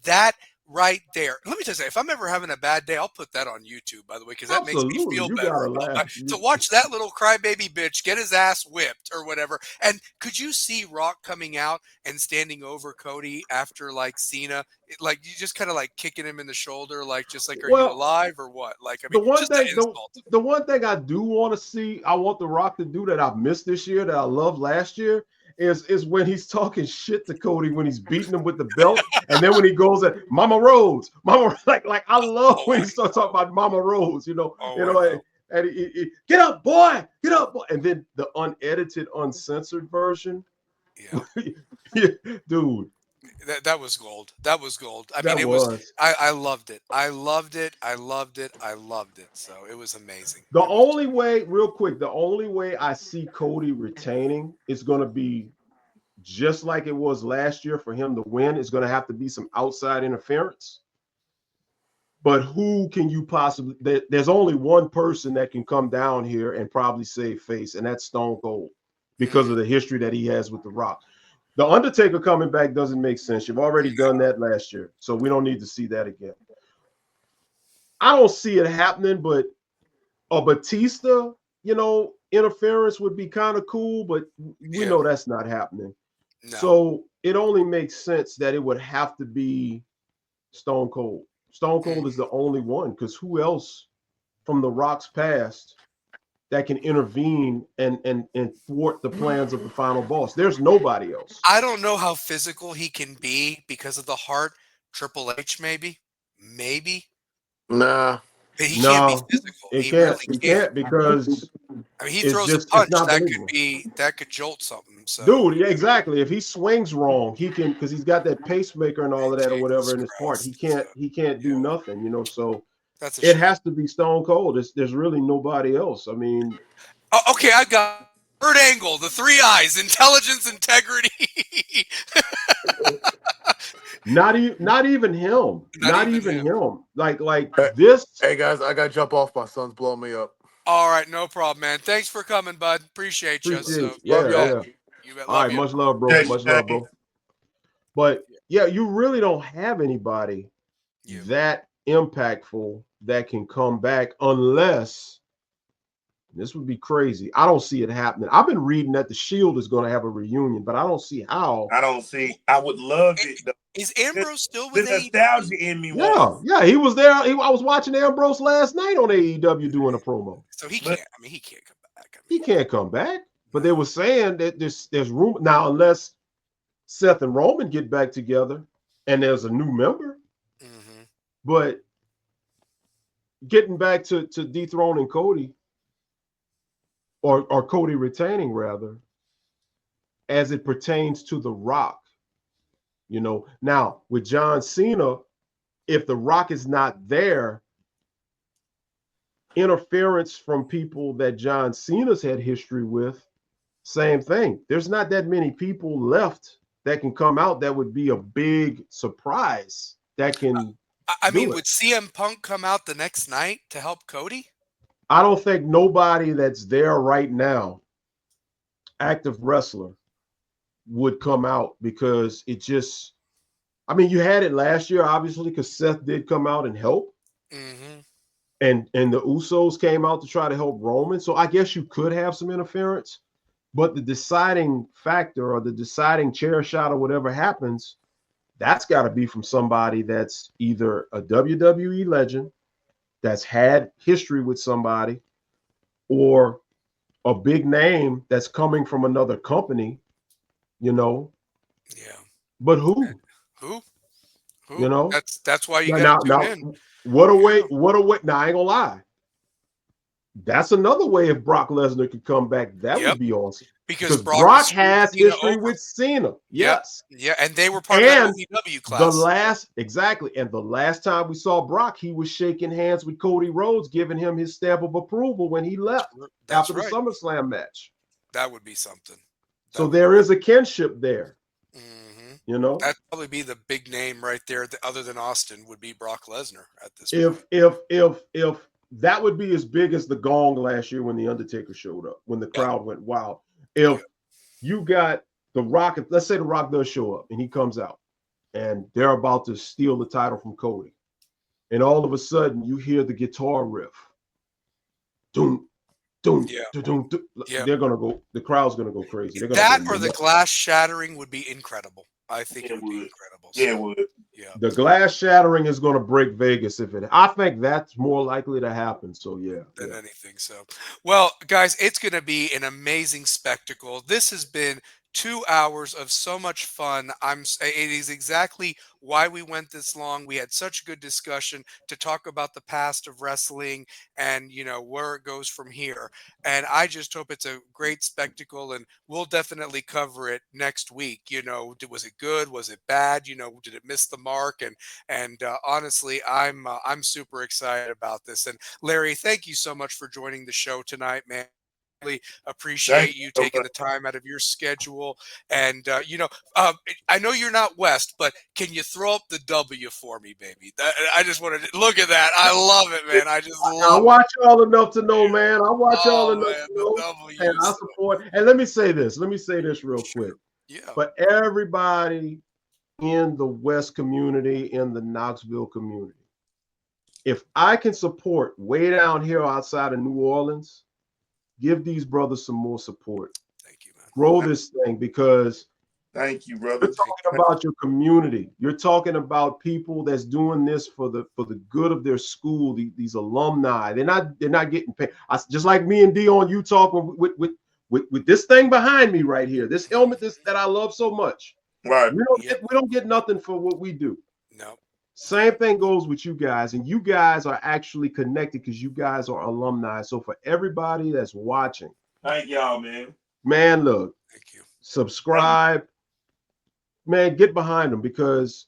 That right there. Let me tell you, if I'm ever having a bad day, I'll put that on YouTube, by the way, because that makes me Absolutely, feel you better. gotta laugh. To watch that little crybaby bitch get his ass whipped or whatever. And could you see Rock coming out and standing over Cody after like Cena, like you just kind of like kicking him in the shoulder, like just like, are you Well, alive or what? Like, I the mean, one just that thing, insult. the one thing I do want to see, I want The Rock to do that I've missed this year that I loved last year is when he's talking shit to Cody when he's beating him with the belt, and then when he goes at Mama Rose, like I love when he starts talking about Mama Rose, and he get up, boy, and then the unedited, uncensored version, dude. That was gold. That was gold. I mean, That it was. was. I loved it. I loved it. I loved it. I loved it. So it was amazing. The only way, real quick, the only way I see Cody retaining is going to be just like it was last year for him to win. It's going to have to be some outside interference. But who can you possibly? There's only one person that can come down here and probably save face, and that's Stone Cold, because of the history that he has with The Rock. The Undertaker coming back doesn't make sense. You've already done that last year, so we don't need to see that again. I don't see it happening, but a Batista, interference would be kind of cool, but we know that's not happening. No. So it only makes sense that it would have to be Stone Cold. Stone Cold is the only one, because who else from The Rock's past that can intervene and thwart the plans of the final boss? There's nobody else. I don't know how physical he can be because of the heart. Triple H, maybe. Nah. But he can't be physical. He can't because I mean, he throws a punch that could jolt something. So. Dude, yeah, exactly. If he swings wrong, he can, because he's got that pacemaker and all of that or whatever in his part. He can't do nothing, So it has to be Stone Cold. There's really nobody else. I mean, okay, I got Kurt Angle, the 3 eyes, intelligence, integrity. Not even him. Not even him. Like this. Hey guys, I gotta jump off. My son's blowing me up. All right, no problem, man. Thanks for coming, bud. Appreciate you. So, love y'all. All right, much love, bro. Much love, bro. But yeah, you really don't have anybody that impactful that can come back unless, this would be crazy. I don't see it happening. I've been reading that the Shield is going to have a reunion, but I don't see how. I would love it. Is Ambrose still with the nostalgia in me? Yeah, he was there. I was watching Ambrose last night on AEW doing a promo. So he can't. I mean, he can't come back. He can't come back. But they were saying that there's room now, unless Seth and Roman get back together and there's a new member. Mm-hmm. But getting back to dethroning Cody, or Cody retaining rather, as it pertains to The Rock. Now with John Cena, if The Rock is not there, interference from people that John Cena's had history with, same thing. There's not that many people left that can come out that would be a big surprise that can. I mean, would CM Punk come out the next night to help Cody? I don't think nobody that's there right now, active wrestler, would come out, because it just, I mean, you had it last year, obviously, because Seth did come out and help. Mm-hmm. And the Usos came out to try to help Roman. So I guess you could have some interference, but the deciding factor or the deciding chair shot or whatever happens, that's got to be from somebody that's either a WWE legend that's had history with somebody, or a big name that's coming from another company, Yeah. But who? Who? That's why you got to tune in. What a way. Now, I ain't gonna lie. That's another way if Brock Lesnar could come back. That would be awesome. Because Brock has history with Cena. Yes. Yeah, and they were part of the OVW class. And the last time we saw Brock, he was shaking hands with Cody Rhodes, giving him his stamp of approval when he left after the SummerSlam match. That would be something. So there is a kinship there. Mm-hmm. You know, That'd probably be the big name right there. Other than Austin, would be Brock Lesnar at this point. if that would be as big as the gong last year when the Undertaker showed up, when the crowd went wild. If you got The Rock, let's say The Rock does show up and he comes out and they're about to steal the title from Cody, and all of a sudden you hear the guitar riff, doom, doom, doom, doom. They're gonna go. The crowd's gonna go crazy. They're gonna That go or the nuts. glass shattering would be incredible. I think it would be incredible. Yeah, it would. Yeah. The glass shattering is going to break Vegas if it. I think that's more likely to happen. So yeah, than anything. So, well, guys, it's going to be an amazing spectacle. This has been 2 hours of so much fun. It is exactly why we went this long. We had such good discussion to talk about the past of wrestling and, you know, where it goes from here. And I just hope it's a great spectacle, and we'll definitely cover it next week. You know, was it good? Was it bad? You know, did it miss the mark? And honestly, I'm super excited about this. And Larry, thank you so much for joining the show tonight, man. Really appreciate you taking the time out of your schedule. And you know, I know you're not West, but can you throw up the W for me, baby? I just wanted to look at that. I love it, man. I just love I watch y'all enough to know, man. I watch y'all enough man, to know, W, and I support. And let me say this real quick. Yeah. For everybody in the West community, in the Knoxville community, if I can support way down here outside of New Orleans, give these brothers some more support. Thank you, man. Grow this thing, because thank you, brother. you're talking about your community. You're talking about people that's doing this for the good of their school. These alumni, they're not getting paid. Just like me and Dion, you talk with this thing behind me right here, this helmet that I love so much. Right. We don't get nothing for what we do. No. Same thing goes with you guys, and you guys are actually connected because you guys are alumni. So for everybody that's watching, thank y'all, man. Man, look, thank you. Subscribe, man, get behind them, because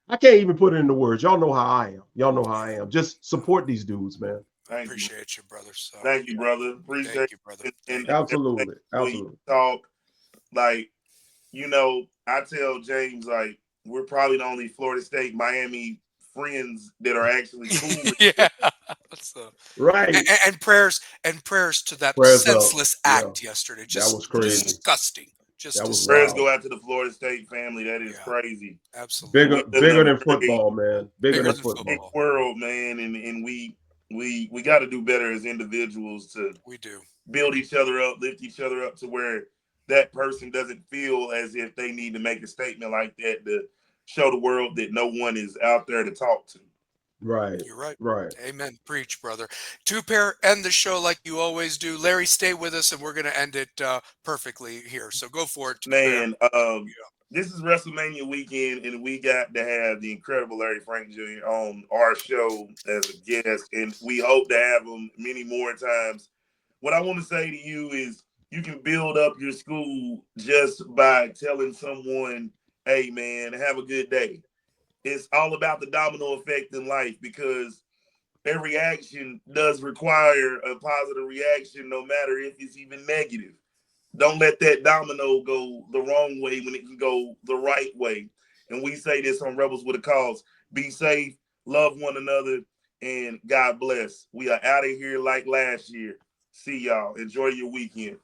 I can't even put it into words. Y'all know how I am. Y'all know how I am. Just support these dudes, man. Appreciate you, brother. So, thank you, brother. Appreciate you, brother. And absolutely. Talk, like, you know, I tell James, like, we're probably the only Florida State, Miami friends that are actually cool. Yeah. Right. And prayers to that senseless act yesterday. Just that was crazy. Disgusting. Just prayers go out to the Florida State family. That is crazy. Absolutely. Bigger than football, man. Bigger than football. Big world, man, and we got to do better as individuals to build each other up, lift each other up to where that person doesn't feel as if they need to make a statement like that to show the world that no one is out there to talk to. Right. You're right. Right. Amen. Preach, brother. Two-pair, end the show like you always do. Larry, stay with us, and we're going to end it perfectly here. So go for it. Man, this is WrestleMania weekend, and we got to have the incredible Larry Frank Jr. on our show as a guest, and we hope to have him many more times. What I want to say to you is, you can build up your school just by telling someone, hey, man, have a good day. It's all about the domino effect in life, because every action does require a positive reaction, no matter if it's even negative. Don't let that domino go the wrong way when it can go the right way. And we say this on Rebels with a Cause. Be safe, love one another, and God bless. We are out of here like last year. See y'all. Enjoy your weekend.